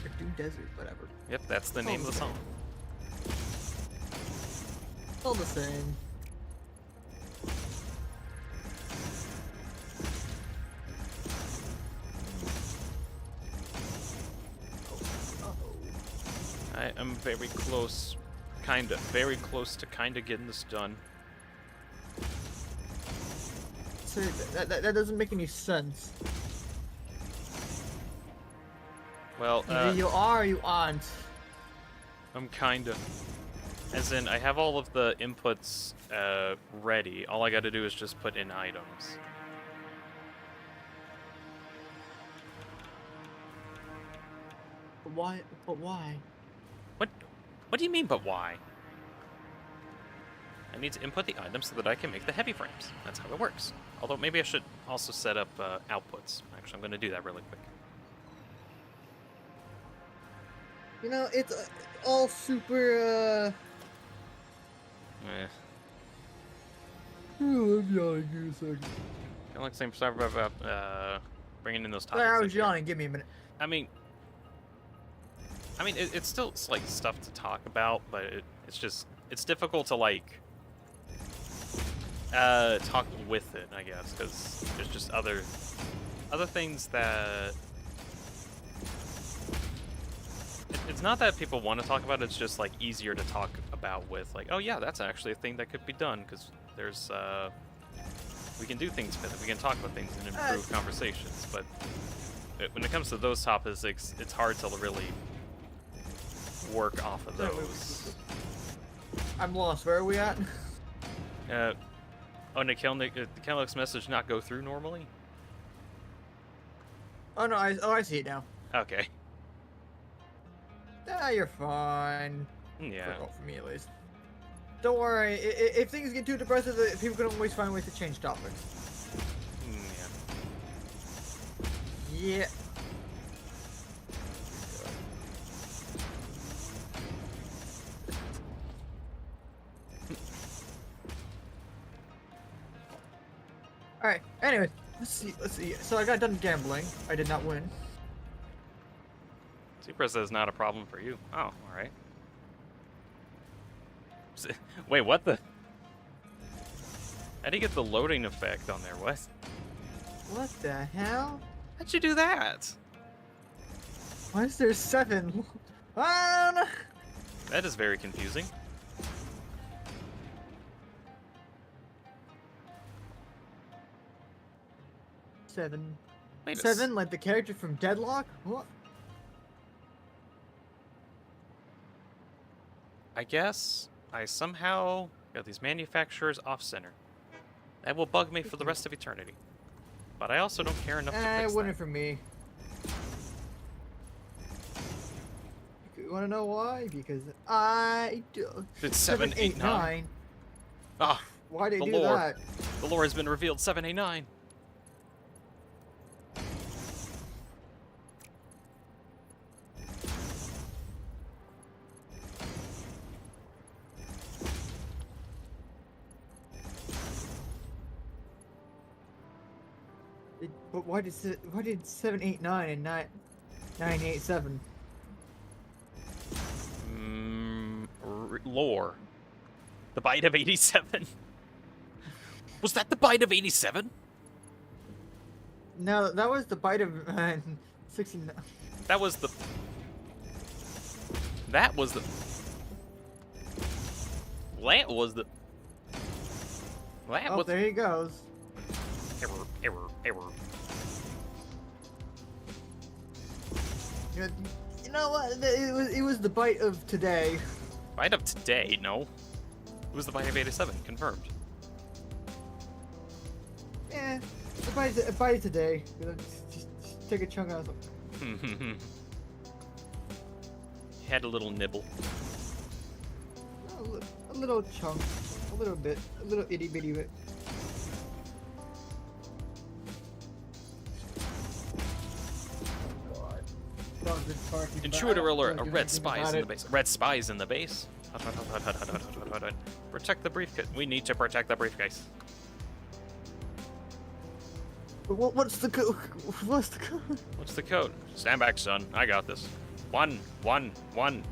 Or Dune Desert, whatever. Yep, that's the name of the song. It's all the same. I am very close, very close to getting this done. So that doesn't make any sense. Well, Either you are or you aren't. I'm kinda. As in, I have all of the inputs ready. All I gotta do is just put in items. But why? But why? What do you mean, but why? I need to input the items so that I can make the heavy frames. That's how it works. Although maybe I should also set up outputs. Actually, I'm going to do that really quick. You know, it's all super. Eh. I'm yawning. Give me a second. Kind of like same stuff about bringing in those topics. Sorry, I in was here. yawning. Give me a minute. I mean, it's still like stuff to talk about, but it's difficult to like talk with it, I guess, because there's just other things that it's not that people want to talk about. It's just like easier to talk about with, like, oh yeah, that's actually a thing that could be done because there's we can do things with it. We can talk about things and improve conversations, but when it comes to those topics, it's hard to really work off of those. I'm lost. Where are we at? Oh, Nikelnik's message not go through normally? Oh no! I see it now. Okay. Ah, you're fine. Yeah. For me at least. Don't worry. If things get too depressive, people can always find ways to change topics. Yeah. Yeah. Alright, anyway, let's see. So I got done gambling. I did not win. Super says not a problem for you. Oh, alright. Wait, what the? How do you get the loading effect on there? What? What the hell? How'd you do that? Why is there 7? I don't know. That is very confusing. Seven. Wait a Seven, like the character from Deadlock? What? I guess I somehow got these manufacturers off-center. That will bug me for the rest of eternity. But I also don't care enough to fix It wouldn't that. for me. You wanna know why? Because I do. It's 789. Ah, Why did the they do lore. that? The lore has been revealed. 789. But why did 789 and not 987? Lore. The bite of 87. Was that the bite of 87? No, that was the bite of 69. That was the. That was the. That was the. That Oh, was. there he goes. Error. You know what? It was the bite of today. Bite of today? No. It was the bite of 87. Confirmed. Yeah, the bite of today. Just take a chunk out. Had a little nibble. A little chunk, a little bit, a little itty bitty bit. Intruder alert! A red spy is in the base. A red spy is in the base. Protect the briefcase. We need to protect the briefcase. What's the code? What's the code? What's the code? Stand back, son. I got this. 1, 1, 1.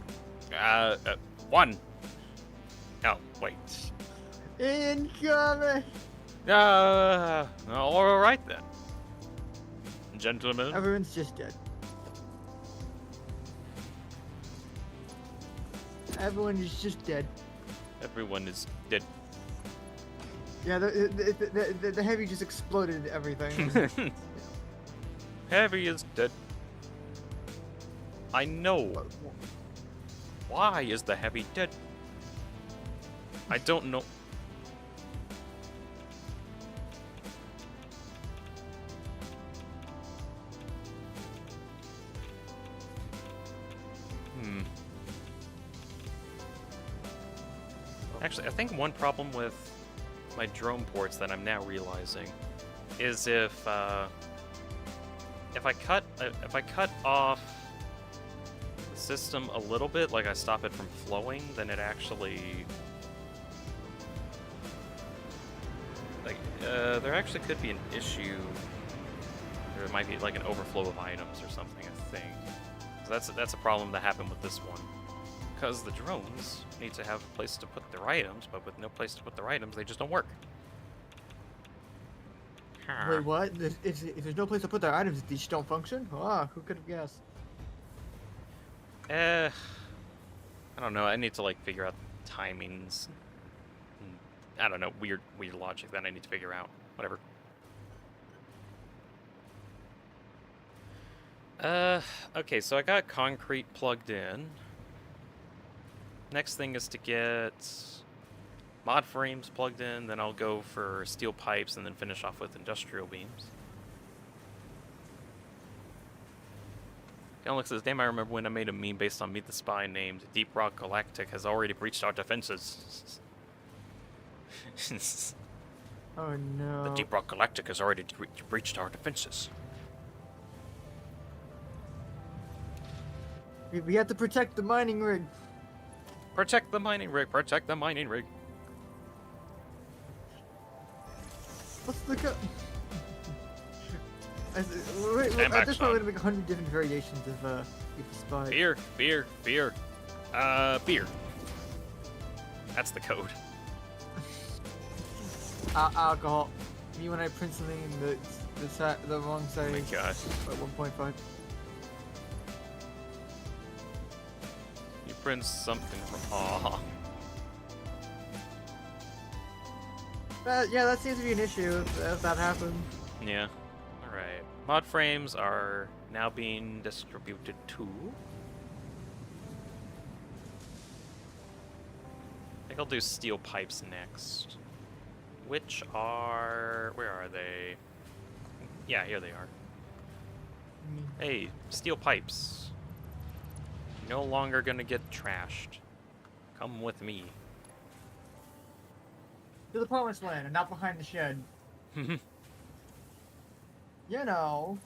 1. Oh, wait. Incoming! All right then. Gentlemen. Everyone's just dead. Everyone is just dead. Everyone is dead. Yeah, the heavy just exploded everything. Heavy is dead. I know. Why is the heavy dead? I don't know. Actually, I think one problem with my drone ports that I'm now realizing is if I cut off the system a little bit, like I stop it from flowing, then it actually there actually could be an issue. There might be like an overflow of items or something, I think. So that's a problem that happened with this one. Because the drones need to have a place to put their items, but with no place to put their items, they just don't work. Wait, what? If there's no place to put their items, they just don't function? Ah, who could have guessed? I don't know. I need to like figure out timings. I don't know. Weird logic that I need to figure out. Whatever. Okay, so I got concrete plugged in. Next thing is to get mod frames plugged in, then I'll go for steel pipes and then finish off with industrial beams. Alex says, damn, I remember when I made a meme based on Meet the Spy named Deep Rock Galactic has already breached our defenses. Oh no. The Deep Rock Galactic has already breached our defenses. We have to protect the mining rig. Protect the mining rig, protect the mining rig. What's the code? At back, this point, son. we're gonna make 100 different variations of Meet the Spy. Beer. Beer. That's the code. Alcohol. Me when I print something in the wrong Oh my size. gosh. At 1.5. You footprints, something. Aw. Yeah, that seems to be an issue if that happens. Yeah. Alright. Mod frames are now being distributed to. I think I'll do steel pipes next. Which are. Where are they? Yeah, here they are. Hey, steel pipes. You're no longer gonna get trashed. Come with me. To the promised land and not behind the shed. You know.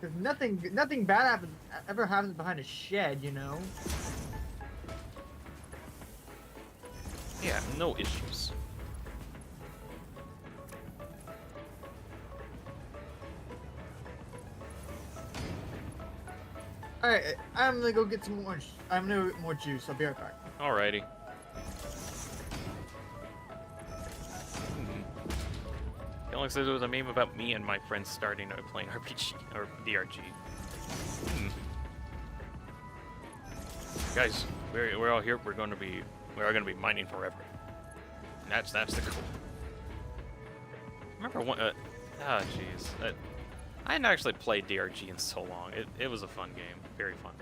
Because nothing bad ever happens behind a shed, you know? Yeah, no issues. Alright, I'm gonna go get some orange. I'm gonna get more juice. I'll be right back. Alrighty. It looks like there was a meme about me and my friends starting playing RPG or DRG. Guys, we're all here. We're all gonna be mining forever. And that's the goal. Remember one? Oh jeez. I hadn't actually played DRG in so long. It was a fun game. Very fun.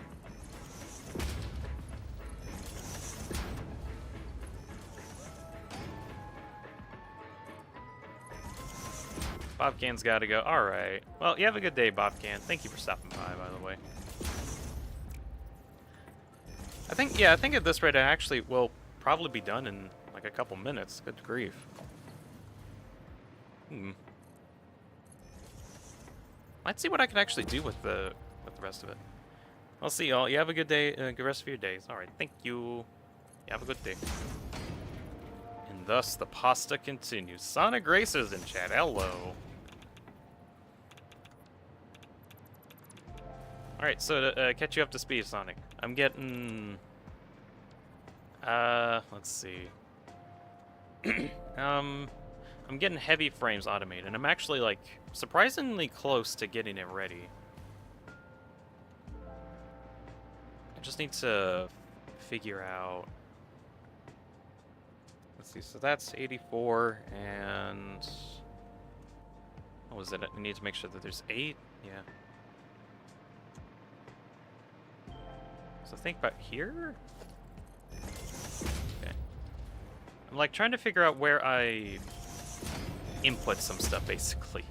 Bobcan's gotta go. Alright. Well, you have a good day, Bobcan. Thank you for stopping by the way. I think at this rate I actually will probably be done in like a couple minutes. Good grief. Let's see what I can actually do with the rest of it. I'll see y'all. You have a good day, good rest of your days. Alright, thank you. You have a good day. And thus the pasta continues. Sonic Racers in chat. Hello. Alright, so to catch you up to speed, Sonic. I'm getting... let's see. I'm getting Heavy Frames automated, and I'm actually, like, surprisingly close to getting it ready. I just need to figure out... Let's see, so that's 84, and... What was it? I need to make sure that there's 8? Yeah. So think about here? Okay. I'm like trying to figure out where I input some stuff, basically.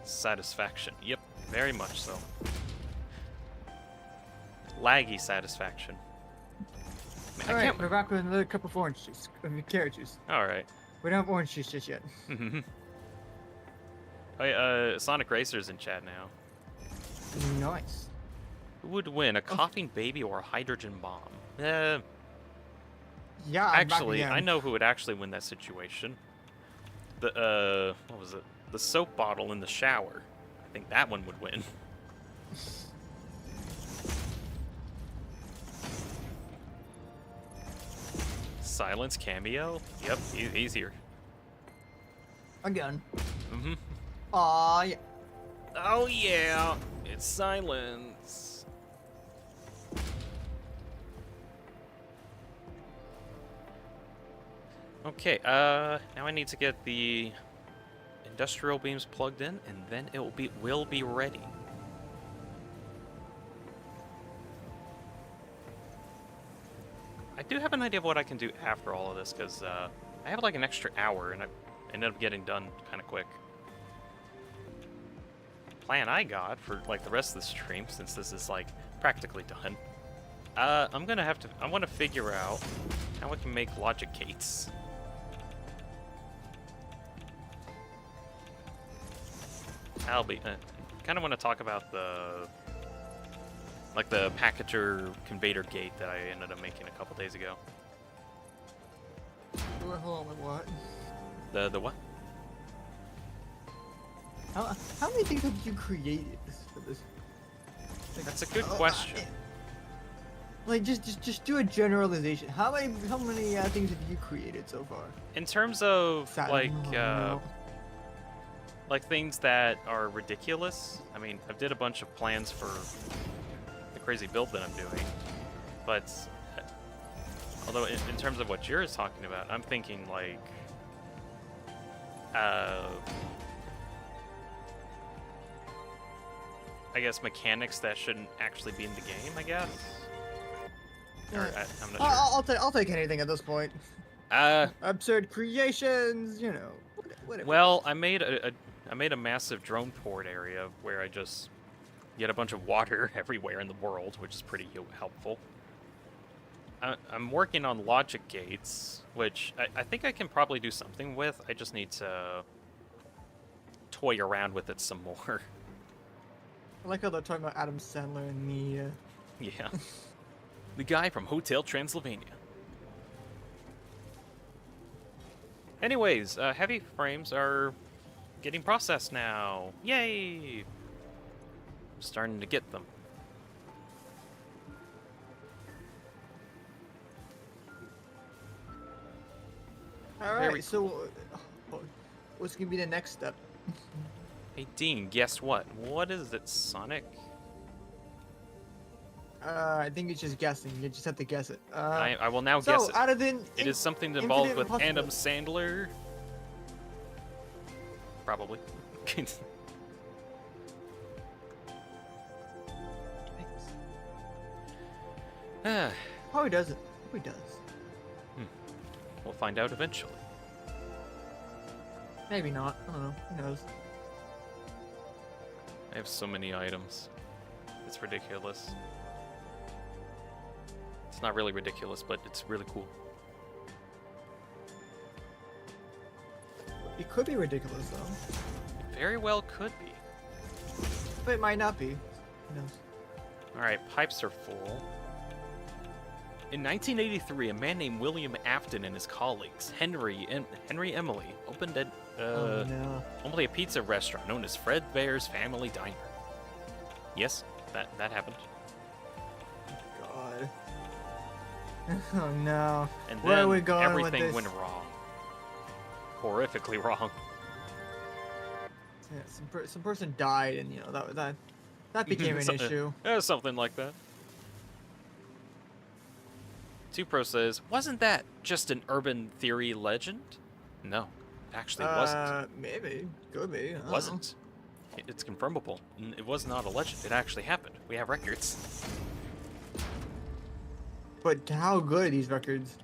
Satisfaction. Yep, very much so. Laggy satisfaction. Man, Alright, we're back with another cup of orange juice. I mean, carrot juice. Alright. We don't have orange juice just yet. Oh, Sonic Racer's in chat now. Nice. Who would win, a coughing baby or a hydrogen bomb? Yeah, actually, I know who would actually win that situation. The, what was it? The soap bottle in the shower. I think that one would win. Silence cameo? Yep, he's here. Again. Mm-hmm. Aw, yeah. Oh yeah, it's Silence. Okay, now I need to get the industrial beams plugged in, and then it will be ready. I do have an idea of what I can do after all of this, because I have like an extra hour, and I ended up getting done kind of quick. Plan I got for like the rest of the stream, since this is like practically done. I want to figure out how I can make logic gates. I'll be kind of want to talk about the packager conveyor gate that I ended up making a couple days ago. Hold on, what? The what? How many things have you created for this? That's a good question. Like just do a generalization. How many things have you created so far? In terms of Saturn, like things that are ridiculous, I mean, I've did a bunch of plans for the crazy build that I'm doing, but although in terms of what you're talking about, I'm thinking like I guess mechanics that shouldn't actually be in the game, I guess. Or, I'm not sure. I'll take anything at this point. Absurd creations, you know. Whatever. Well, I made a massive drone port area where I just get a bunch of water everywhere in the world, which is pretty helpful. I'm working on logic gates, which I think I can probably do something with. I just need to toy around with it some more. I like how they're talking about Adam Sandler and me. Yeah. The guy from Hotel Transylvania. Anyways, heavy frames are getting processed now. Yay! I'm starting to get them. Alright, so what's gonna be the next step? Hey, Dean, guess what? What is it, Sonic? I think it's just guessing. You just have to guess it. I will now guess it. Out of the It is something involved with Adam Sandler. Probably. Oh, he doesn't. Oh, he does. We'll find out eventually. Maybe not. I don't know. Who knows? I have so many items. It's ridiculous. It's not really ridiculous, but it's really cool. It could be ridiculous, though. It very well could be. But it might not be. Who knows? Alright, pipes are full. In 1983, a man named William Afton and his colleagues, Henry Emily, opened only a pizza restaurant known as Fredbear's Family Diner. Yes, that happened. God. Oh no. And Where then are we going everything with this? went wrong. Horrifically wrong. Yeah, some person died, and you know that became an issue. Something like that. Two-Pro says, wasn't that just an urban theory legend? No, actually it wasn't. Maybe. Could be. It wasn't. It's confirmable. It was not a legend. It actually happened. We have records. But how good are these records?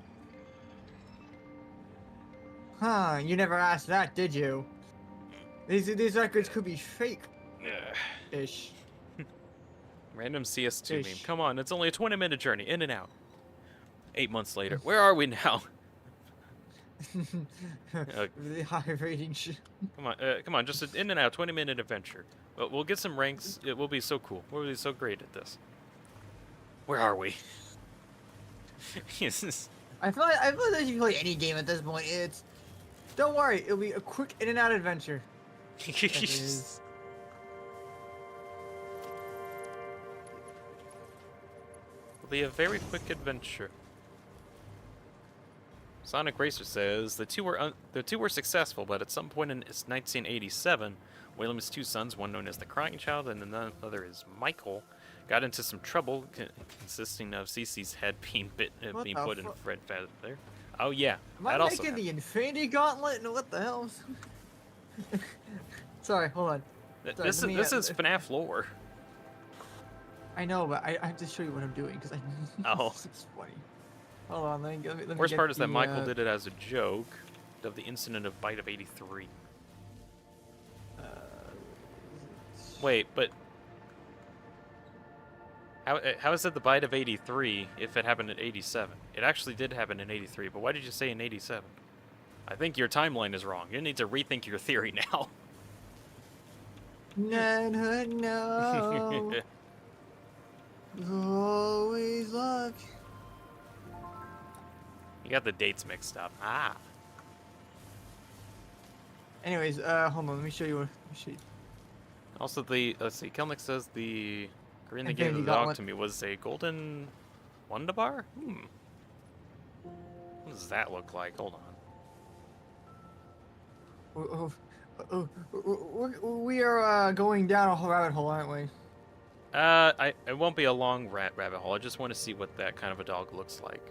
Huh, you never asked that, did you? These records could be fake-ish. Random CS2 meme. Ish. Come on, it's only a 20-minute journey, in and out. 8 months later. Where are we now? Really high rating shit. Come on, just an in and out 20-minute adventure. We'll get some ranks. It will be so cool. We'll be so great at this. Where are we? I feel like if you play any game at this point, don't worry, it'll be a quick in and out adventure. That is. It'll be a very quick adventure. Sonic Racer says the two were successful, but at some point in 1987, William's two sons, one known as the Crying Child and another is Michael, got into some trouble, consisting of Cece's head being put in Fred Feather. Oh yeah, Am I making the Infinity Gauntlet? No, what the hell? Sorry, hold on. Sorry, this is FNAF lore. I know, but I have to show you what I'm doing because I. Oh. It's funny. Hold on, let me Worst get part is that the, Michael did it as a joke of the incident of Bite of 83. Wait, but how is it the Bite of 83 if it happened in 87? It actually did happen in 83, but why did you say in 87? I think your timeline is wrong. You need to rethink your theory now. No. Always luck. You got the dates mixed up. Ah. Anyways, hold on. Let me show you. Also, let's see. Kelnick says the Korean that Okay, gave you the got dog one. to me was a golden Wunderbar? What does that look like? Hold on. We are going down a whole rabbit hole, aren't we? It won't be a long rabbit hole. I just want to see what that kind of a dog looks like.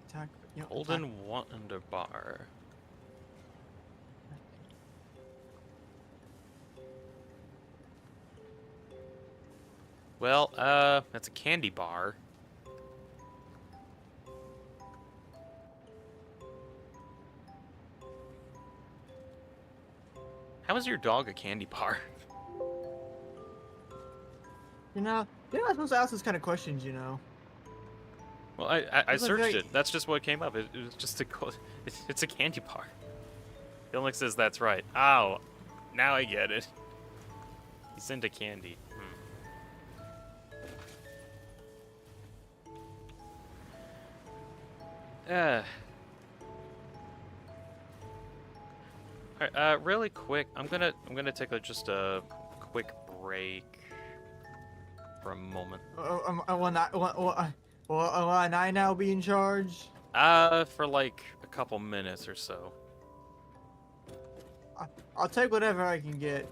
Attack. You know, Golden attack. Wunderbar. Well, that's a candy bar. How is your dog a candy bar? You're not supposed to ask those kind of questions, you know. Well, I It's like searched very- it. That's just what came up. It was just it's a candy bar. Gilnick says that's right. Oh, now I get it. He's into candy. Alright, really quick, I'm gonna take just a quick break for a moment. Will I now be in charge? For like a couple minutes or so. I'll take whatever I can get.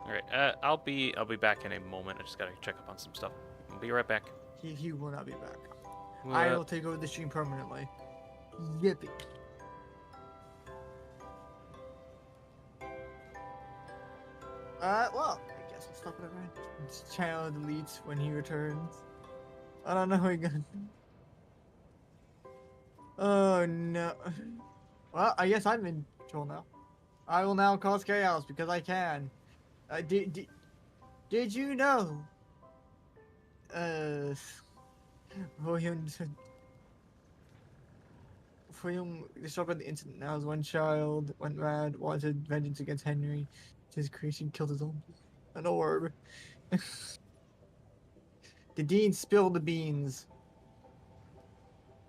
Alright, I'll be back in a moment. I just gotta check up on some stuff. I'll be right back. He will not be back. I will take over the stream permanently. Yippee. Well, I guess I'll stop it right. Just channel deletes when he returns. I don't know how he gonna. Oh no. Well, I guess I'm in control now. I will now cause chaos because I can. Did you know? William discovered the incident. Now his one child went mad, wanted vengeance against Henry. His creation killed his own. An orb. The Dean spilled the beans.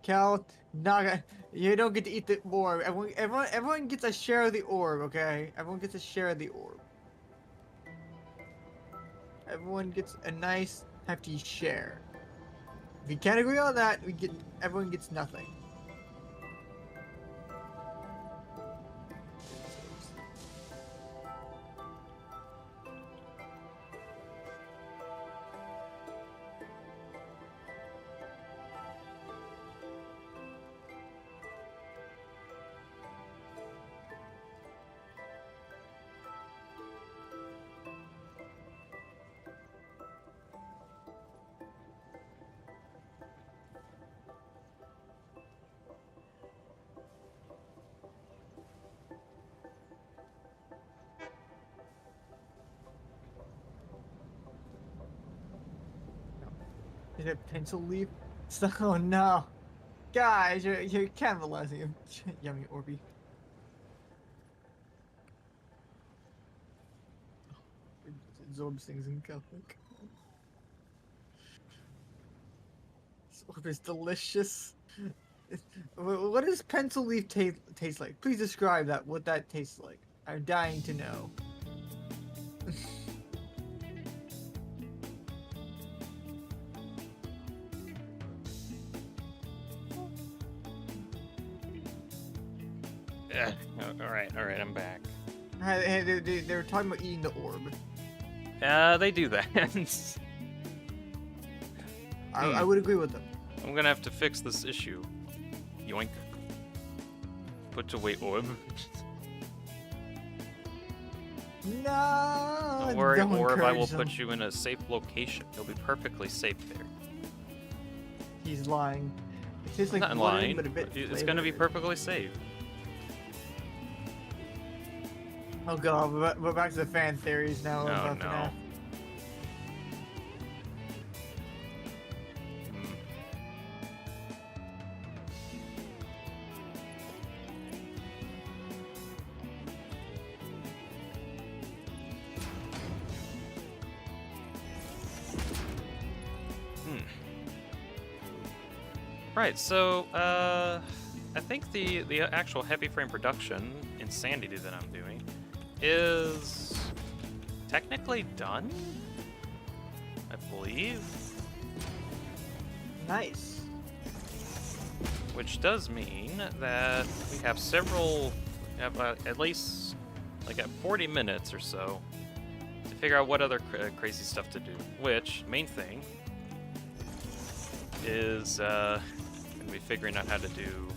Cal, Naga, you don't get to eat the orb. Everyone gets a share of the orb, okay? Everyone gets a share of the orb. Everyone gets a nice, hefty share. If you can't agree on that, everyone gets nothing. Is it pencil leaf? Oh no. Guys, you're cannibalizing him. Yummy Orby. Absorbs things in Catholic. This orb is delicious. What does pencil leaf taste like? Please describe what that tastes like. I'm dying to know. Alright, I'm back. They were talking about eating the orb. They do that. I would agree with them. I'm gonna have to fix this issue. Yoink. Put away orb. No. Don't worry, don't orb, I will encourage them. put you in a safe location. You'll be perfectly safe there. He's lying. It tastes like Not pudding, lying. but a bit It's gonna be flavored. perfectly safe. Oh god, we're back to the fan theories now. Oh, about no. FNAF. Right, so, I think the actual heavy frame production insanity that I'm doing is technically done, I believe. Nice. Which does mean that we have at least like 40 minutes or so to figure out what other crazy stuff to do. Which, main thing, is gonna be figuring out how to do.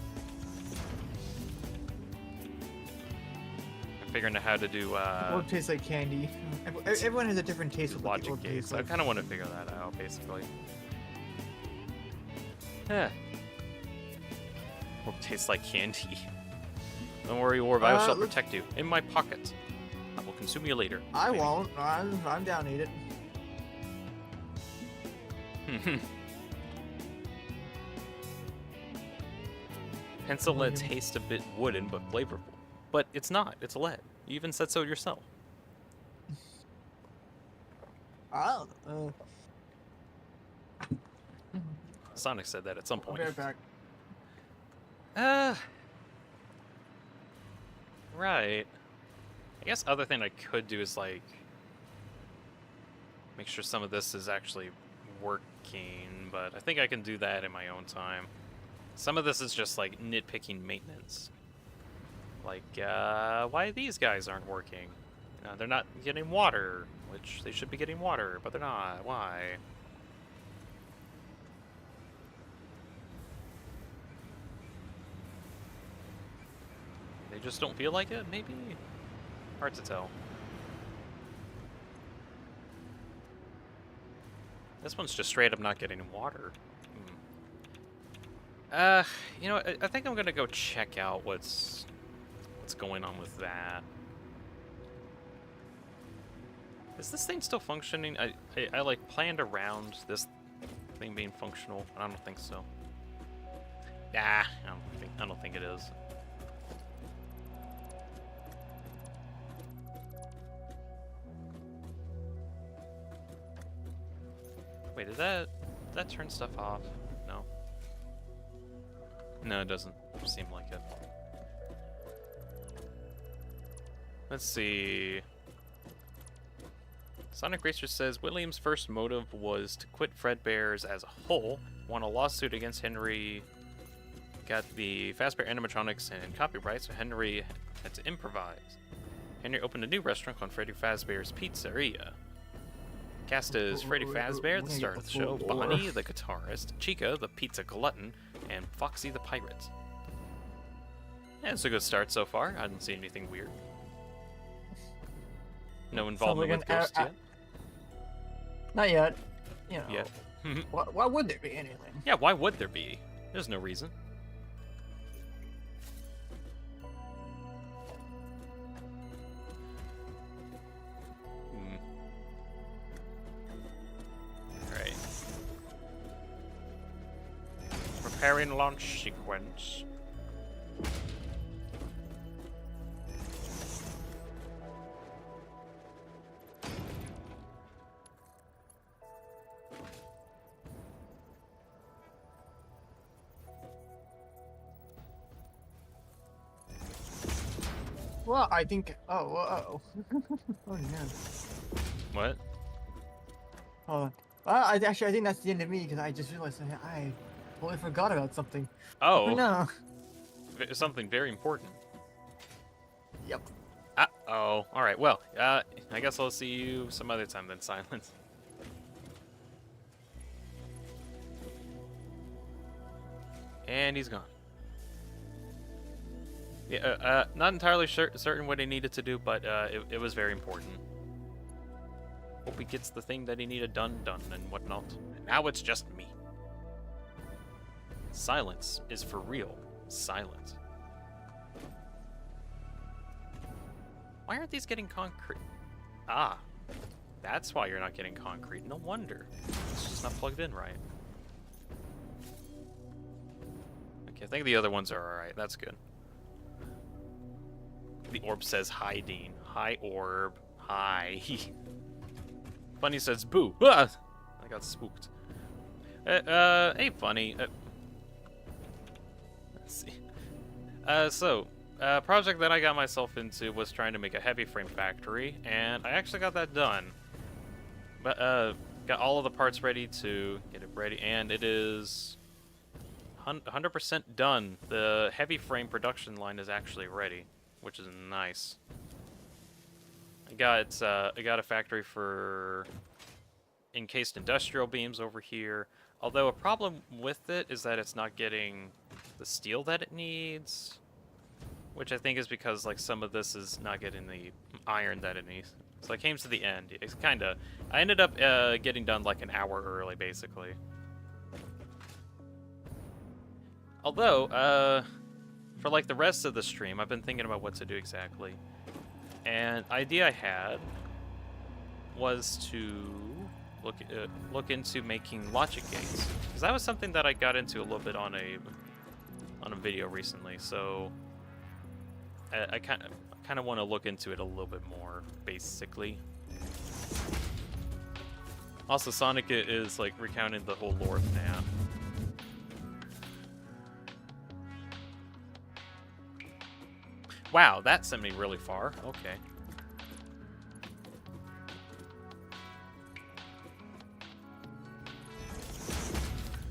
Orb tastes like candy. Everyone has a different taste with what the logic orb gates. tastes I like. kind of want to figure that out, basically. Orb tastes like candy. Don't worry, Orb. I shall protect you. In my pocket. I will consume you later. I won't. I'm down to eat it. Pencil lead tastes a bit wooden but flavorful. But it's not. It's lead. You even said so yourself. I don't know. Sonic said that at some I'll point. be right back. Right. I guess other thing I could do is like make sure some of this is actually working, but I think I can do that in my own time. Some of this is just like nitpicking maintenance. Like, why these guys aren't working? They're not getting water, which they should be getting water, but they're not. Why? They just don't feel like it, maybe? Hard to tell. This one's just straight up not getting water. You know, I think I'm gonna go check out what's going on with that. Is this thing still functioning? I like planned around this thing being functional. I don't think so. Nah, I don't think it is. Wait, did that turn stuff off? No. No, it doesn't seem like it. Let's see. Sonic Racer says William's first motive was to quit Fredbear's as a whole, won a lawsuit against Henry, got the Fazbear animatronics and copyright, so Henry had to improvise. Henry opened a new restaurant called Freddy Fazbear's Pizzeria. Cast as Freddy Fazbear, the star of the show, Bonnie, the guitarist, Chica, the pizza glutton, and Foxy the pirate. Yeah, it's a good start so far. I didn't see anything weird. No involvement with ghosts yet? Not yet. You know. Yet. Why would there be anything? Yeah, why would there be? There's no reason. Alright. Preparing launch sequence. Well, I think. Oh, whoa. Oh, man. What? Hold on. I think that's the end of me because I just realized that I totally forgot about something. Oh. No. Something very important. Yep. Uh-oh. Alright, well, I guess I'll see you some other time then, Silence. And he's gone. Yeah, not entirely certain what he needed to do, but it was very important. Hope he gets the thing that he needed done, and whatnot. And now it's just me. Silence is for real. Silent. Why aren't these getting concrete? Ah, that's why you're not getting concrete. No wonder. It's just not plugged in right. Okay, I think the other ones are alright. That's good. The orb says, hi, Dean. Hi, orb. Hi. Bunny says, boo. Ah! I got spooked. Hey, Bunny. Let's see. a project that I got myself into was trying to make a heavy frame factory, and I actually got that done. But got all of the parts ready to get it ready, and it is 100% done. The heavy frame production line is actually ready, which is nice. I got a factory for encased industrial beams over here. Although a problem with it is that it's not getting the steel that it needs, which I think is because like some of this is not getting the iron that it needs. So I came to the end. It's I ended up getting done like an hour early, basically. Although, for like the rest of the stream, I've been thinking about what to do exactly. And idea I had was to look into making logic gates, because that was something that I got into a little bit on a video recently. So I kind of want to look into it a little bit more, basically. Also, Sonic is like recounting the whole lore of FNAF. Wow, that sent me really far. Okay.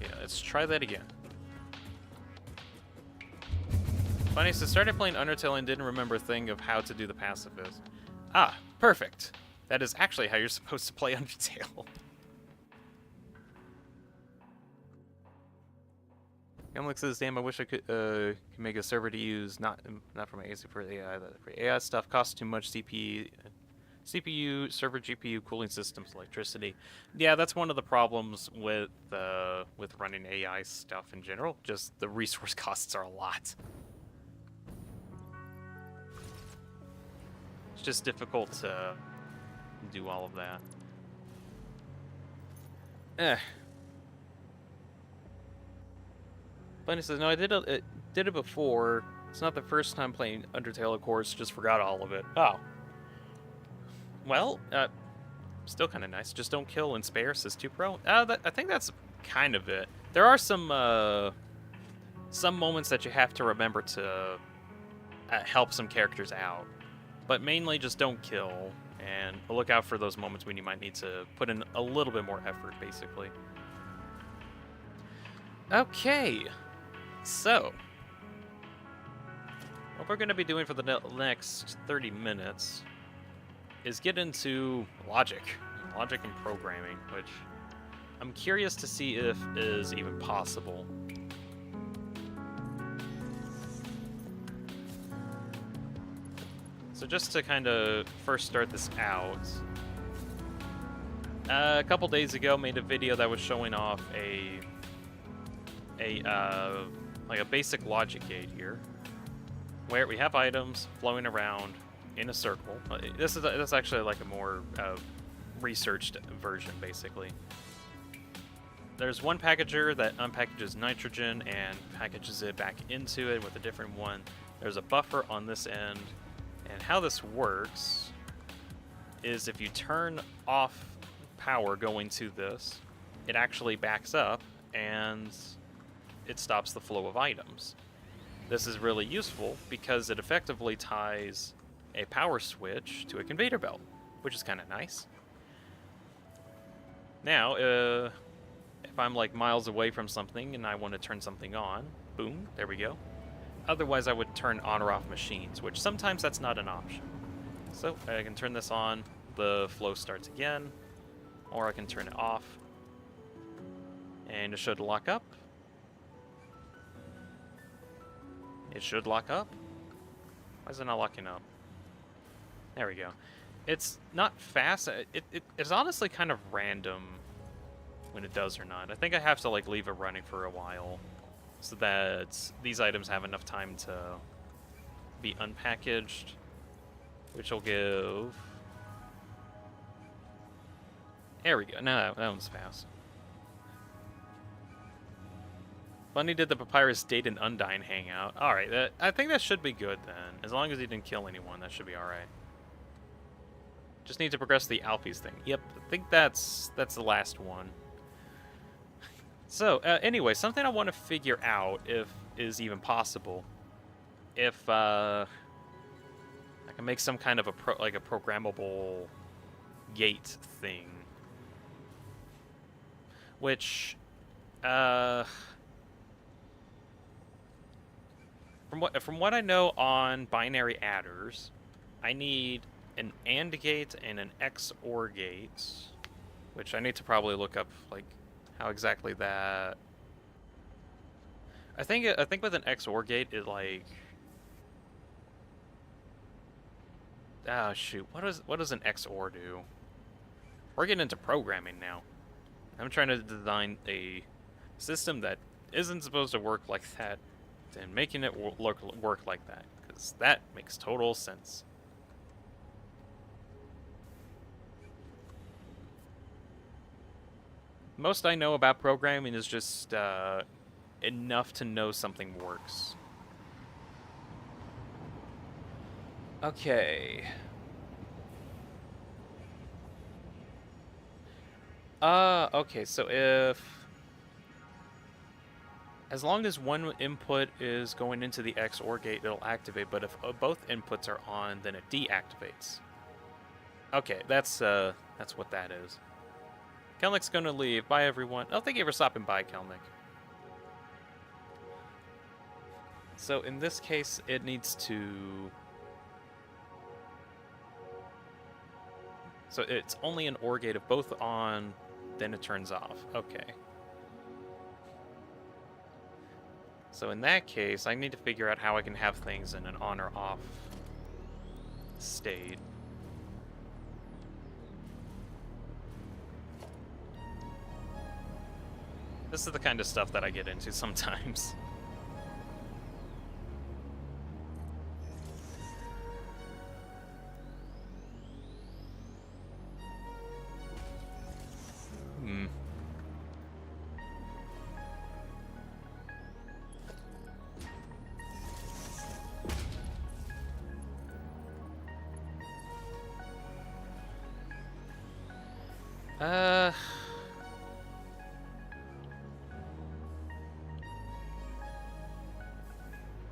Yeah, let's try that again. Funny, so I started playing Undertale and didn't remember a thing of how to do the pacifist. Ah, perfect. That is actually how you're supposed to play Undertale. Gumlix says, damn, I wish I could make a server to use, not for my AC, for AI. For AI stuff costs too much CPU, server GPU, cooling systems, electricity. Yeah, that's one of the problems with running AI stuff in general. Just the resource costs are a lot. It's just difficult to do all of that. Bunny says, no, I did it before. It's not the first time playing Undertale, of course. Just forgot all of it. Oh. Well, still kind of nice. Just don't kill and spare, says 2Pro. I think that's kind of it. There are some moments that you have to remember to help some characters out. But mainly just don't kill, and look out for those moments when you might need to put in a little bit more effort, basically. Okay. So, what we're going to be doing for the next 30 minutes is get into logic and programming, which I'm curious to see if is even possible. So just to kind of first start this out, a couple days ago made a video that was showing off like a basic logic gate here, where we have items flowing around in a circle. This is actually like a more researched version, basically. There's one packager that unpackages nitrogen and packages it back into it with a different one. There's a buffer on this end, and how this works is if you turn off power going to this, it actually backs up and it stops the flow of items. This is really useful because it effectively ties a power switch to a conveyor belt, which is kind of nice. Now, if I'm like miles away from something and I want to turn something on, boom, there we go. Otherwise, I would turn on or off machines, which sometimes that's not an option. So I can turn this on, the flow starts again, or I can turn it off, and it should lock up. It should lock up. Why is it not locking up? There we go. It's not fast. It's honestly kind of random when it does or not. I think I have to like leave it running for a while so that these items have enough time to be unpackaged, which will give... There we go. No, that one's fast. Bunny did the Papyrus Date and Undyne hangout. Alright, I think that should be good then. As long as he didn't kill anyone, that should be alright. Just need to progress the Alphys thing. Yep, I think that's the last one. So, anyway, something I want to figure out, if is even possible, if I can make some kind of a programmable gate thing, which from what I know on binary adders, I need an AND gate and an XOR gate, which I need to probably look up like how exactly that. I think with an XOR gate it like, ah shoot, what does an XOR do? We're getting into programming now. I'm trying to design a system that isn't supposed to work like that, and making it work like that, because that makes total sense. Most I know about programming is just enough to know something works. Okay. Okay, so as long as one input is going into the XOR gate, it'll activate, but if both inputs are on, then it deactivates. Okay, that's what that is. Kelnick's gonna leave. Bye, everyone. Oh, thank you for stopping by, Kelnick. So in this case, it needs to... So it's only an OR gate. If both on, then it turns off. Okay. So in that case, I need to figure out how I can have things in an on or off state. This is the kind of stuff that I get into sometimes.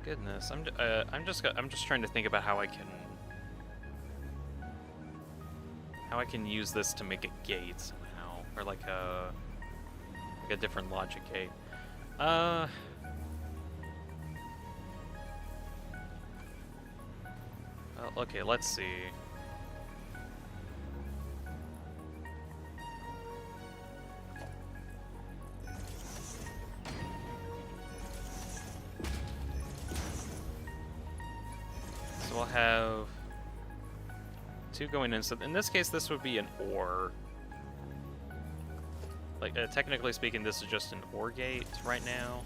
Goodness, I'm just trying to think about how I can use this to make a gate somehow, or like a different logic gate. Well, okay, let's see. We'll have two going in. So in this case, this would be an OR. Like, technically speaking, this is just an OR gate right now.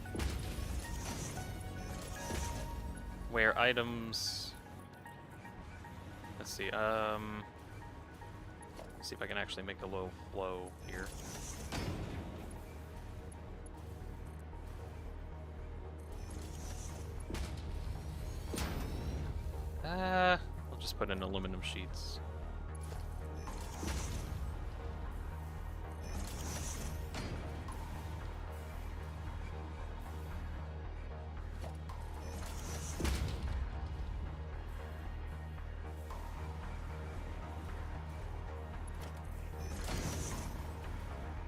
Where items... Let's see, see if I can actually make a little flow here. I'll just put in aluminum sheets.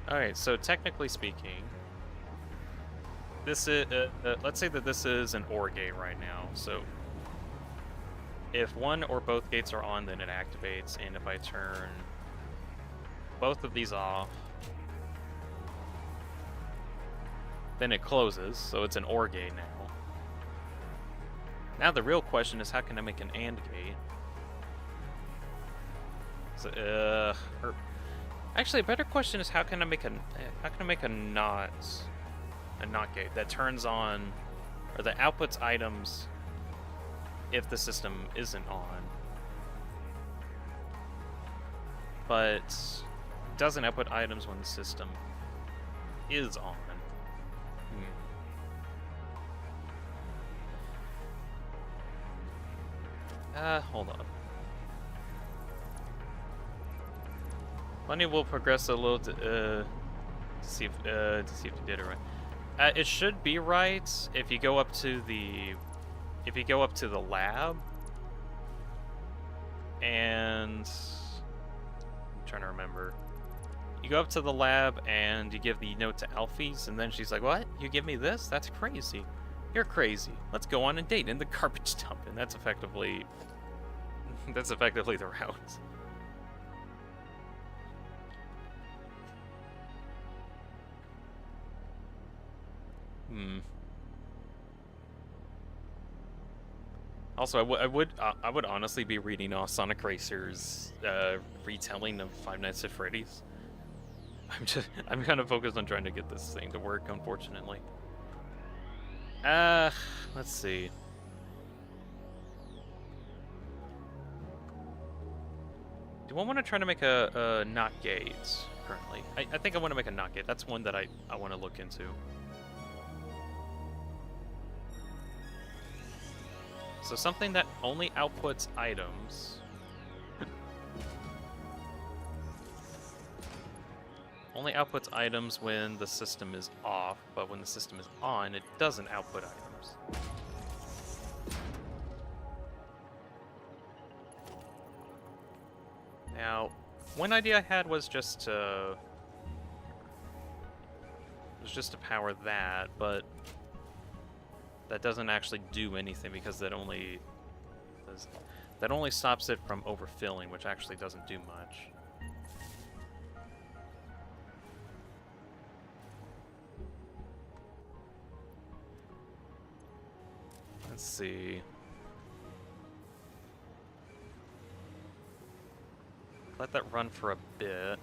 Alright, so technically speaking, this is, let's say that this is an OR gate right now, so if one or both gates are on, then it activates, and if I turn both of these off, then it closes, so it's an OR gate now. Now the real question is, how can I make an AND gate? So, actually, a better question is, how can I make a NOT gate that turns on, or that outputs items if the system isn't on, but doesn't output items when the system is on. Hold on. Funny, we'll progress a little to see if you did it right. It should be right if you go up to the if you go up to the lab, and I'm trying to remember. You go up to the lab and you give the note to Alfie's, and then she's like, "What? You give me this? That's crazy. You're crazy. Let's go on a date in the garbage dump." And that's effectively the route. Also, I would honestly be reading off Sonic Racer's retelling of Five Nights at Freddy's. I'm kind of focused on trying to get this thing to work, unfortunately. Let's see. Do I want to try to make a not gate currently? I think I want to make a not gate. That's one that I want to look into. So something that only outputs items. Only outputs items when the system is off, but when the system is on, it doesn't output items. Now, one idea I had was just to power that, but that doesn't actually do anything because that only stops it from overfilling, which actually doesn't do much. Let's see. Let that run for a bit.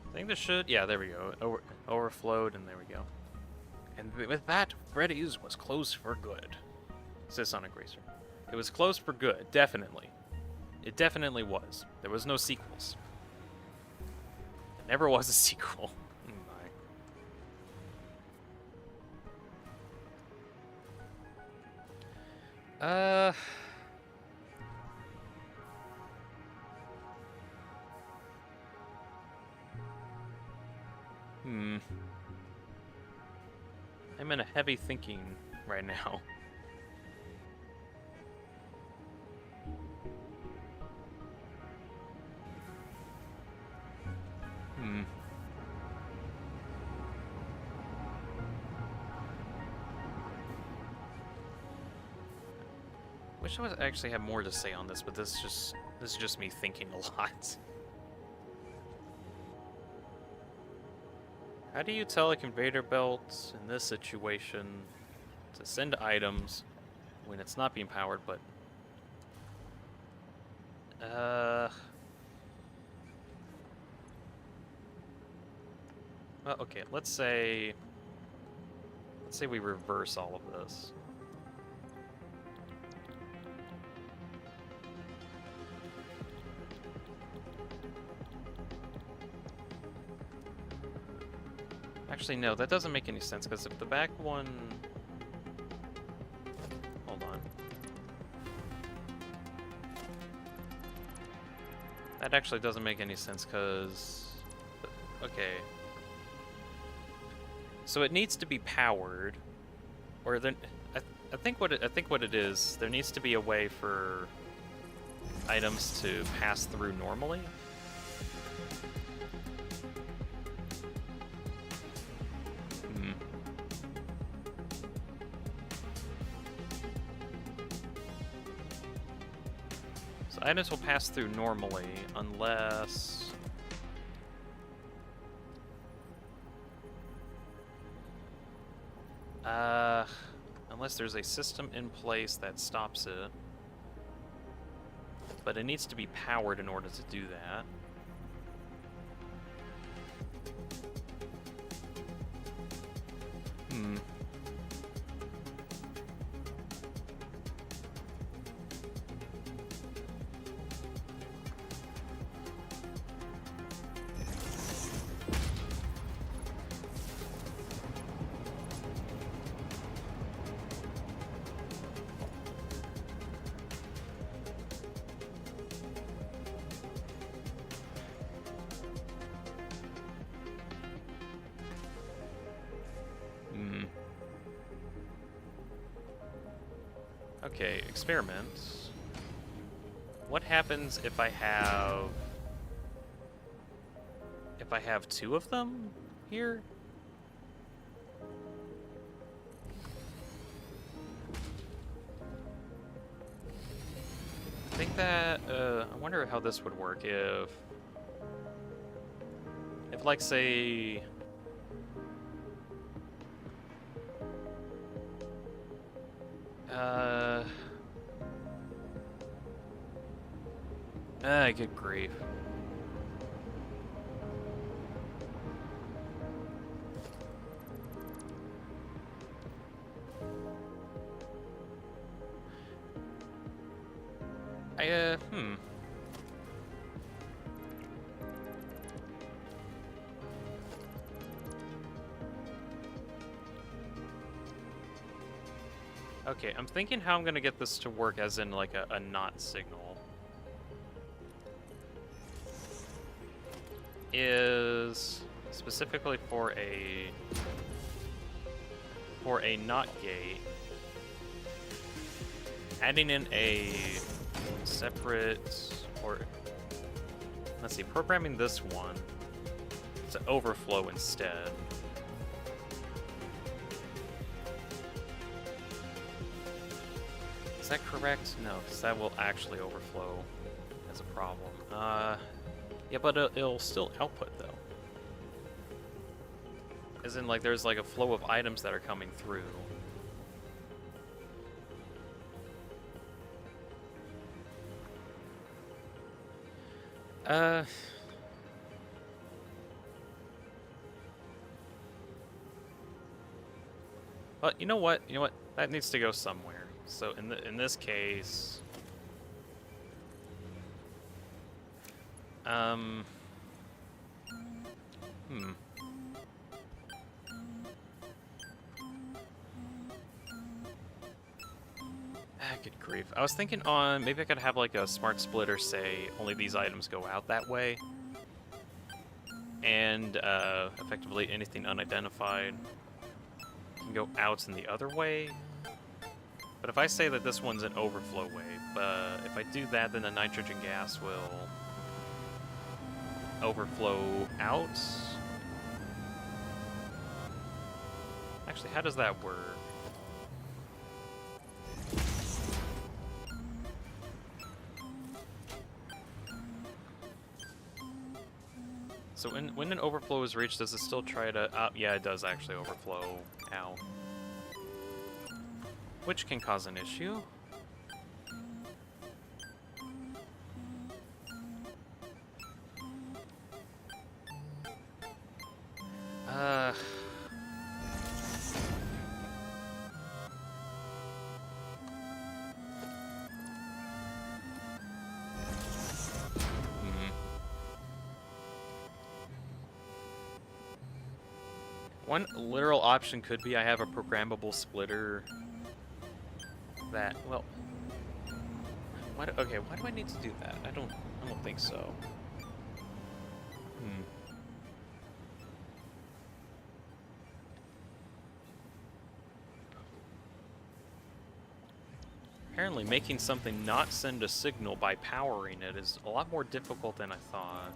I think this should, yeah, there we go. Overflowed, and there we go. And with that, Freddy's was closed for good, says Sonic Racer. It was closed for good, definitely. It definitely was. There was no sequels. There never was a sequel. My. I'm in a heavy thinking right now. Wish I actually had more to say on this, but this is just me thinking a lot. How do you tell a conveyor belt in this situation to send items when it's not being powered, but well, okay, let's say we reverse all of this. Actually, no, that doesn't make any sense, because if the back one... Hold on. That actually doesn't make any sense, because... Okay. So it needs to be powered, or then... I think what it is, there needs to be a way for items to pass through normally. Items will pass through normally, unless... Unless there's a system in place that stops it. But it needs to be powered in order to do that. Okay, experiment. What happens if I have... If I have 2 of them here? I think that, I wonder how this would work if like, say... Good grief. Okay, I'm thinking how I'm gonna get this to work as in like a not signal. Is specifically for a not gate, adding in a separate, or let's see, programming this one to overflow instead. Is that correct? No, because that will actually overflow as a problem. Yeah, but it'll still output though. As in, like, there's like a flow of items that are coming through. But you know what? You know what? That needs to go somewhere. So in this case, good grief. I was thinking on, maybe I could have like a smart splitter say only these items go out that way. And effectively anything unidentified can go out in the other way. But if I say that this one's an overflow way, if I do that, then the nitrogen gas will overflow out. Actually, how does that work? So when an overflow is reached, does it still try to... yeah, it does actually overflow out. Which can cause an issue. One literal option could be I have a programmable splitter that, well, okay, why do I need to do that? I don't think so. Apparently making something not send a signal by powering it is a lot more difficult than I thought.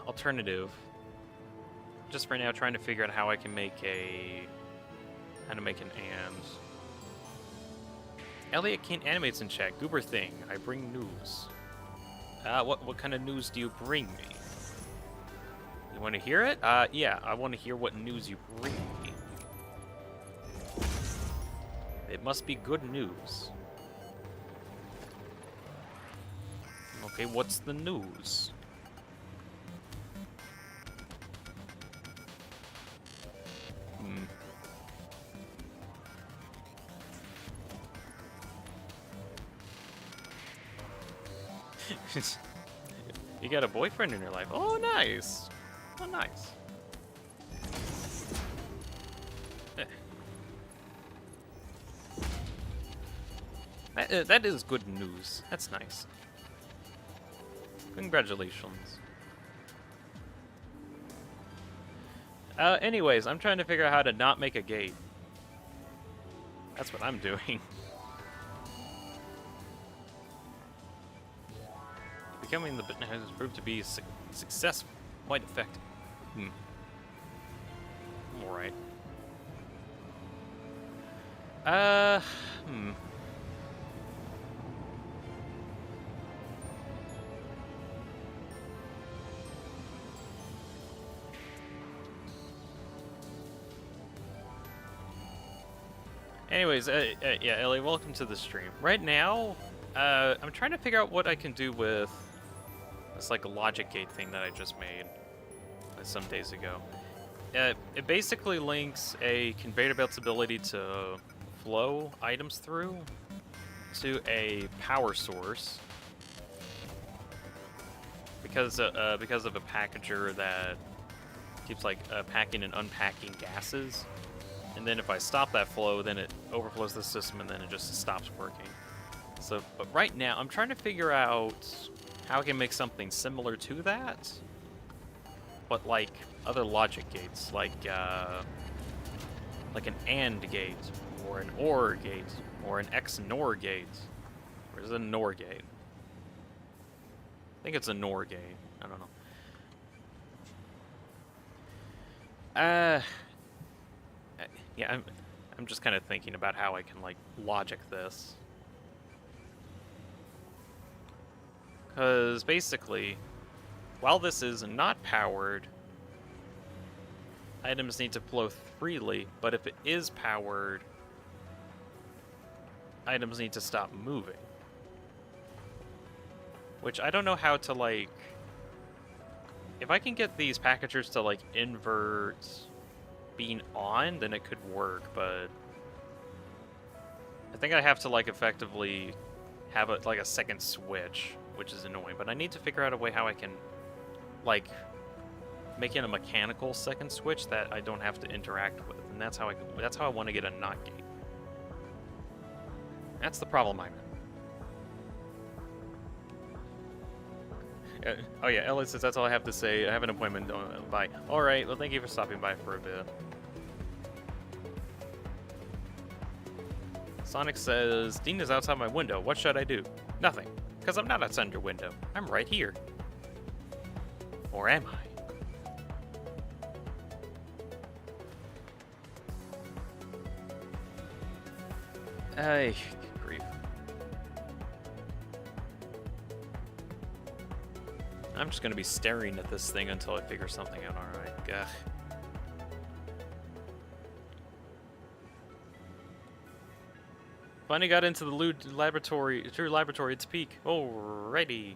Alternative. Just for now, trying to figure out how I can make an and. Elliot Kane animates in chat. Goober thing. I bring news. What kind of news do you bring me? You want to hear it? Yeah, I want to hear what news you bring me. It must be good news. Okay, what's the news? You got a boyfriend in your life. Oh, nice. Oh, nice. that is good news. That's nice. Congratulations. Anyways, I'm trying to figure out how to not make a gate. That's what I'm doing. Becoming the has proved to be successful, quite effective. Alright. Anyways, yeah, Ellie, welcome to the stream. Right now, I'm trying to figure out what I can do with this, like, logic gate thing that I just made some days ago. It basically links a conveyor belt's ability to flow items through to a power source because of a packager that keeps, like, packing and unpacking gases. And then if I stop that flow, then it overflows the system and then it just stops working. So, but right now, I'm trying to figure out how I can make something similar to that, but like other logic gates, like an AND gate, or an OR gate, or an XNOR gate. Or is it a NOR gate? I think it's a NOR gate. I don't know. Yeah, I'm just kind of thinking about how I can, like, logic this. Because basically, while this is not powered, items need to flow freely, but if it is powered, items need to stop moving. Which I don't know how to, like... If I can get these packagers to, like, invert being on, then it could work, but I think I have to, like, effectively have a second switch, which is annoying. But I need to figure out a way how I can, like, make it a mechanical second switch that I don't have to interact with, and that's how I want to get a NOT gate. That's the problem I'm in. Oh yeah, Ellie says that's all I have to say. I have an appointment. Bye. All right. Well, thank you for stopping by for a bit. Sonic says, Dean is outside my window. What should I do? Nothing. Because I'm not outside your window. I'm right here. Or am I? Ay, good grief. I'm just going to be staring at this thing until I figure something out. Alright. Ugh. Finally got into the true laboratory, its peak. Alrighty.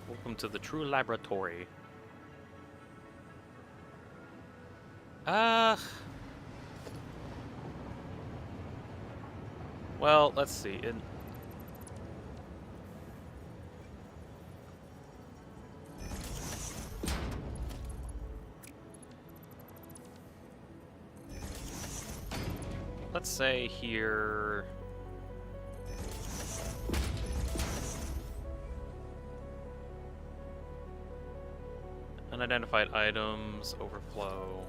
Welcome to the true laboratory. Well, let's see. Let's say here... Unidentified items, overflow.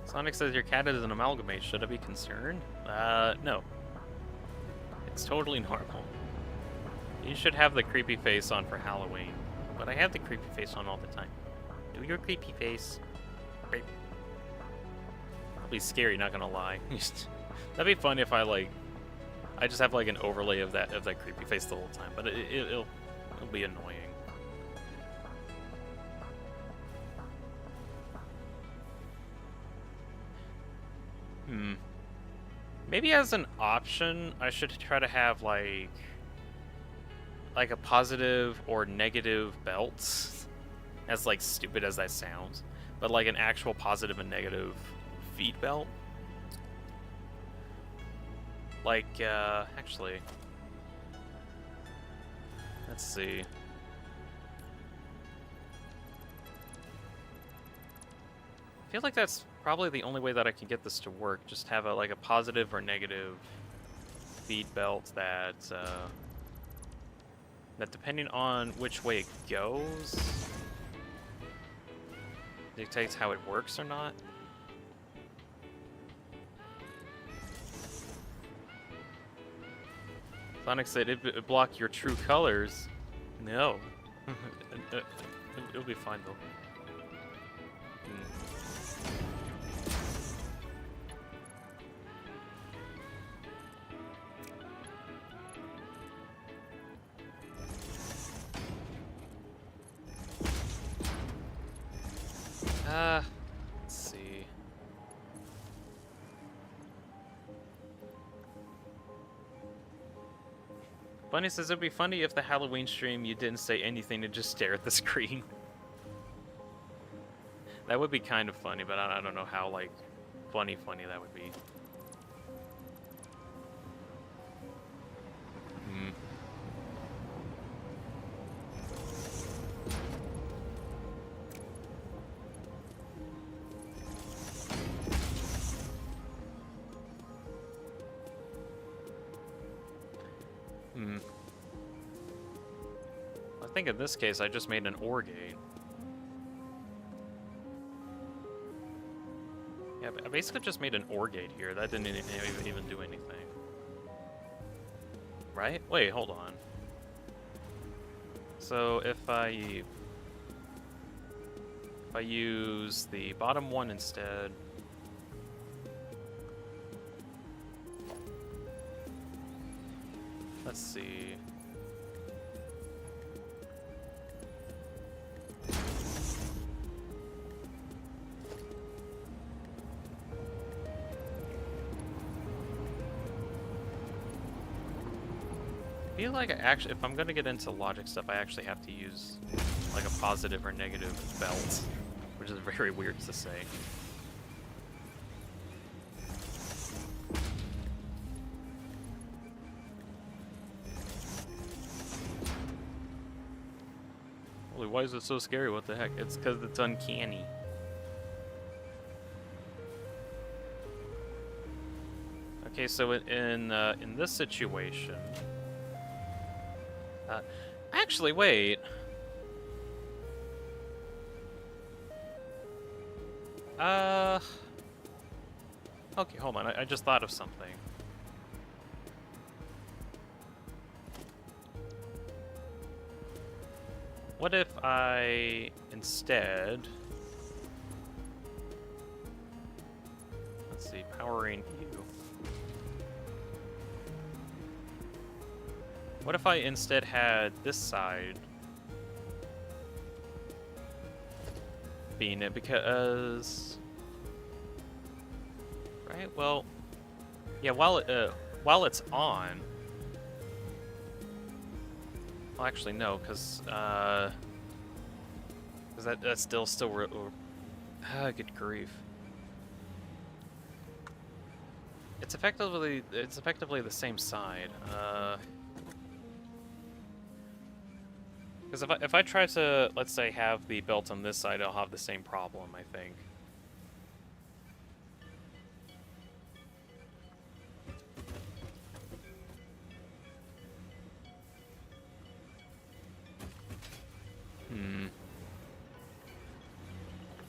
Sonic says your cat is an amalgamate. Should I be concerned? No. It's totally normal. You should have the creepy face on for Halloween. But I have the creepy face on all the time. Do your creepy face. Creep. Probably scary, not gonna lie. That'd be fun if I just have like an overlay of that creepy face the whole time, but it'll be annoying. Maybe as an option, I should try to have like a positive or negative belts. As like stupid as that sounds, but like an actual positive and negative feed belt. Like, actually, let's see. I feel like that's probably the only way that I can get this to work. Just have like a positive or negative feed belt that depending on which way it goes dictates how it works or not. Sonic said it block your true colors. No. It'll be fine though. Let's see. Bunny says it'd be funny if the Halloween stream you didn't say anything and just stare at the screen. That would be kind of funny, but I don't know how, like, funny that would be. I think in this case I just made an OR gate. Yeah, I basically just made an OR gate here. That didn't even do anything. Right? Wait, hold on. So if I use the bottom one instead. Let's see. I feel like if I'm gonna get into logic stuff, I actually have to use like a positive or negative belt, which is very weird to say. Holy, why is it so scary? What the heck? It's because it's uncanny. Okay, so in this situation. Actually, wait. Okay, hold on. I just thought of something. What if I instead... Let's see, powering you. What if I instead had this side being it, because... Right, well... Yeah, while it's on... Well, actually, no, because that's still... good grief. It's effectively the same side. Because if I try to, let's say, have the belt on this side, I'll have the same problem, I think.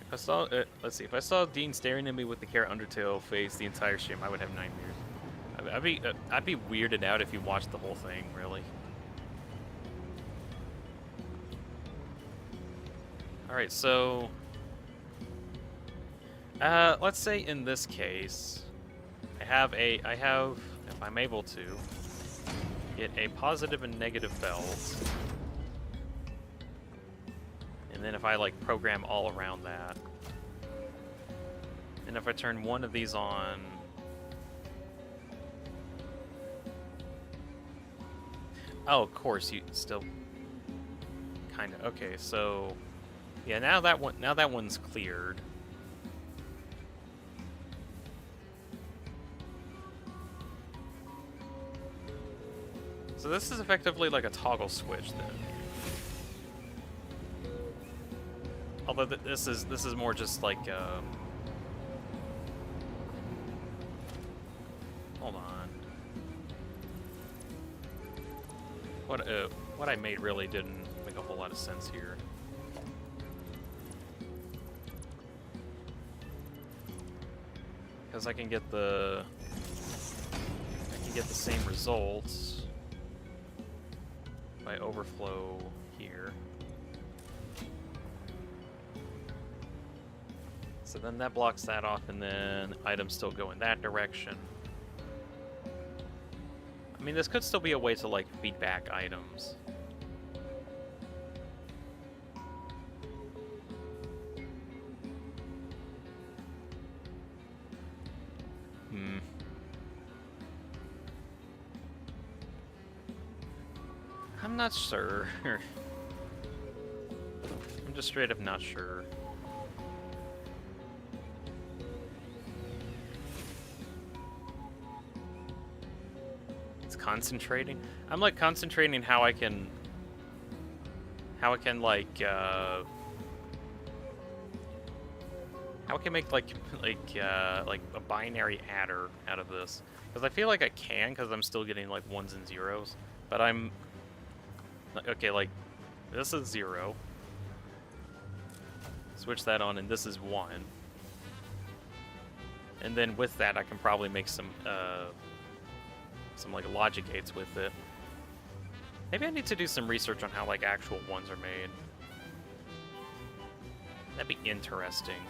If I saw, let's see, if I saw Dean staring at me with the Carrot Undertale face the entire stream, I would have nightmares. I'd be weirded out if you watched the whole thing, really. Alright, so... let's say in this case, I have, if I'm able to, get a positive and negative belt. And then if I, like, program all around that. And if I turn one of these on... Oh, of course, you still... Kinda. Okay, so... Yeah, now that one's cleared. So this is effectively like a toggle switch then. Although this is more just like hold on. What I made really didn't make a whole lot of sense here. Because I can get the same results by overflow here. So then that blocks that off, and then items still go in that direction. I mean, this could still be a way to, like, feedback items. I'm not sure. I'm just straight up not sure. It's concentrating. I'm like concentrating how I can like how I can make like a binary adder out of this, because I feel like I can, because I'm still getting like ones and zeros, but I'm okay. Like this is 0. Switch that on, and this is 1. And then with that, I can probably make some like logic gates with it. Maybe I need to do some research on how like actual ones are made. That'd be interesting.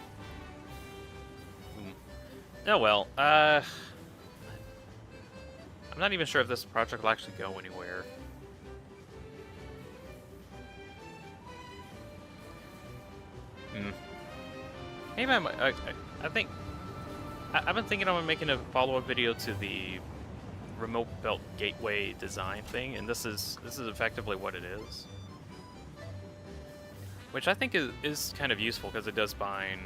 Oh well. I'm not even sure if this project will actually go anywhere. Maybe I might. I think I've been thinking about making a follow-up video to the remote belt gateway design thing, and this is effectively what it is, which I think is kind of useful because it does bind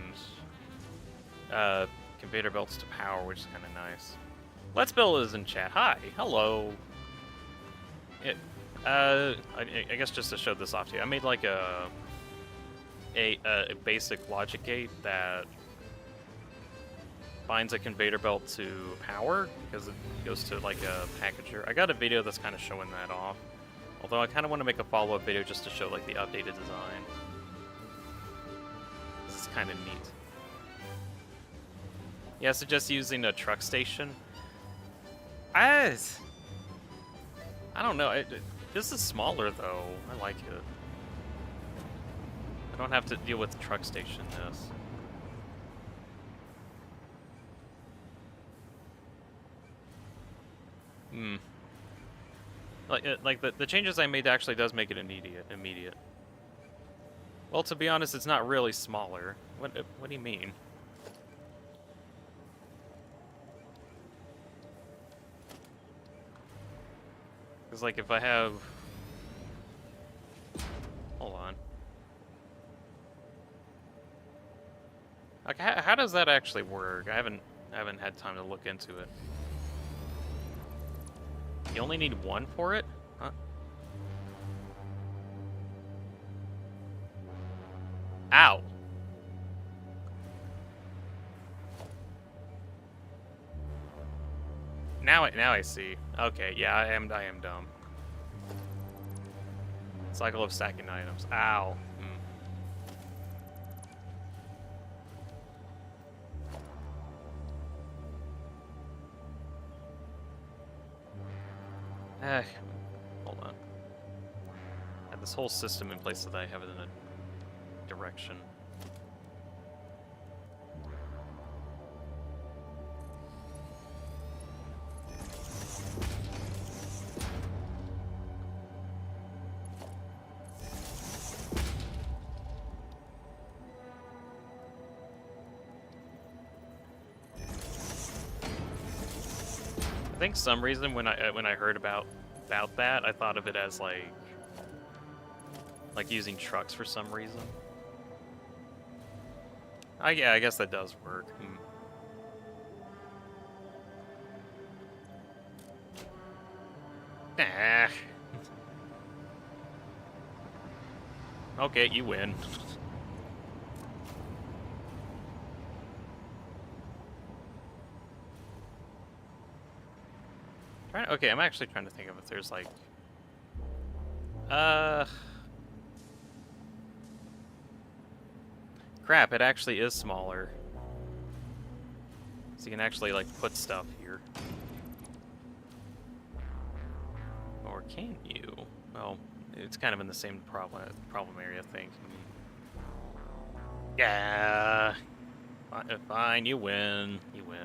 conveyor belts to power, which is kind of nice. Let's Build is in chat. Hi, hello. I guess just to show this off to you, I made like a basic logic gate that binds a conveyor belt to power, because it goes to like a packager. I got a video that's kind of showing that off, although I kind of want to make a follow-up video just to show like the updated design. This is kind of neat. Yeah, so just using a truck station. I don't know. This is smaller though. I like it. I don't have to deal with the truck station this. Like the changes I made actually does make it immediate. Well, to be honest, it's not really smaller. What do you mean? Because like if I have, hold on. Okay, how does that actually work? I haven't had time to look into it. You only need 1 for it? Huh? Ow. Now I see. Okay, yeah, I am dumb. Cycle of stacking items. Ow. Hold on. I have this whole system in place so that I have it in a direction. I think some reason when I heard about that, I thought of it as like using trucks for some reason. Yeah, I guess that does work. Ah. Okay, you win. Okay, I'm actually trying to think of if there's like... Crap, it actually is smaller. So you can actually, like, put stuff here. Or can you? Well, it's kind of in the same problem area, I think. Yeah. Fine, you win. You win.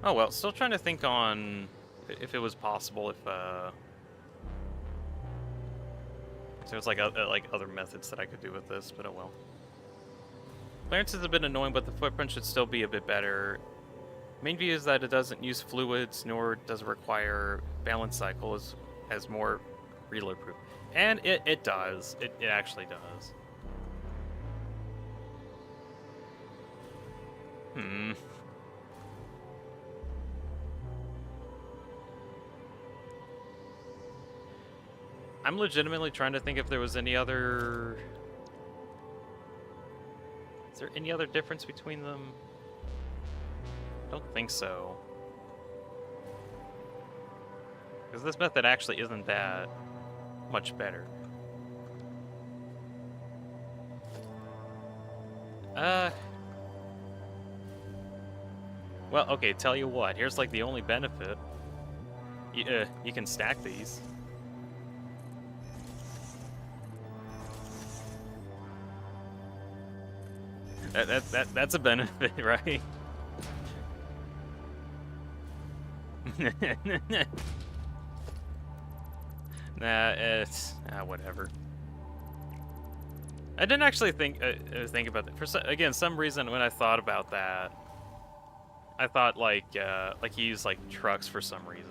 Oh well, still trying to think on if it was possible if there's like other methods that I could do with this, but oh well. Clearance is a bit annoying, but the footprint should still be a bit better. Main view is that it doesn't use fluids, nor does it require balance cycle as more reload proof. And it does. It actually does. I'm legitimately trying to think if there was any other... Is there any other difference between them? Don't think so. Because this method actually isn't that much better. Well, okay, tell you what. Here's like the only benefit. You can stack these. That's a benefit, right? Nah, it's whatever. I didn't actually think about that. For some reason, when I thought about that, I thought like he used like trucks for some reason.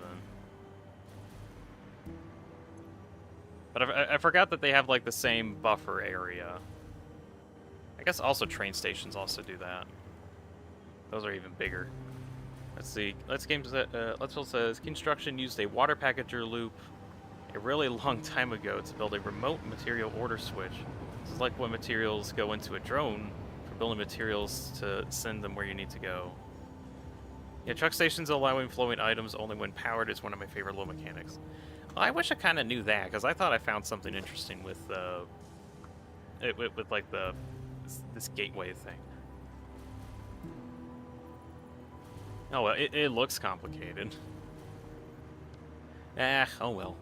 But I forgot that they have like the same buffer area. I guess also train stations also do that. Those are even bigger. Let's see. Let's Build says construction used a water packager loop a really long time ago to build a remote material order switch. This is like what materials go into a drone for building materials to send them where you need to go. Yeah, truck stations allowing flowing items only when powered is one of my favorite low mechanics. Well, I wish I kind of knew that, because I thought I found something interesting with like this gateway thing. Oh well, it looks complicated. Oh well.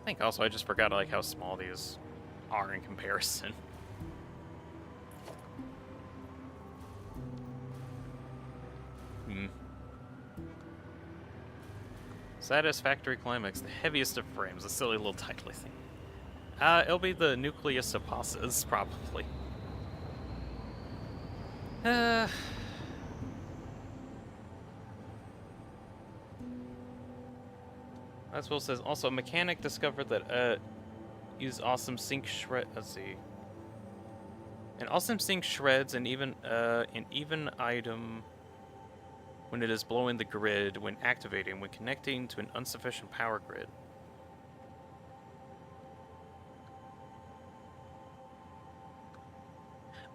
I think also I just forgot like how small these are in comparison. Satisfactory climax, the heaviest of frames, a silly little title thing. It'll be the nucleus of passes, probably. As Will says, also a mechanic discovered that use awesome sync shred. Let's see. An awesome sync shreds an even item when it is blowing the grid when activating when connecting to an insufficient power grid.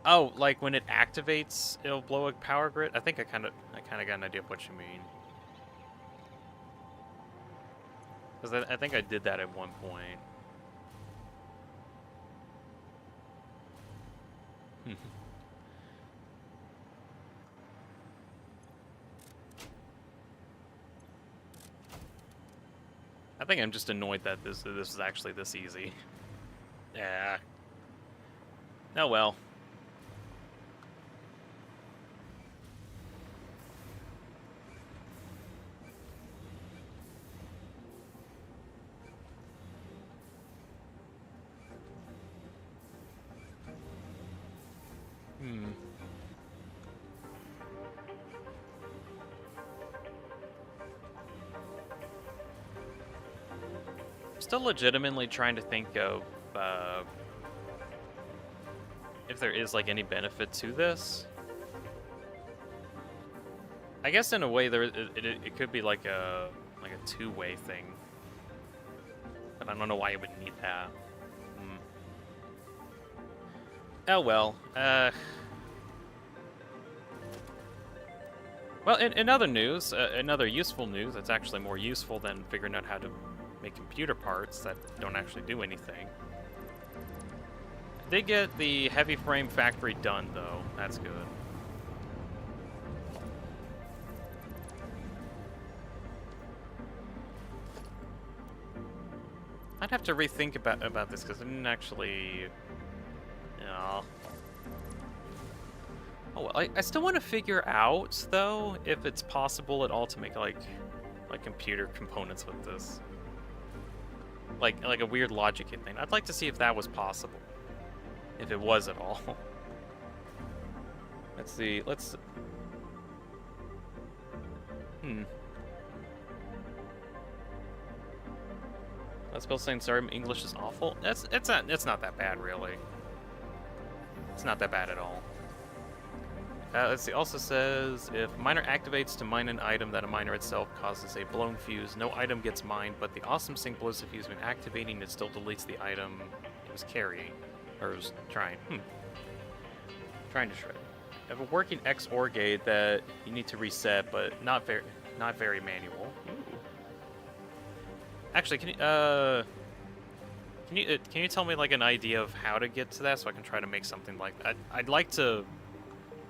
Oh, like when it activates, it'll blow a power grid. I think I kind of got an idea of what you mean. Because I think I did that at one point. I think I'm just annoyed that this is actually this easy. Yeah. Oh well. Still legitimately trying to think of if there is like any benefit to this. I guess in a way it could be like a two-way thing, but I don't know why it would need that. Oh well. Well, in other news, another useful news that's actually more useful than figuring out how to make computer parts that don't actually do anything. I did get the heavy frame factory done, though. That's good. I'd have to rethink about this because I didn't actually. Oh well, I still want to figure out though if it's possible at all to make like computer components with this, like a weird logic thing. I'd like to see if that was possible, if it was at all. Let's see. Let's Bill saying sorry, my English is awful. It's not that bad really. It's not that bad at all. Let's see. Also says if miner activates to mine an item that a miner itself causes a blown fuse, no item gets mined, but the awesome sync blows the fuse when activating. It still deletes the item it was carrying or was trying. Trying to shred. I have a working XOR gate that you need to reset, but not very manual. Ooh. Actually, can you tell me like an idea of how to get to that so I can try to make something like that? I'd like to,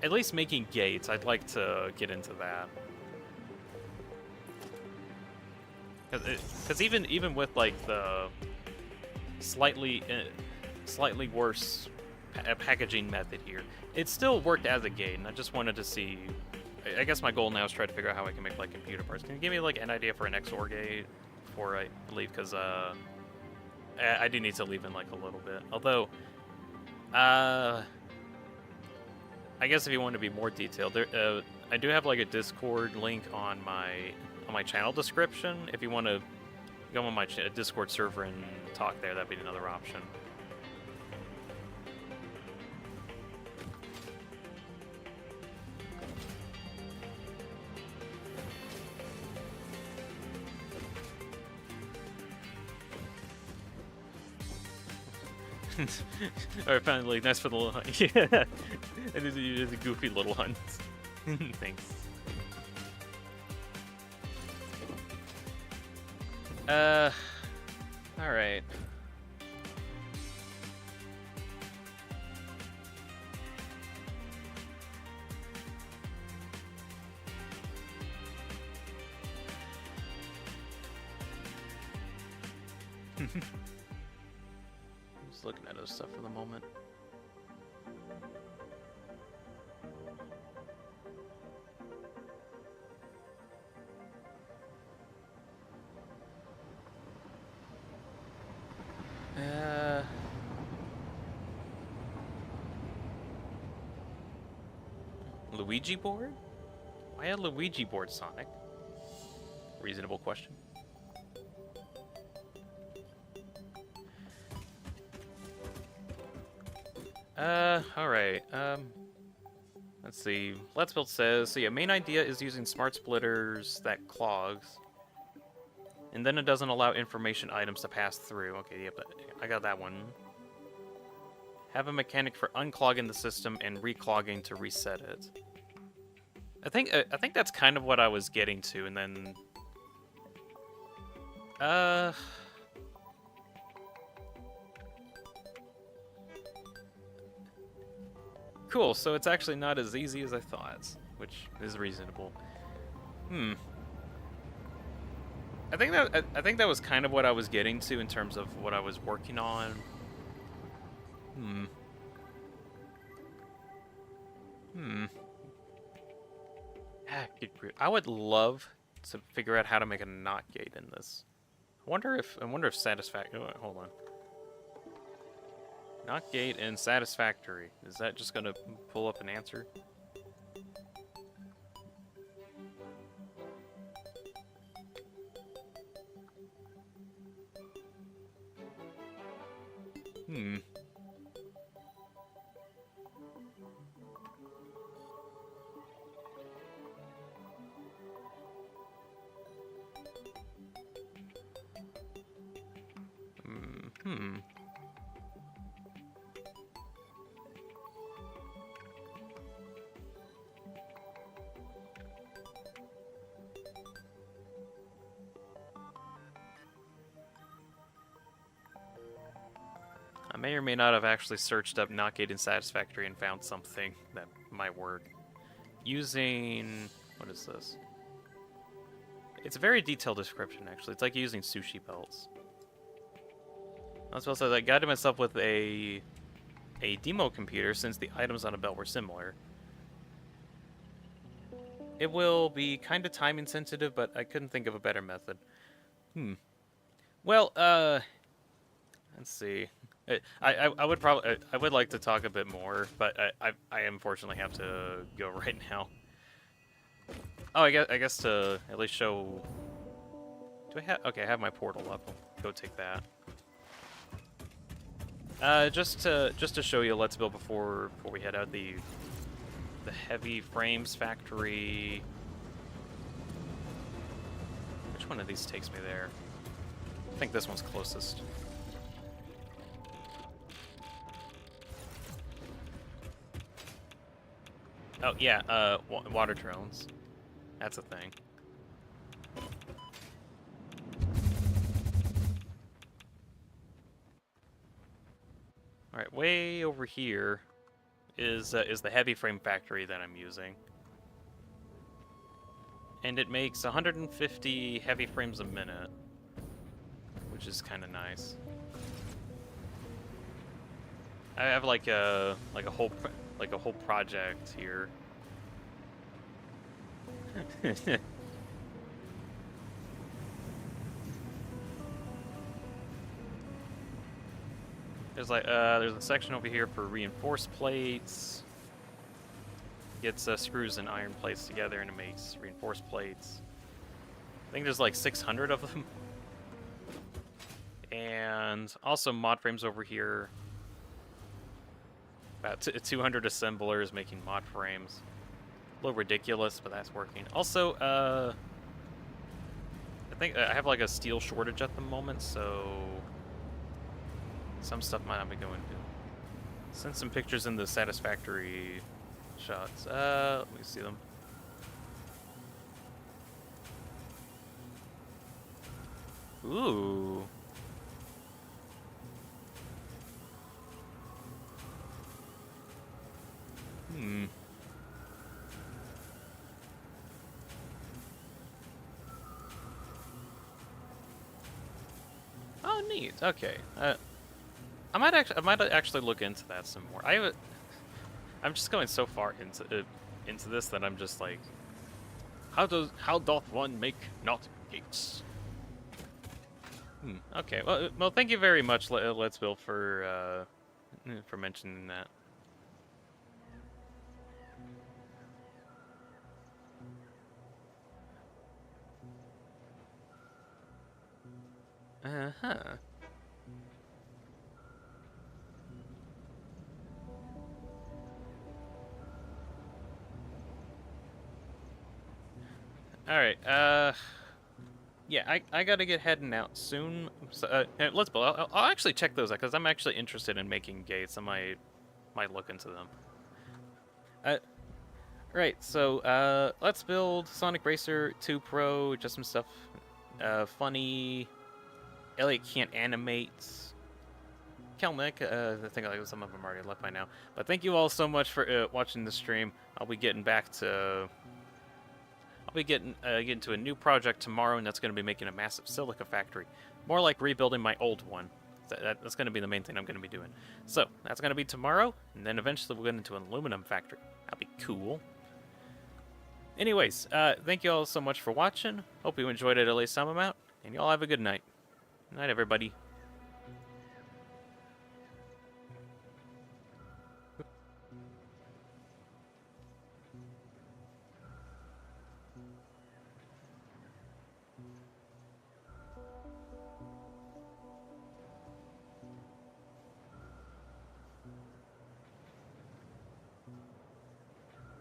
at least making gates. I'd like to get into that. Because even with like the slightly worse packaging method here, it still worked as a gate, and I just wanted to see. I guess my goal now is try to figure out how I can make like computer parts. Can you give me like an idea for an XOR gate before I leave? Because I do need to leave in like a little bit. Although, I guess if you want to be more detailed, there I do have like a Discord link on my channel description. If you want to go on my Discord server and talk there, that'd be another option. Alright, finally, nice for the little hunt. Yeah, it is a goofy little hunt. Thanks. Alright. Just looking at other stuff for the moment. Luigi board? Why a Luigi board, Sonic? Reasonable question. Alright, let's see. Let's Build says, so yeah, main idea is using smart splitters that clogs, and then it doesn't allow information items to pass through. Okay, yep, I got that one. Have a mechanic for unclogging the system and reclogging to reset it. I think that's kind of what I was getting to, and then... Cool, so it's actually not as easy as I thought, which is reasonable. I think that was kind of what I was getting to in terms of what I was working on. I would love to figure out how to make a not gate in this. I wonder if satisfactory. Oh, hold on. Not gate and satisfactory. Is that just gonna pull up an answer? Hmm. Hmm. I may or may not have actually searched up not gated satisfactory and found something that might work. Using... what is this? It's a very detailed description, actually. It's like using sushi belts. I was supposed to say, I guided myself with a demo computer since the items on a belt were similar. It will be kind of timing sensitive, but I couldn't think of a better method. Well, let's see. I would probably I would like to talk a bit more, but I unfortunately have to go right now. Oh, I guess to at least show. Do I have? Okay, I have my portal up. I'll go take that. Just to show you, let's build before we head out the Heavy Frames factory. Which one of these takes me there? I think this one's closest. Oh yeah, water drones. That's a thing. All right, way over here is the heavy frame factory that I'm using, and it makes 150 heavy frames a minute, which is kind of nice. I have like a whole project here. There's a section over here for reinforced plates. Gets screws and iron plates together and it makes reinforced plates. I think there's like 600 of them. And also mod frames over here. About 200 assemblers making mod frames. A little ridiculous, but that's working. Also, I think I have like a steel shortage at the moment, so some stuff might not be going to. Send some pictures in the satisfactory shots. Let me see them. Ooh. Oh, neat. Okay. I might actually look into that some more. I'm just going so far into this that I'm just like, how doth one make not gates? Okay. Well, thank you very much, Let's Build, for mentioning that. Uh-huh. Alright, yeah, I gotta get heading out soon. So, let's build. I'll actually check those out, because I'm actually interested in making gates. I might look into them. Right, so, let's build Sonic Racer 2 Pro, just some stuff, funny. Elliot can't animate. Kelnick, I think some of them already left by now. But thank you all so much for watching the stream. I'll be getting back to... I'll be getting to a new project tomorrow, and that's going to be making a massive silica factory. More like rebuilding my old one. That's going to be the main thing I'm going to be doing. So, that's going to be tomorrow, and then eventually we'll get into an aluminum factory. That'll be cool. Anyways, thank you all so much for watching. Hope you enjoyed it at least some amount, and y'all have a good night. Good night, everybody.